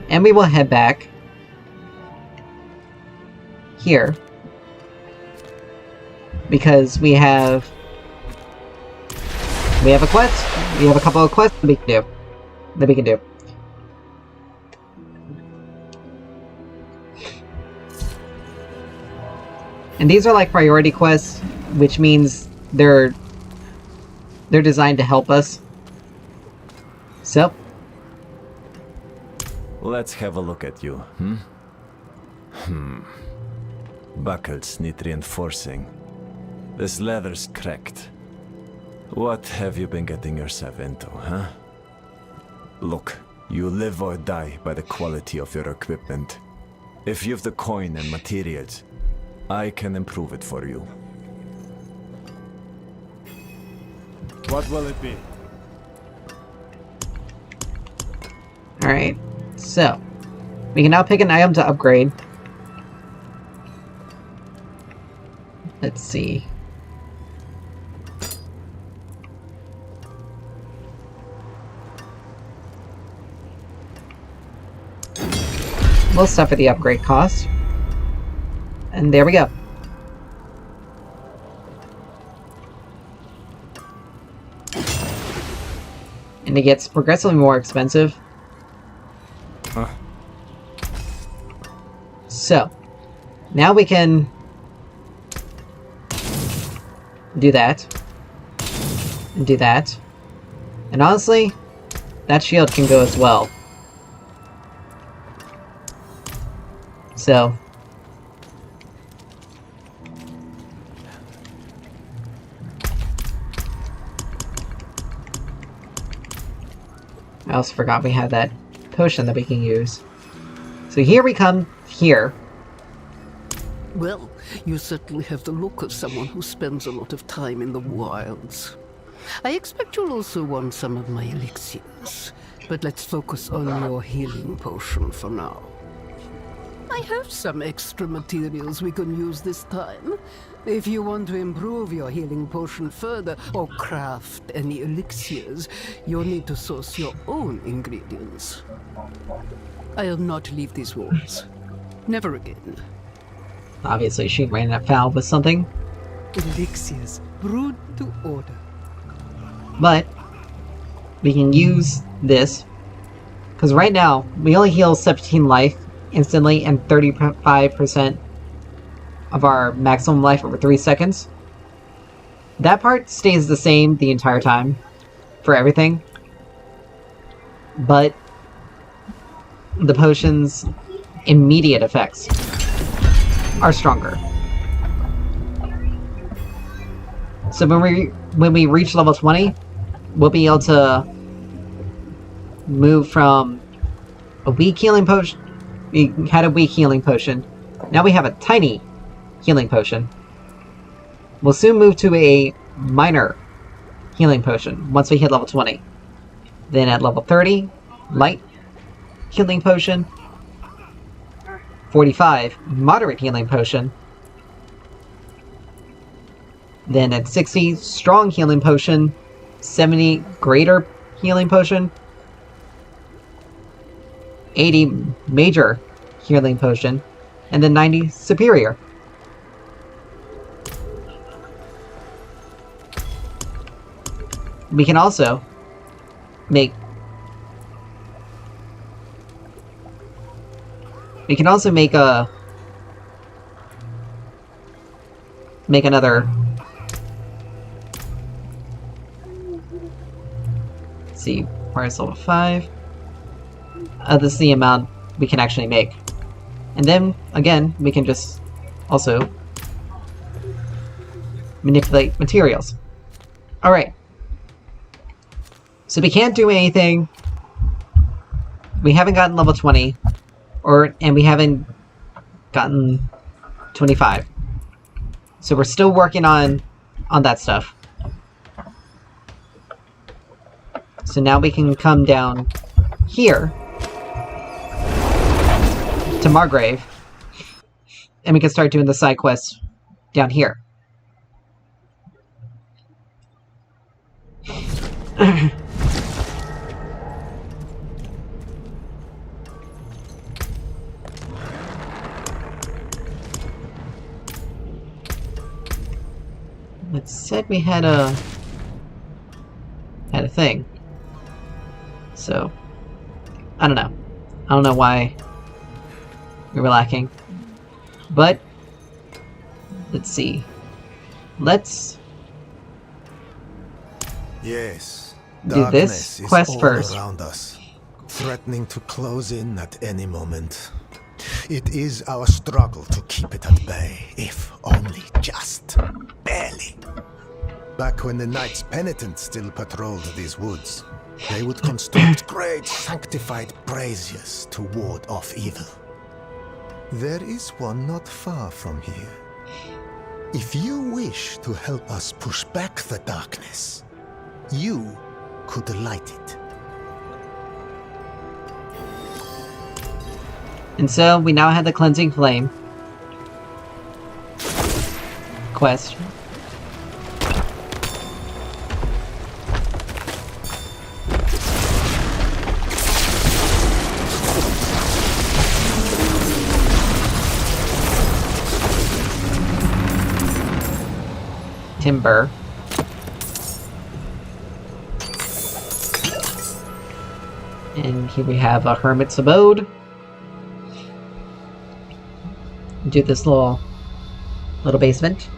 and we will head back here because we have a quest. We have a couple of quests that we can do. And these are like priority quests, which means they're designed to help us. So, let's have a look at you, Buckles need reinforcing. This leather's cracked. What have you been getting yourself into, huh? Look, you live or die by the quality of your equipment. If you've the coin and materials, I can improve it for you. What will it be? alright. So, we can now pick an item to upgrade. Let's see. We'll suffer the upgrade cost. And there we go. And it gets progressively more expensive. So, now we can do that. And do that. And honestly, that shield can go as well. So, I also forgot we had that potion that we can use. So here we come here. Well, you certainly have the look of someone who spends a lot of time in the wilds. I expect you'll also want some of my elixirs, but let's focus on your healing potion for now. I have some extra materials we can use this time. If you want to improve your healing potion further, or craft any elixirs, you'll need to source your own ingredients. I'll not leave these walls. Never again. Obviously, she ran afoul with something. Elixirs, brewed to order. But we can use this, because right now, we only heal 17 life instantly and 35% of our maximum life over 3 seconds. That part stays the same the entire time for everything. But the potion's immediate effects are stronger. So when we reach level 20, we'll be able to move from a weak healing potion. We had a weak healing potion. Now we have a tiny healing potion. We'll soon move to a minor healing potion once we hit level 20. Then at level 30, light healing potion. 45, moderate healing potion. Then at 60, strong healing potion. 70, greater healing potion. 80, major healing potion. And then 90, superior we can also make... We can also make a... Make another... Let's see, requires level 5. This is the amount we can actually make. And then, again, we can just also manipulate materials. Alright. So we can't do anything. We haven't gotten level 20. And we haven't gotten 25. So we're still working on that stuff. So now we can come down here to Margrave, and we can start doing the side quests down here. It said we had a thing. So, I don't know. I don't know why we were lacking. But, let's see. Let's do this quest first. Around us, threatening to close in at any moment. It is our struggle to keep it at bay, if only just barely. Back when the Knights Penitent still patrolled these woods, they would construct great sanctified braziers to ward off evil. There is one not far from here. If you wish to help us push back the darkness, you could light it. And so we now have the Cleansing Flame quest. Timber. And here we have a Hermit's Abode. Do this little basement.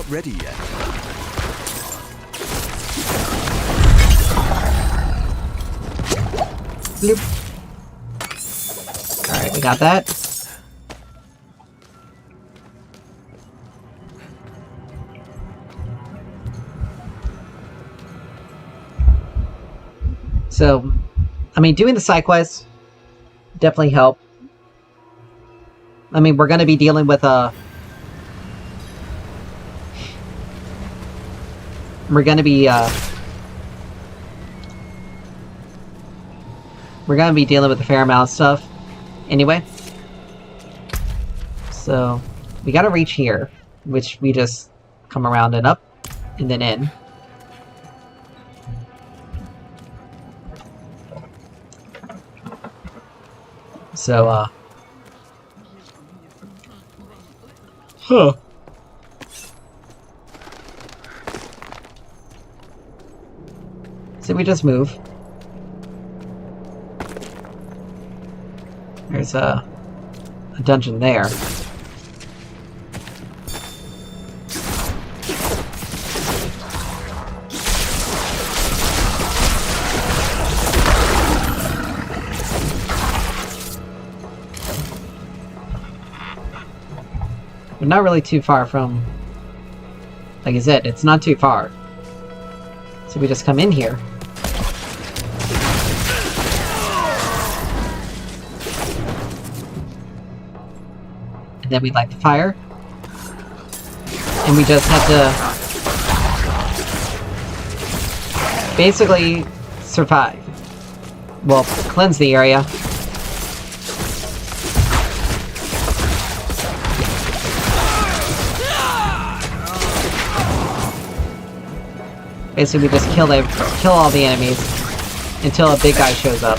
Ready yet. Bloop. Alright, we got that. So, I mean, doing the side quests definitely help. I mean, we're going to be dealing with we're gonna be dealing with a fair amount of stuff anyway. So we gotta reach here, which we just come around and up and then in. So huh. So we just move. There's a dungeon there. We're not really too far from... Like I said, it's not too far. So we just come in here. And then we light the fire. And we just have to basically survive. well, cleanse the area. Basically, we just kill all the enemies until a big guy shows up.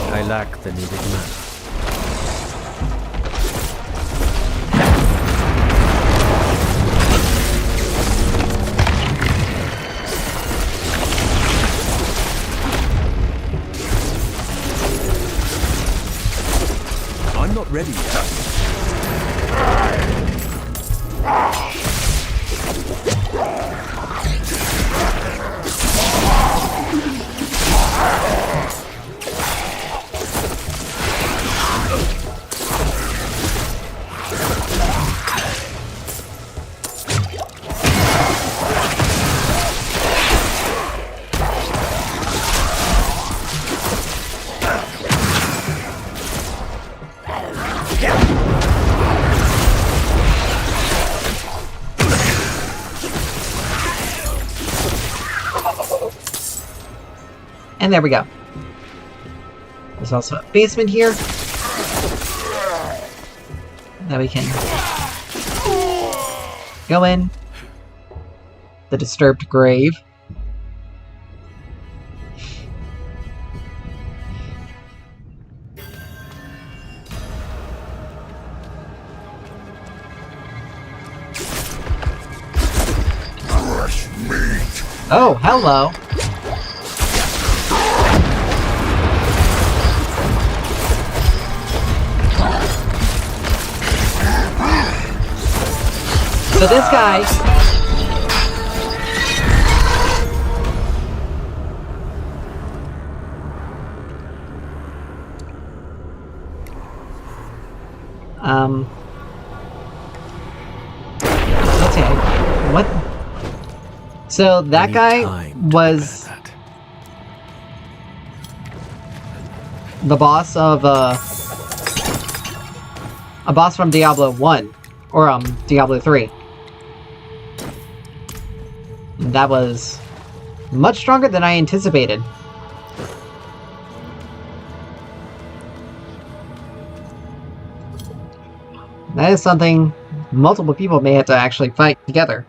I lack the needed mana. I'm not ready yet. And there we go. There's also a basement here that we can go in. The disturbed grave. Oh, hello. So this guy... Okay, what? So that guy was... the boss of, a boss from Diablo 1. Or, Diablo 3. That was much stronger than I anticipated. That is something multiple people may have to actually fight together.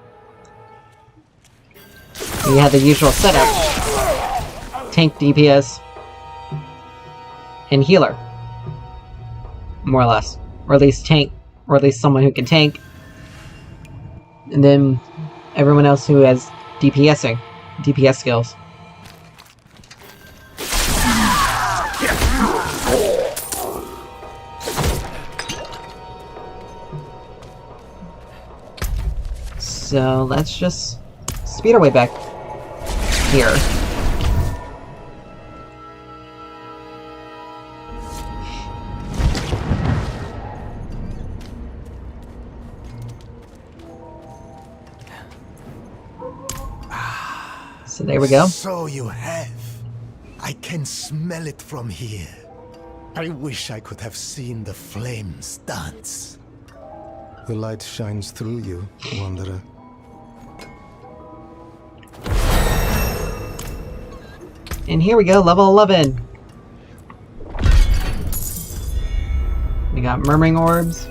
You have the usual setup. Tank, DPS, and healer. More or less. Or at least tank. Or at least someone who can tank. And then everyone else who has DPS skills. So let's just speed our way back here. So there we go. So you have. I can smell it from here. I wish I could have seen the flames dance. The light shines through you, Wanderer. And here we go, level 11. We got Murmuring Orbs,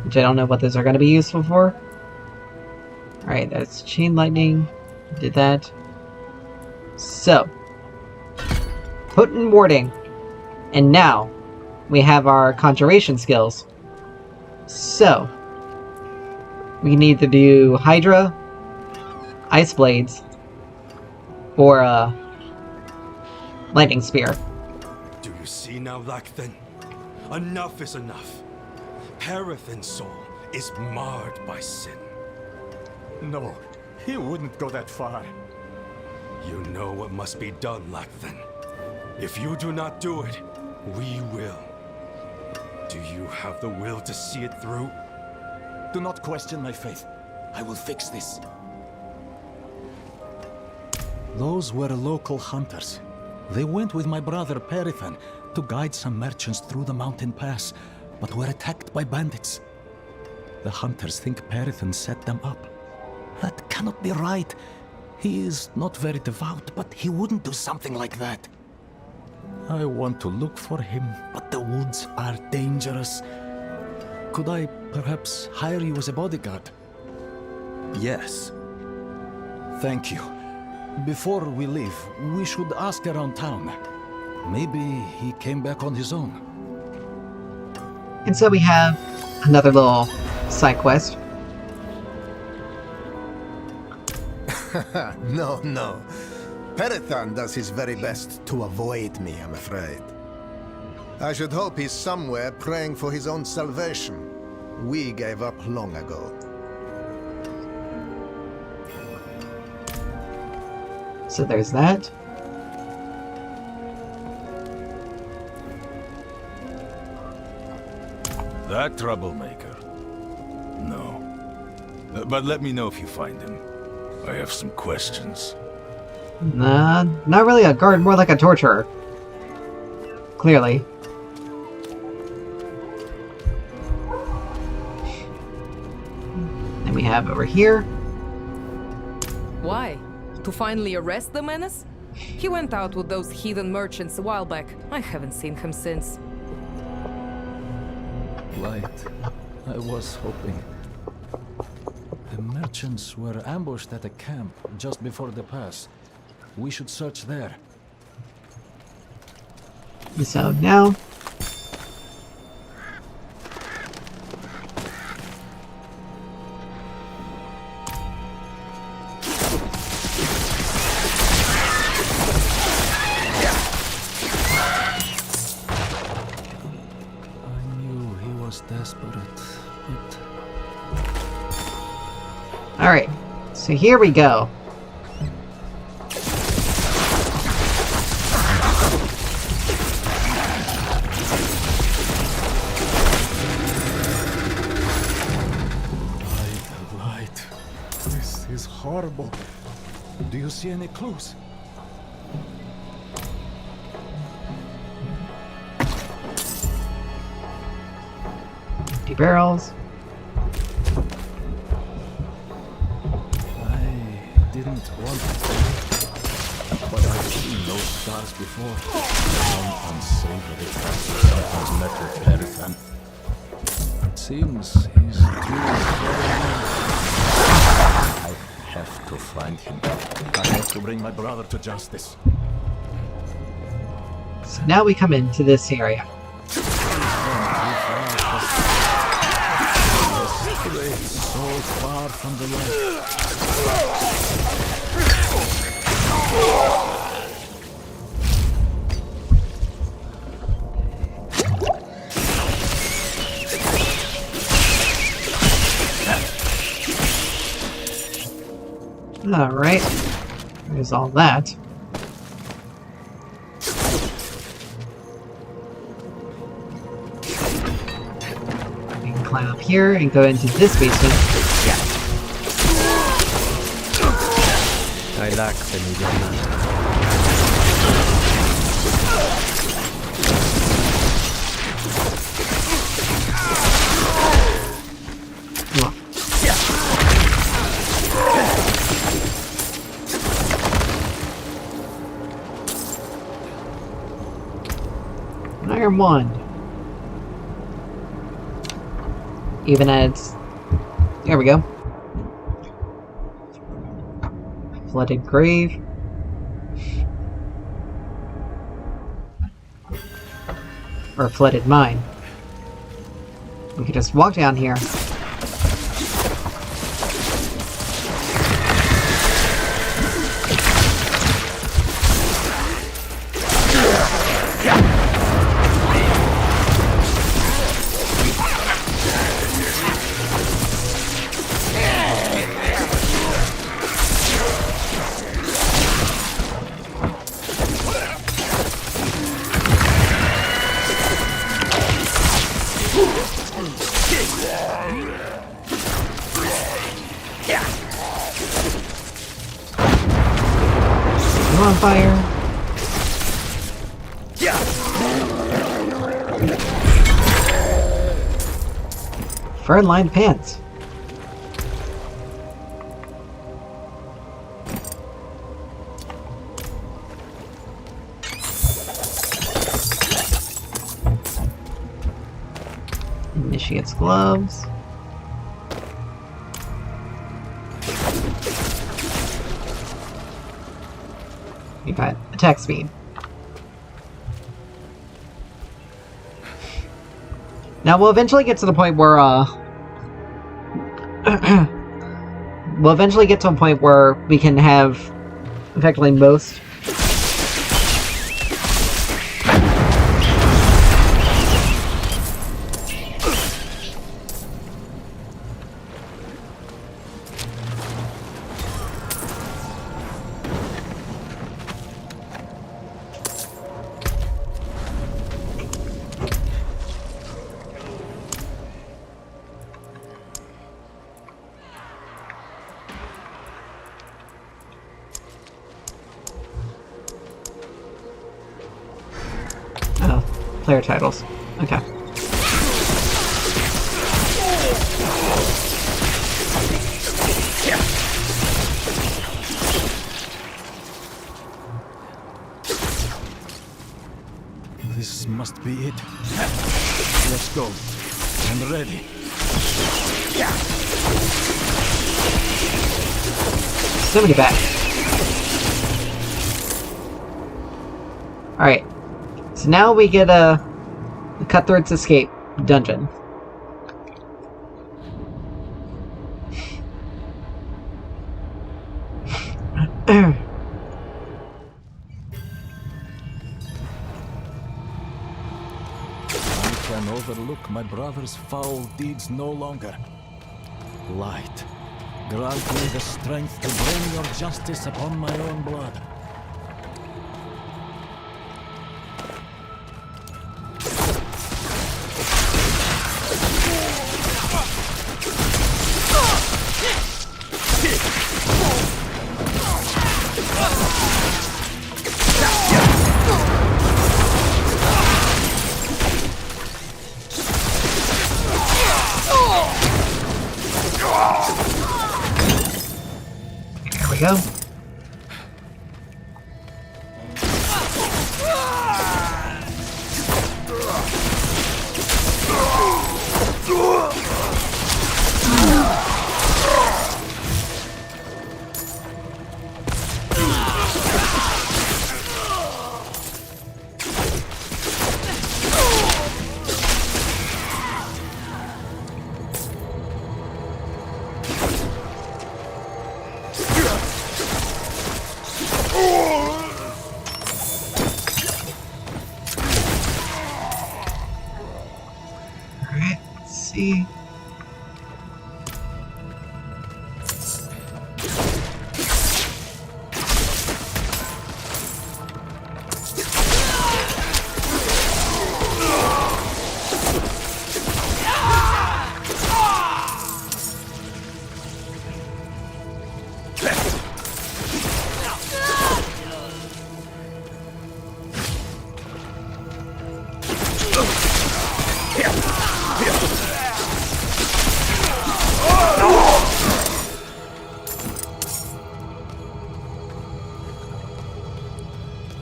which I don't know what those are going to be useful for. Alright, that's Chain Lightning. Did that. So, Potent Warding. And now, we have our Conjuration skills. So, we need to do Hydra, Ice Blades, or Lightning Spear. Do you see now, Lacthan? Enough is enough. Parathin's soul is marred by sin. No, he wouldn't go that far. You know what must be done, Lacthan. If you do not do it, We will. Do you have the will to see it through? Do not question my faith. I will fix this. Those were local hunters. They went with my brother Perithan to guide some merchants through the mountain pass, but were attacked by bandits. The hunters think Perithan set them up. That cannot be right. He is not very devout, but he wouldn't do something like that. I want to look for him, but the woods are dangerous. Could I perhaps hire you as a bodyguard? Yes. Thank you. Before we leave, we should ask around town. Maybe he came back on his own. And so we have another little side quest. No. Perithan does his very best to avoid me, I'm afraid. I should hope he's somewhere praying for his own salvation. We gave up long ago. So there's that. That troublemaker? No. But let me know if you find him. I have some questions. Nah, not really a guard, more like a torturer. Clearly. Then we have over here. Why? To finally arrest the menace? He went out with those heathen merchants a while back. I haven't seen him since. Light. I was hoping. The merchants were ambushed at a camp just before the pass. We should search there. So now... Alright, so here we go. Light. This is horrible. Do you see any clues? Empty barrels. Didn't want to, but I've seen those stars before. Some unsavory practice sometimes met with Perithan. It seems he's doing very well. I have to find him. I have to bring my brother to justice. So now we come into this area. So far from the light. Alright. There's all that. We can climb up here and go into this basement. Yeah. I lack the medium man. An iron wand. Even as... There we go. Flooded grave. Or flooded mine. We could just walk down here. You on fire? Fur-lined pants. Initiates gloves. We got attack speed. Now we'll eventually get to the point where we'll eventually get to a point where we can have effectively most player titles. Okay. This must be it. Let's go. I'm ready. Somebody back. Alright. So now we get a Cutthroat's Escape dungeon. I can overlook my brother's foul deeds no longer. Light, grant me the strength to bring your justice upon my own blood. Here we go. Alright, let's see.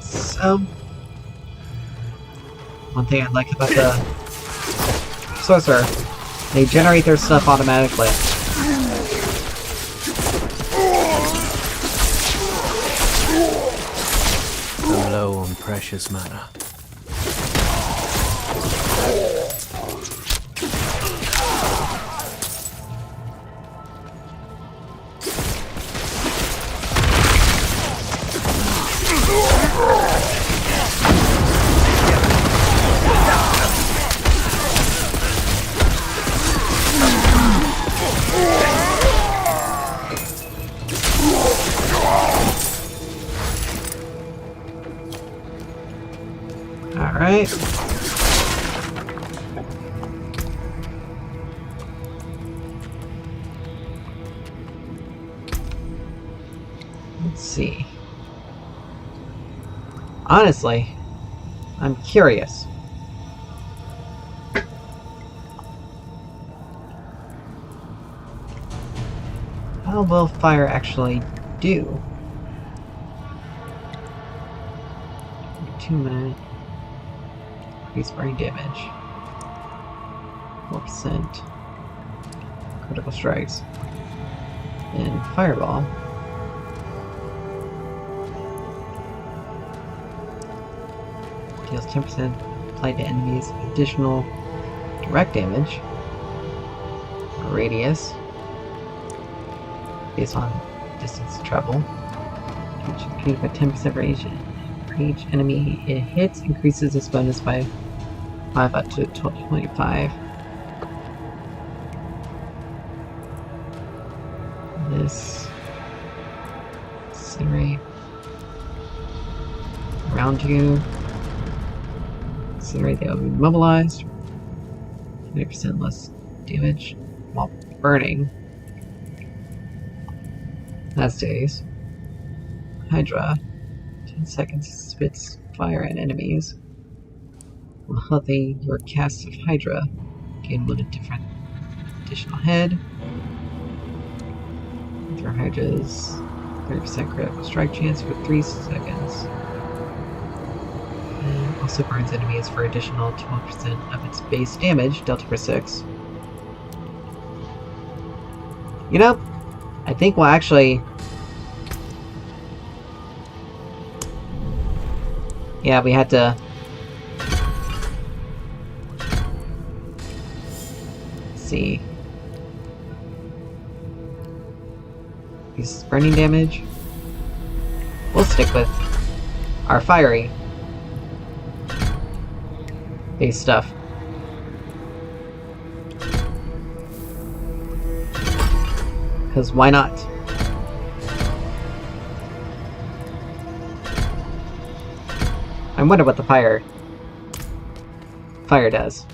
So, one thing I like about the sorcerer, they generate their stuff automatically. I'm low on precious mana. Alright. see. Honestly, I'm curious. How will fire actually do? 2 minute. Increase burning damage. 4%. Critical strikes. And fireball. Deals 10% applied to enemies. Additional direct damage. Radius. Based on distance travel. Increased by 10% for each enemy it hits. Increases this bonus by 5 up to 25. This incinerate around you. Incinerate, they will be mobilized. 20% less damage while burning. That stays. Hydra. 10 seconds spits fire at enemies. While healthy, your cast of Hydra gain 1 different additional head. With your Hydra's 30% critical strike chance for 3 seconds. And also burns enemies for additional 12% of its base damage, dealt per 6. You know, I think we'll actually... Yeah, we had to... see. Use burning damage. We'll stick with our fiery base stuff. Because why not? I wonder what the fire does.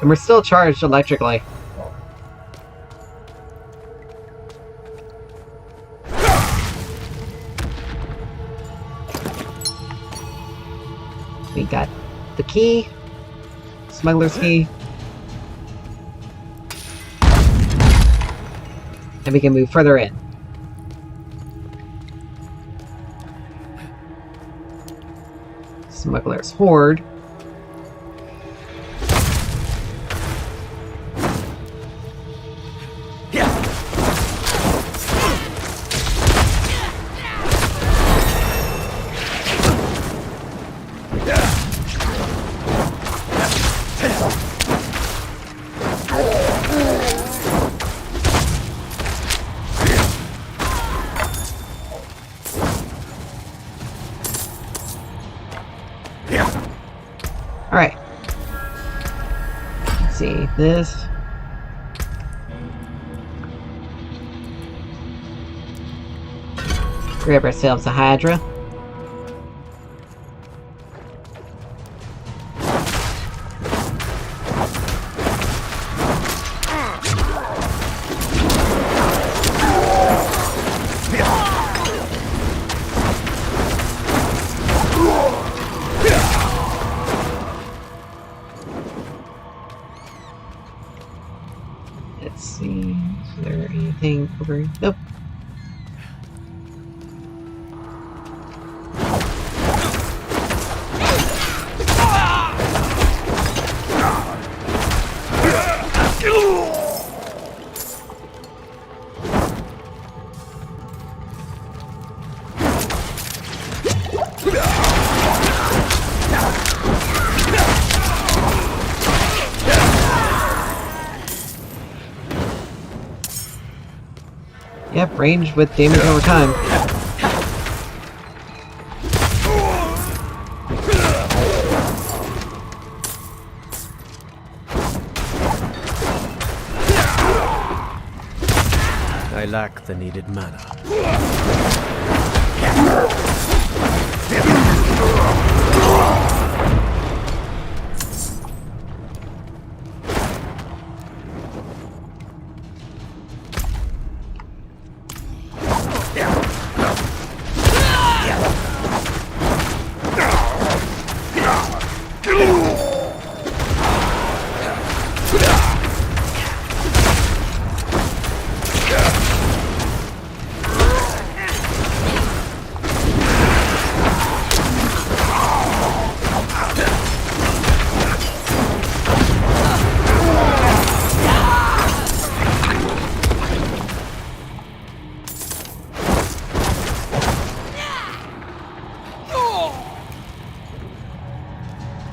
And we're still charged electrically. We got the key. Smuggler's key. And we can move further in. Smuggler's Hoard. Alright. Let's see, this. Grab ourselves a Hydra. Let's see, is there anything over? Nope. Yep, range with damage over time. I lack the needed mana.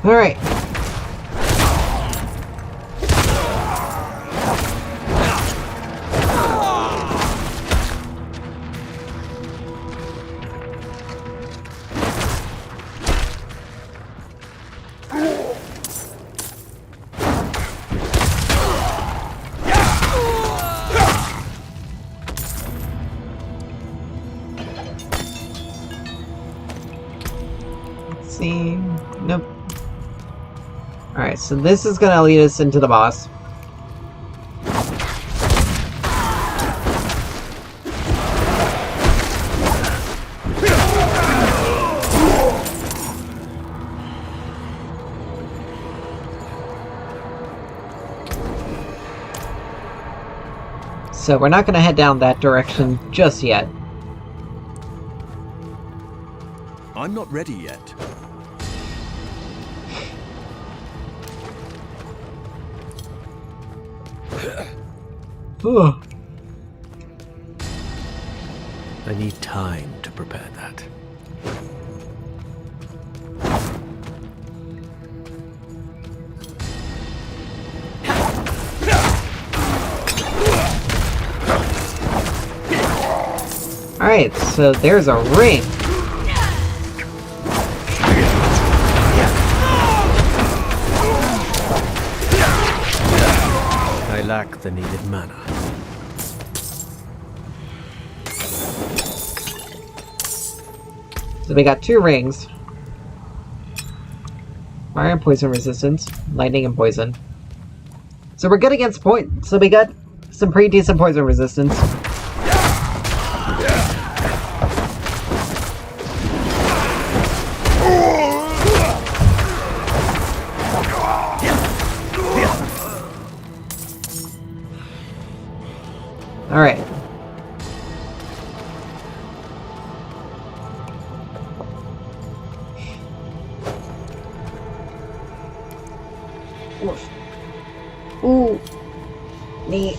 Alright. Let's see. Nope. Alright, so this is gonna lead us into the boss. So we're not gonna head down that direction just yet. I'm not ready yet. I need time to prepare that. Alright, so there's a ring. I lack the needed mana. So we got 2 rings. Fire and poison resistance, lightning and poison. So we're good against point. So we got some pretty decent poison resistance. Alright. Ooh. Knee.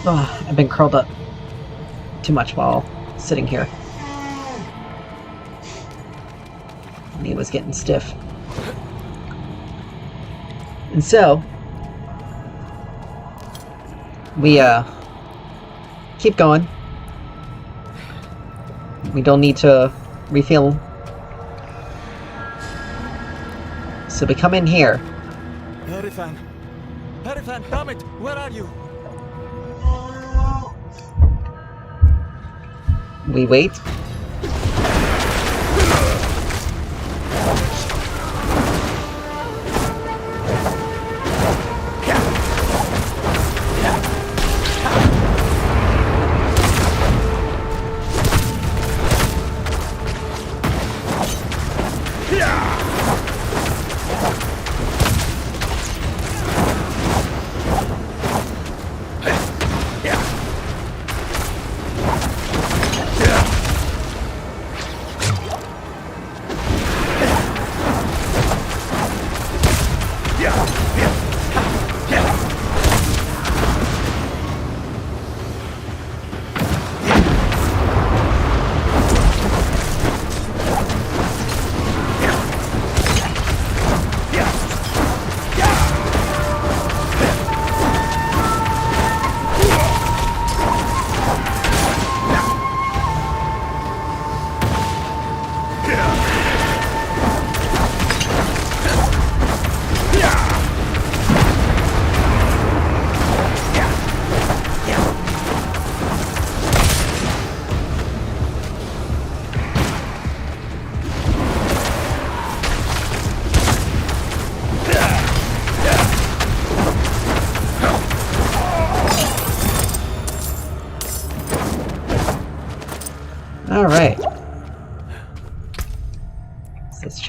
Ugh, I've been curled up too much while sitting here. Knee was getting stiff. And so, we, keep going. We don't need to refill. So we come in here. Herifan! Herifan, damn it! Where are you? We wait.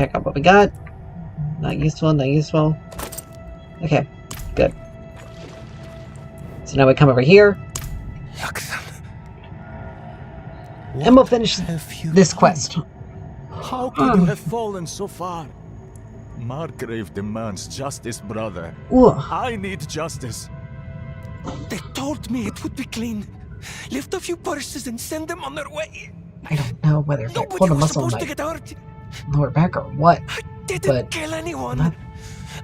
check out what we got. Not useful, not useful. Okay, good. So now we come over here. And we'll finish this quest. How could you have fallen so far? Margrave demands justice, brother. Ooh. I need justice. They told me it would be clean. Lift a few purses and send them on their way. I don't know whether if I Nobody pulled a was muscle in supposed to my get hurt. lower back or what. Didn't kill anyone.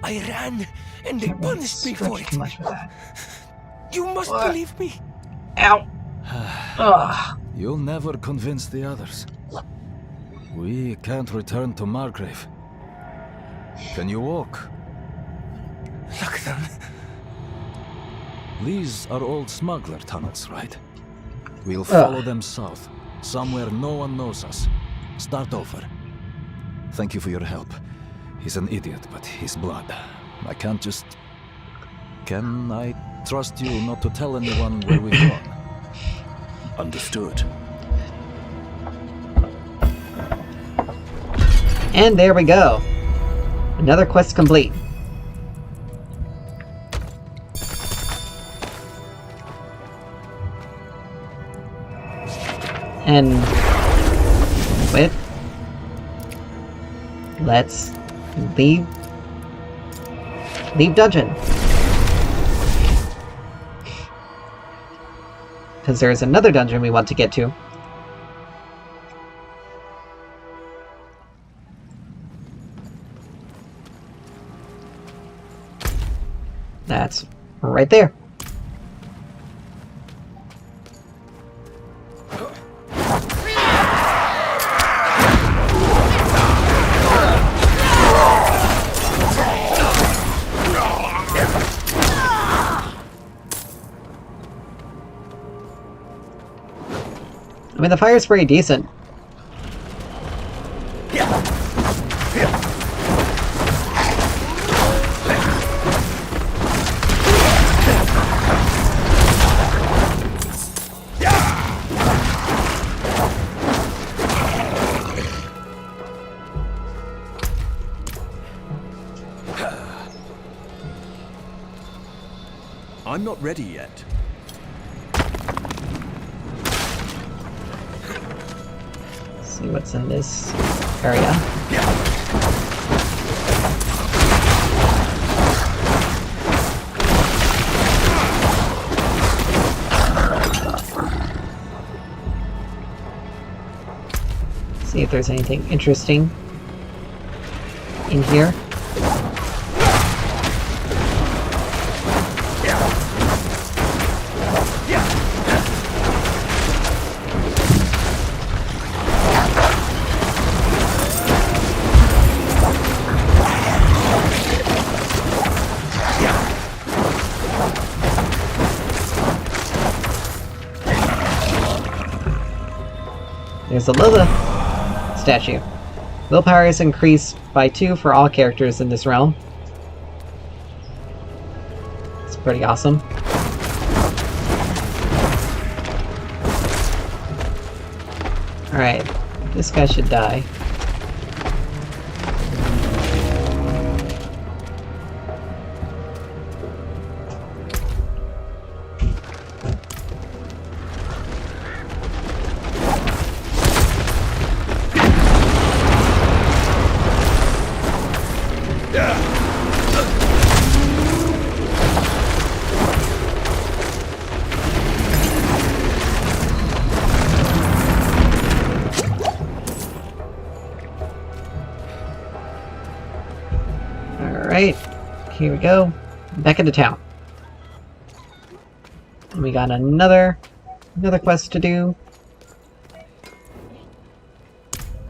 I ran, and they punished me for it. Too much for that. You must believe me. Ow. Ugh. You'll never convince the others. We can't return to Margrave. Can you walk? Look, then. These are old smuggler tunnels, right? We'll follow them south, somewhere no one knows us. Start over. Thank you for your help. He's an idiot, but he's blood. I can't just... Can I trust you not to tell anyone where we've gone? Understood. And there we go. Another quest complete. And wait. Let's leave dungeon. Because there's another dungeon we want to get to. That's right there. I mean, the fire's pretty decent. I'm not ready yet. See what's in this area. See if there's anything interesting in here. There's a Lilith statue. Willpower is increased by 2 for all characters in this realm. It's pretty awesome. Alright, this guy should die. Alright, here we go. Back into town. And we got another quest to do.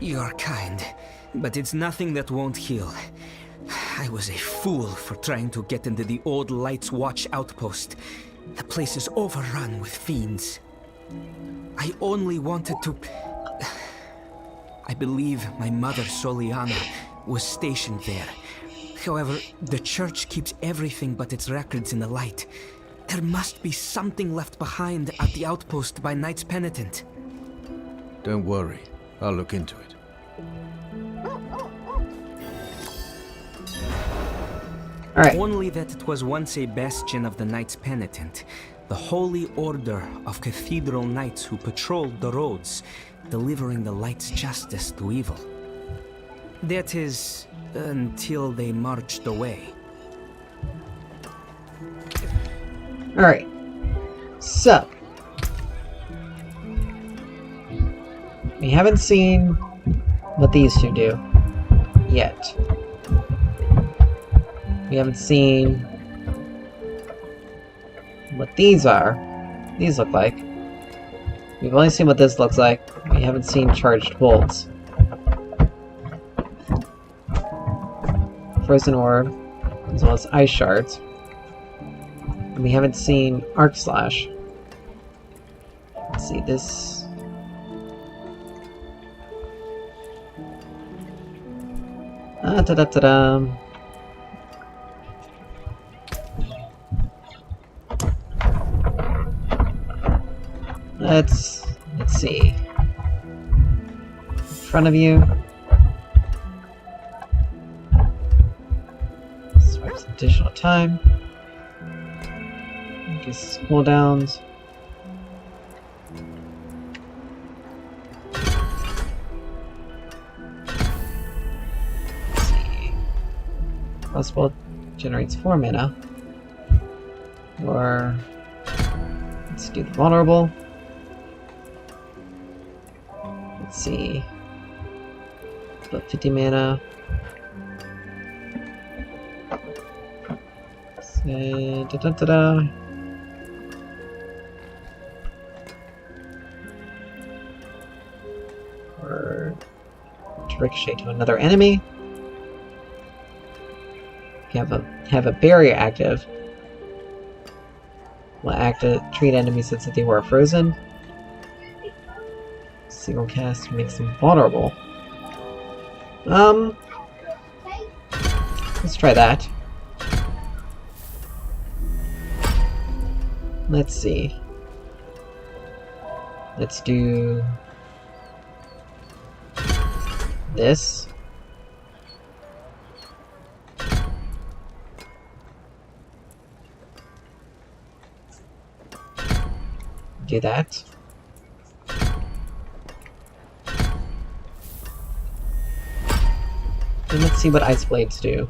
You're kind, but it's nothing that won't heal. I was a fool for trying to get into the old Lights Watch outpost. The place is overrun with fiends. I only wanted to... I believe my mother, Soliana, was stationed there. However, the church keeps everything but its records in the light. There must be something left behind at the outpost by Knights Penitent. Don't worry. I'll look into it. Alright. Only that it was once a bastion of the Knights Penitent, the Holy Order of Cathedral Knights who patrolled the roads, delivering the light's justice to evil. That is, until they marched away. Alright. So. We haven't seen what these two do yet. We haven't seen what these look like. We've only seen what this looks like. We haven't seen charged bolts. Frozen orb, as well as ice shards. And we haven't seen arc slash. Let's see this. Ta-da-ta-da. Let's see. In front of you. Swipes additional time. Gives cooldowns. Let's see. Crossbow generates 4 mana. Or let's do the vulnerable. Let's see. About 50 mana. Say da-da-da-da. Or to ricochet to another enemy. If you have a barrier active, will treat enemies as if they were frozen. Single cast makes them vulnerable. Let's try that. Let's see. Let's do this. Do that. And let's see what ice blades do.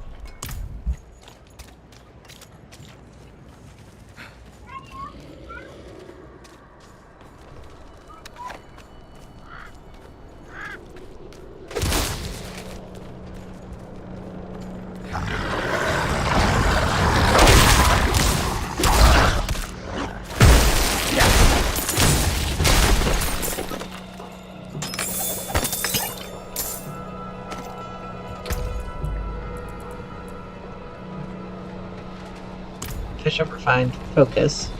Efficient, refined, focus.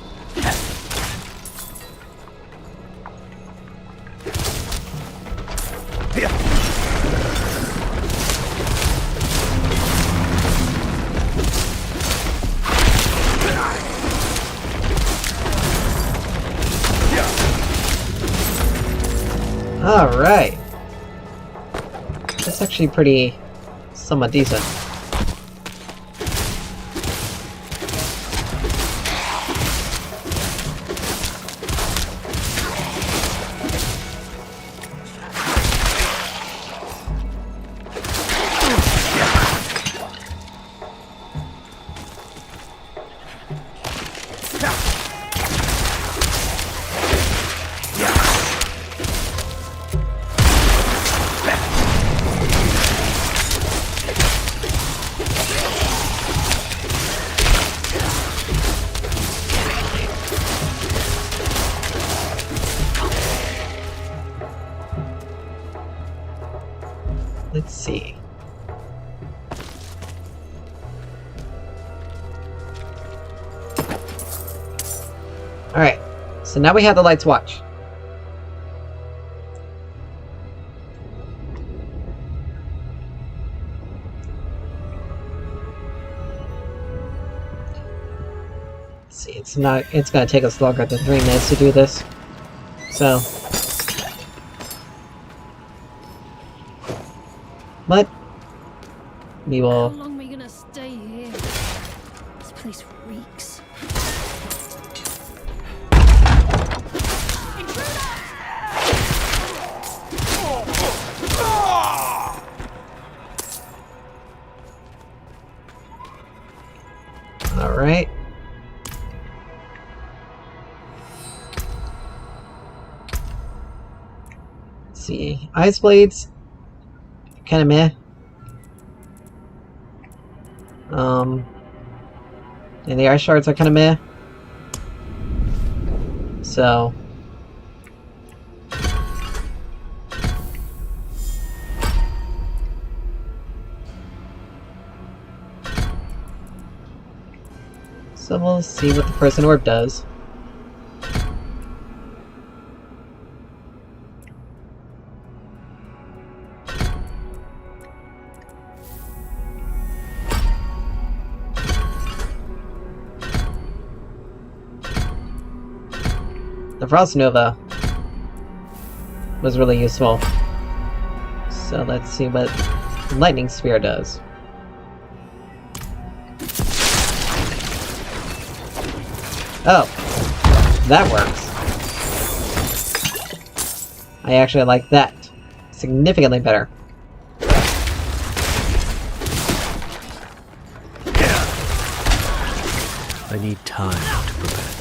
Alright. That's actually pretty somewhat decent. Let's see. Alright, so now we have the Light's Watch. Let's see, it's gonna take us longer than 3 minutes to do this. So. But we will. How long are we gonna stay here? here? This place reeks. All right. Let's see, ice blades, kind of meh. And the ice shards are kind of meh. So. So we'll see what the Person Orb does. The Frost Nova was really useful. So let's see what Lightning Spear does. Oh, that works. I actually like that significantly better. I need time to prepare that.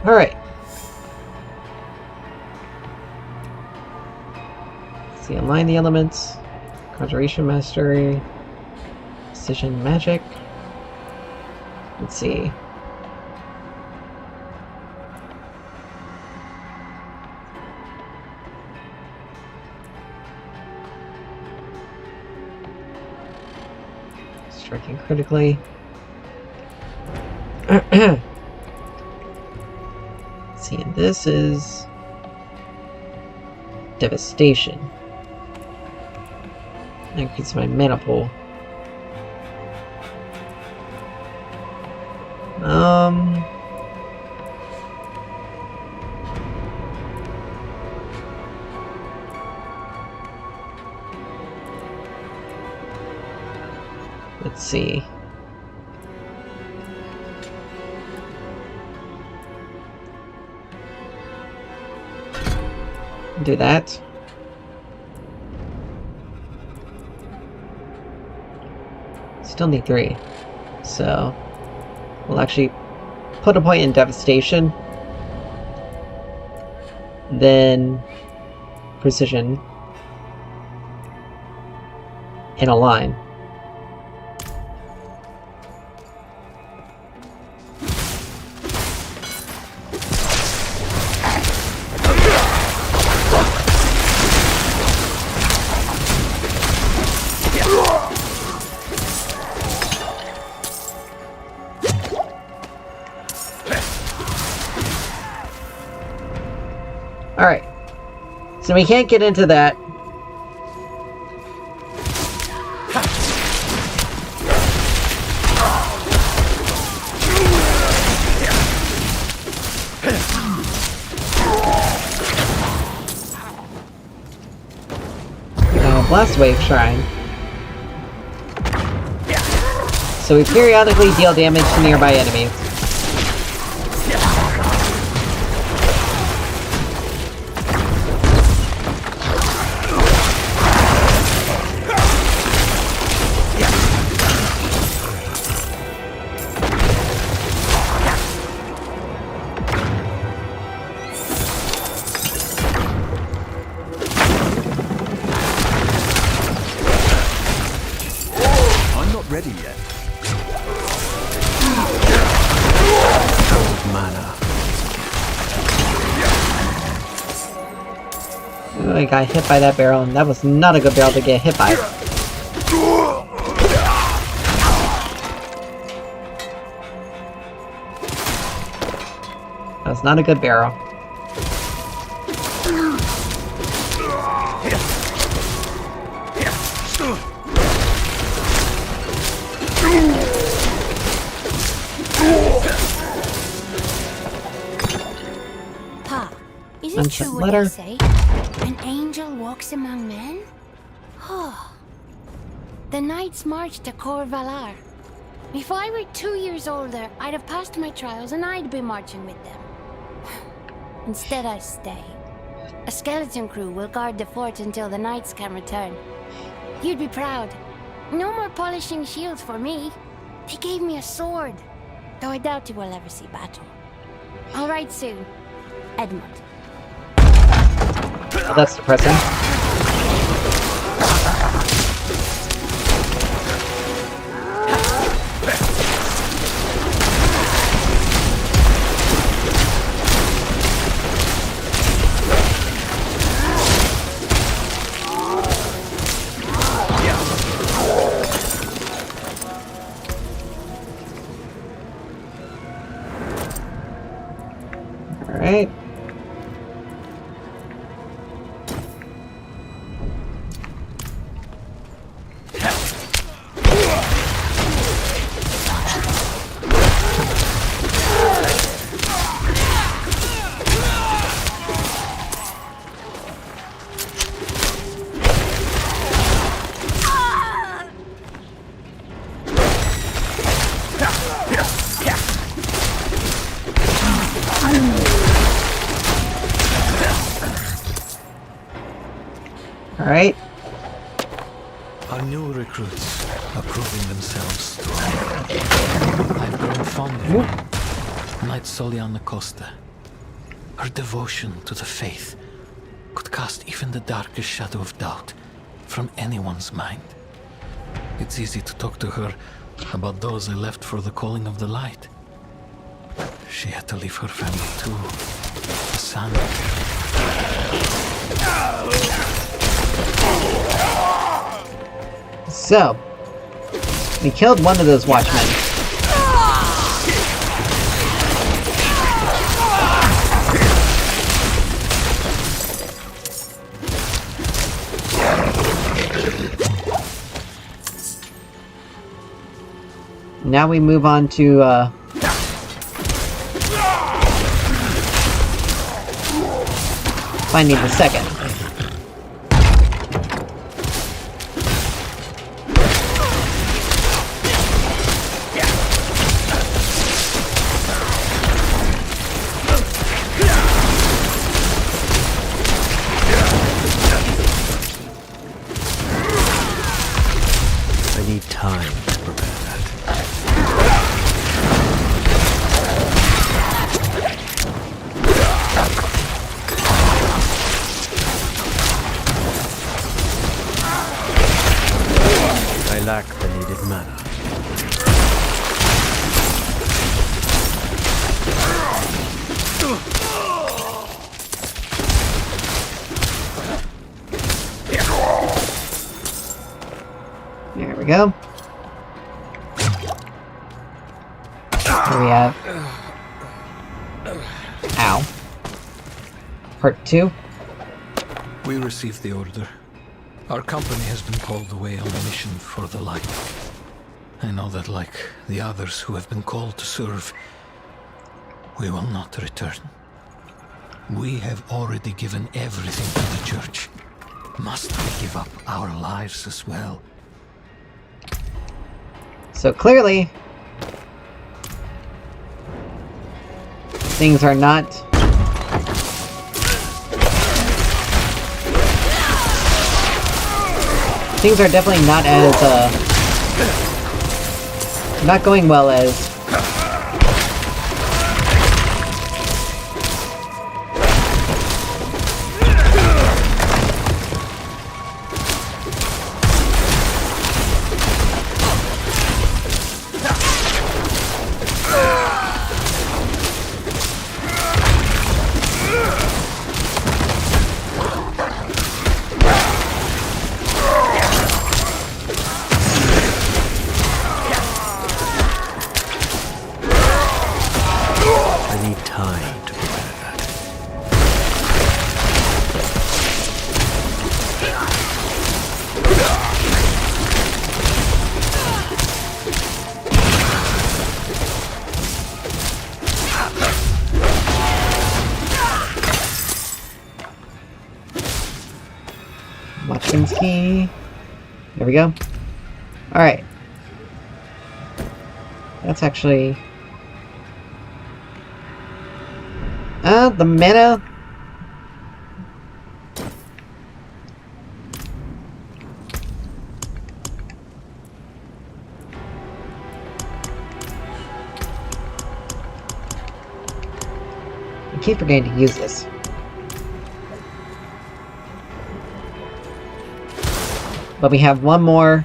Alright. Let's see, align the elements. Conjuration Mastery. Precision Magic. Let's see. Striking critically. See, and this is Devastation. That increases my mana pool. Let's see. Do that. Still need 3. So we'll actually put a point in Devastation. Then Precision. And Align. Alright. So we can't get into that. Blast Wave Shrine. So we periodically deal damage to nearby enemies. Ready yet? Mana. I got hit by that barrel, and that was not a good barrel to get hit by. That's not a good barrel. Pa, is it Sunset true what letter. they say? An angel walks among men? Oh. The Knights march to Cor Valar. If I were 2 years older, I'd have passed my trials and I'd be marching with them. Instead, I stay. A skeleton crew will guard the fort until the Knights can return. You'd be proud. No more polishing shields for me. They gave me a sword. Though I doubt you will ever see battle. I'll write soon. Edmund. Well, that's depressing. Alright. Alright. Our new recruits are proving themselves strong. I've grown fond of her. Knight Soliana Costa. Her devotion to the faith could cast even the darkest shadow of doubt from anyone's mind. It's easy to talk to her about those I left for the calling of the light. She had to leave her family too. A son. So, we killed one of those watchmen. Now we move on to, finding the second. I need time to prepare that. I lack the needed mana. There we go. Here we have... Ow. Part 2. We received the order. Our company has been called away on a mission for the light. I know that, like the others who have been called to serve, we will not return. We have already given everything to the church. Must we give up our lives as well? So clearly, things are not things are definitely not as not going well as I need time to weapons key. There we go. Alright. That's actually... the mana... I keep forgetting to use this. But we have one more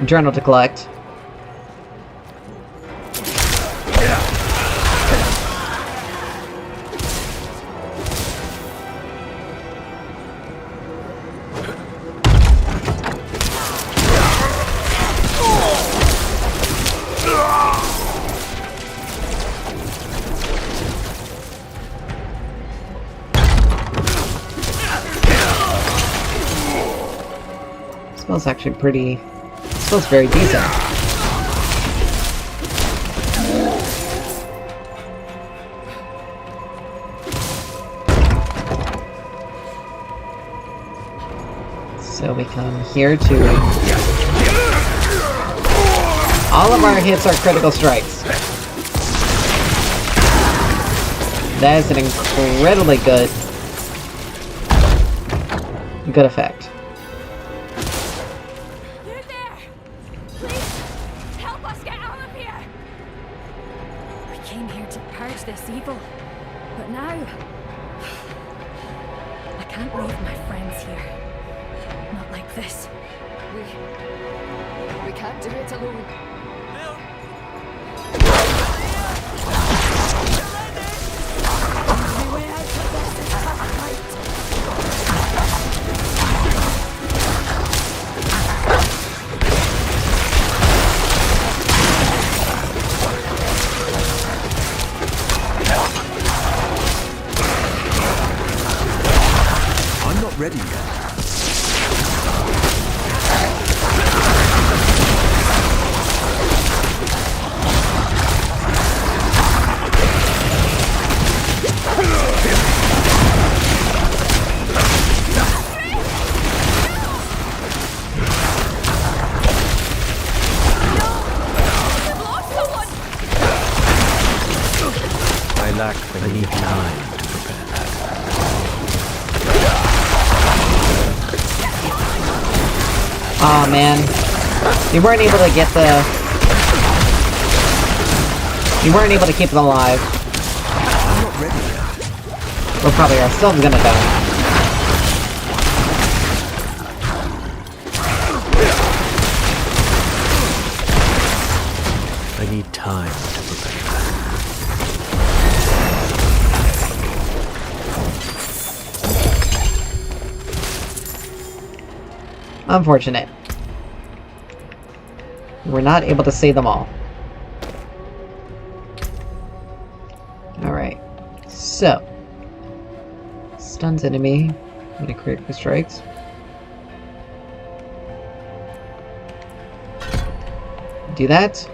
journal to collect. Smells actually pretty... smells very decent. So we come here to... all of our hits are critical strikes. That is an incredibly good effect. This evil, but now I can't leave my friends here. Not like this. We can't do it alone. The way out of this is fight. Ready yet. I need time to prepare that. Aw, man. You weren't able to get the... you weren't able to keep them alive. I'm not ready yet. We're probably ourselves gonna die. I need time to prepare that. Unfortunate. We're not able to save them all. Alright. So. Stuns enemy when it critically strikes. Do that.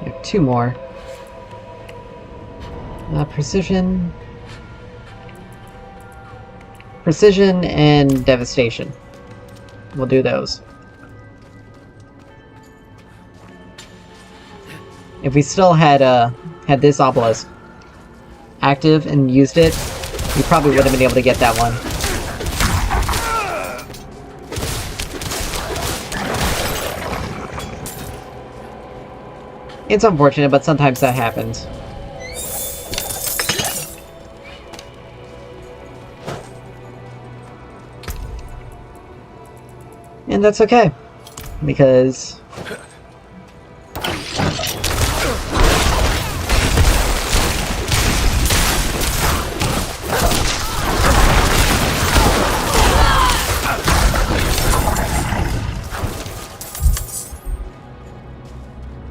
We have two more. Precision. Precision and devastation. We'll do those. If we still had had this obelisk active and used it, we probably would have been able to get that one. It's unfortunate, but sometimes that happens. And that's okay, because...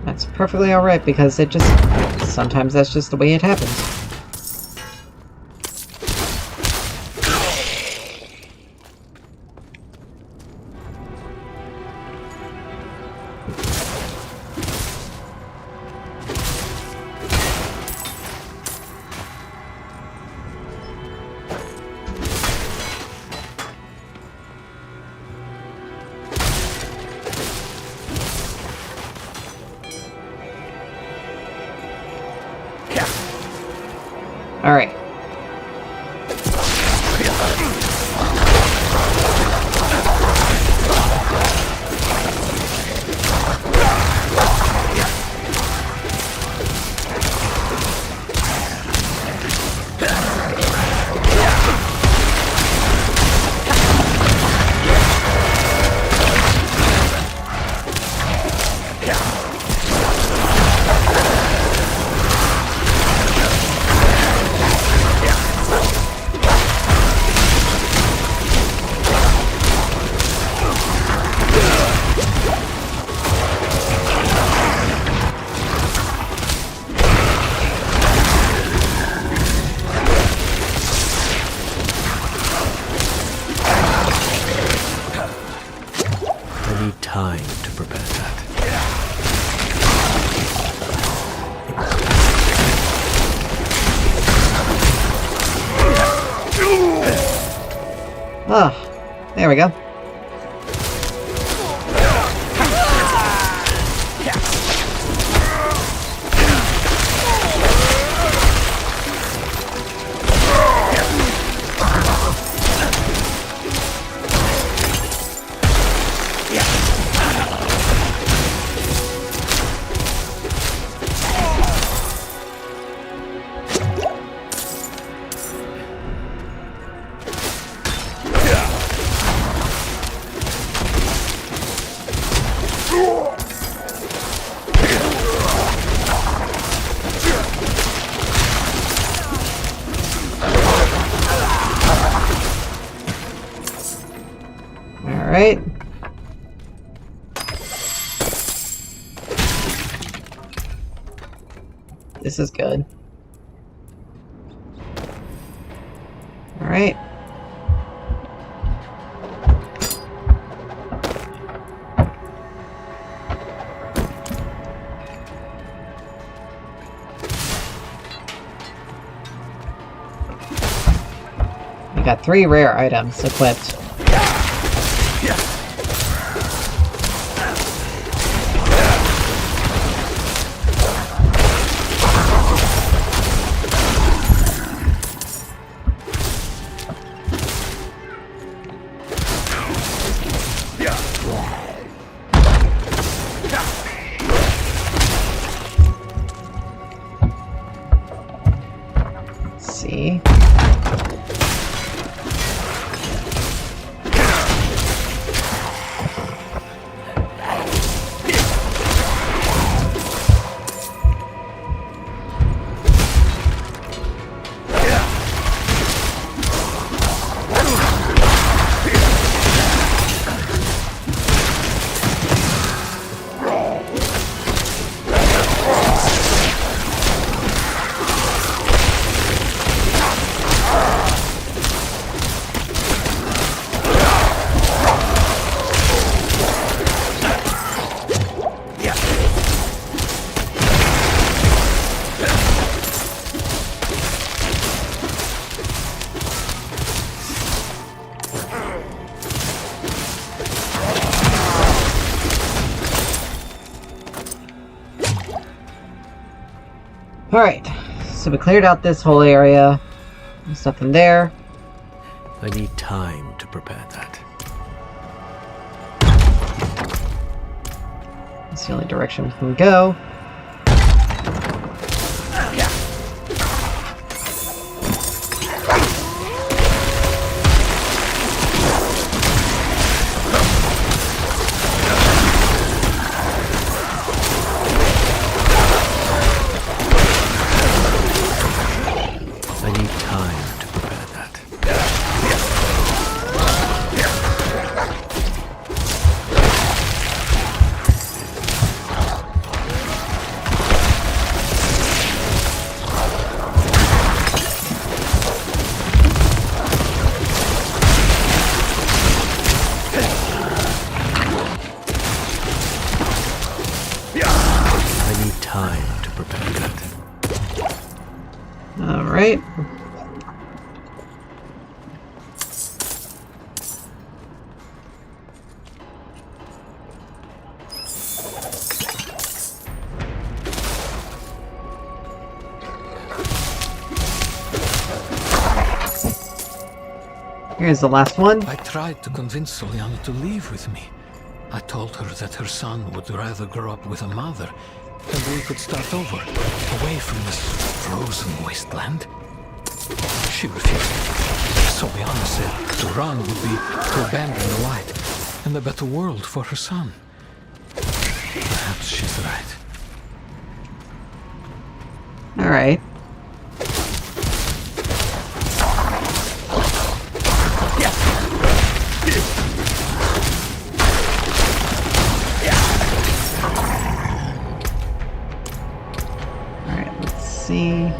that's perfectly alright, because it just... sometimes that's just the way it happens. Alright. I need time to prepare that. Ah, there we go. Alright. This is good. Alright. We got 3 rare items equipped. See. Alright, so we cleared out this whole area. There's nothing there. I need time to prepare that. That's the only direction we can go. I need time to prepare that. I need time to prepare that. Alright. Here's the last one. I tried to convince Soliana to leave with me. I told her that her son would rather grow up with a mother, and we could start over, away from this frozen wasteland. She refused. Soliana said to run would be to abandon the light and a better world for her son. Perhaps she's right. All right. See.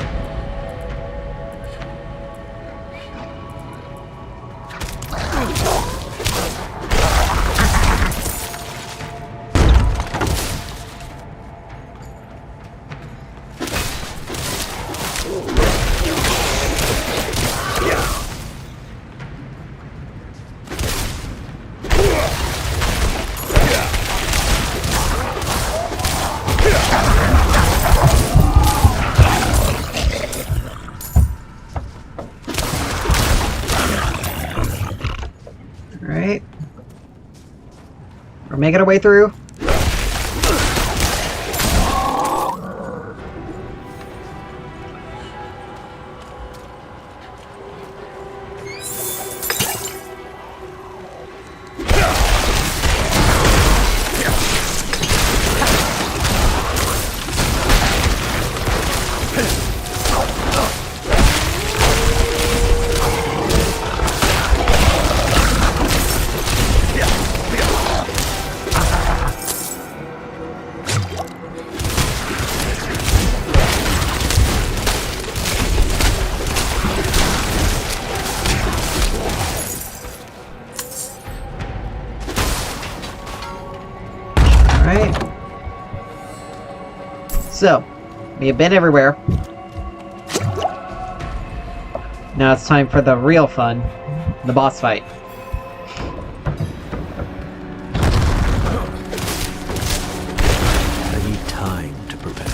Alright. We're making our way through. So, we have been everywhere. Now it's time for the real fun, the boss fight. I need time to prepare.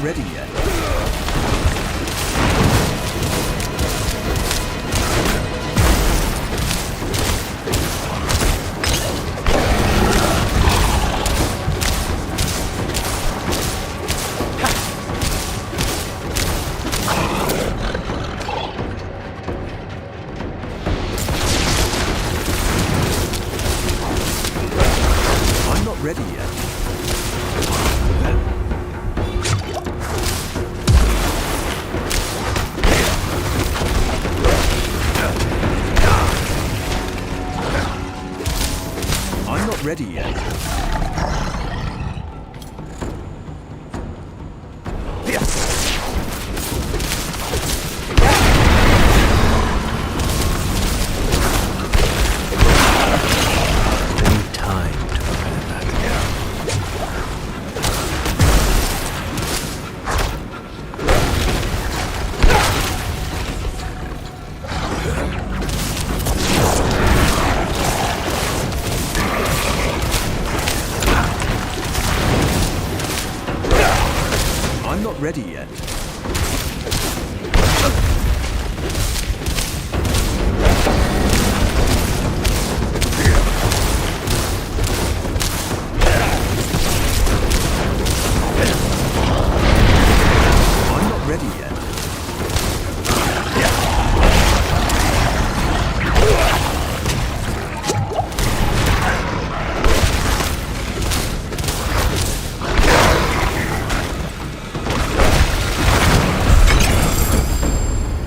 Ready yet? I'm not ready yet. Ready yet? Ready yet?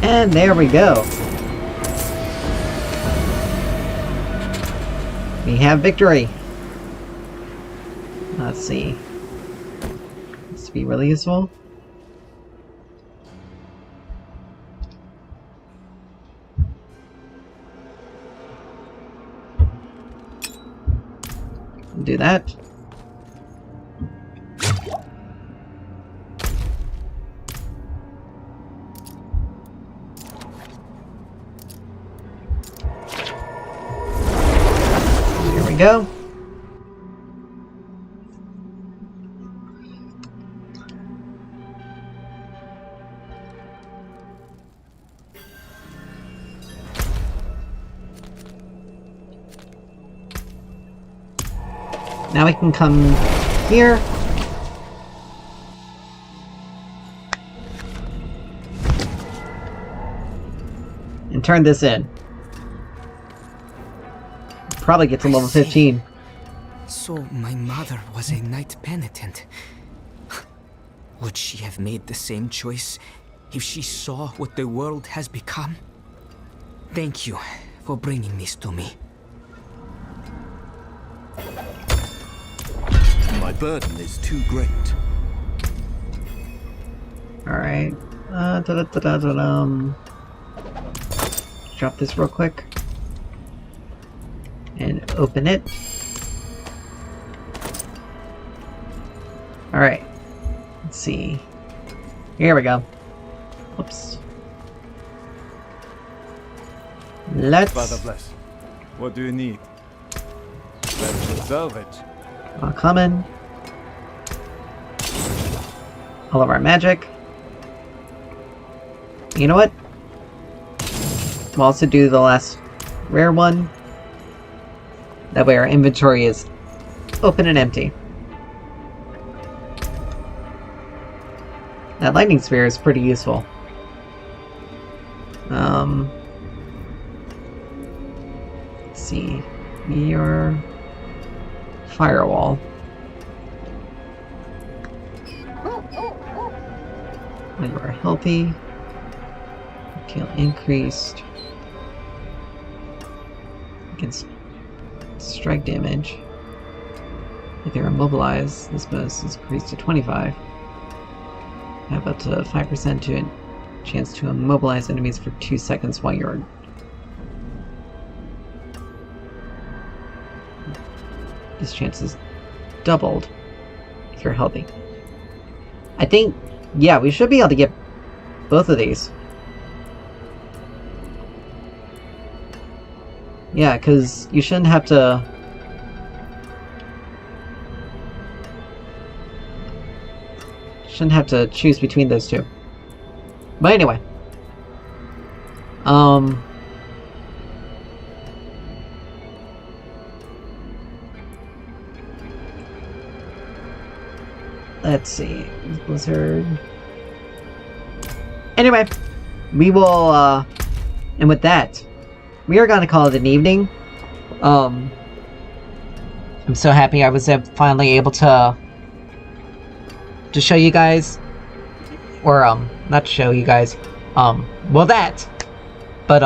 And there we go. We have victory. Let's see. This would be really useful. Do that. Here we go. Now we can come here. And turn this in. Probably get to level 15. So my mother was a knight penitent. Would she have made the same choice if she saw what the world has become? Thank you for bringing this to me. My burden is too great. Alright. Drop this real quick. And open it. Alright. Let's see. Here we go. Oops. Let's... Father bless. What do you need? Let's salvage. I'll come in. All of our magic. You know what? We'll also do the last rare one. That way our inventory is open and empty. That lightning sphere is pretty useful. Let's see. Your firewall. You are healthy. Kill increased. Against strike damage. If they're immobilized, this bonus is increased to 25. Have up to 5% to a chance to immobilize enemies for 2 seconds while you're... This chance is doubled if you're healthy. I think, yeah, we should be able to get both of these. Yeah, because you shouldn't have to... Shouldn't have to choose between those two. But anyway. Let's see. Blizzard. Anyway, we will, and with that, we are going to call it an evening. I'm so happy I was finally able to show you guys, or, not show you guys, well that, but,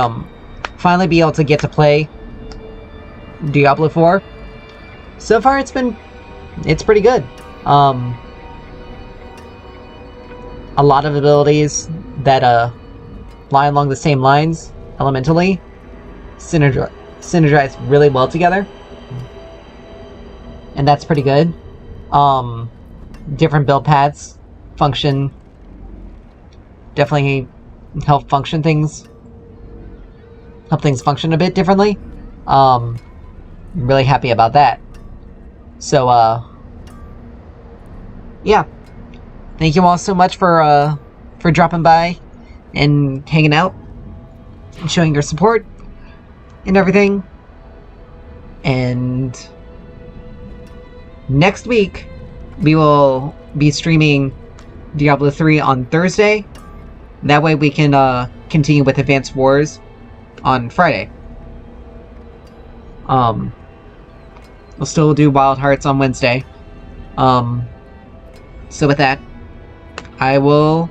finally be able to get to play Diablo 4. So far it's pretty good. A lot of abilities that, lie along the same lines, elementally, synergize really well together. And that's pretty good. Different build paths definitely help things function a bit differently. I'm really happy about that. So, yeah. Thank you all so much for dropping by and hanging out and showing your support and everything. And next week, we will be streaming Diablo 3 on Thursday. That way we can continue with Advanced Wars on Friday. We'll still do Wild Hearts on Wednesday. So with that, I will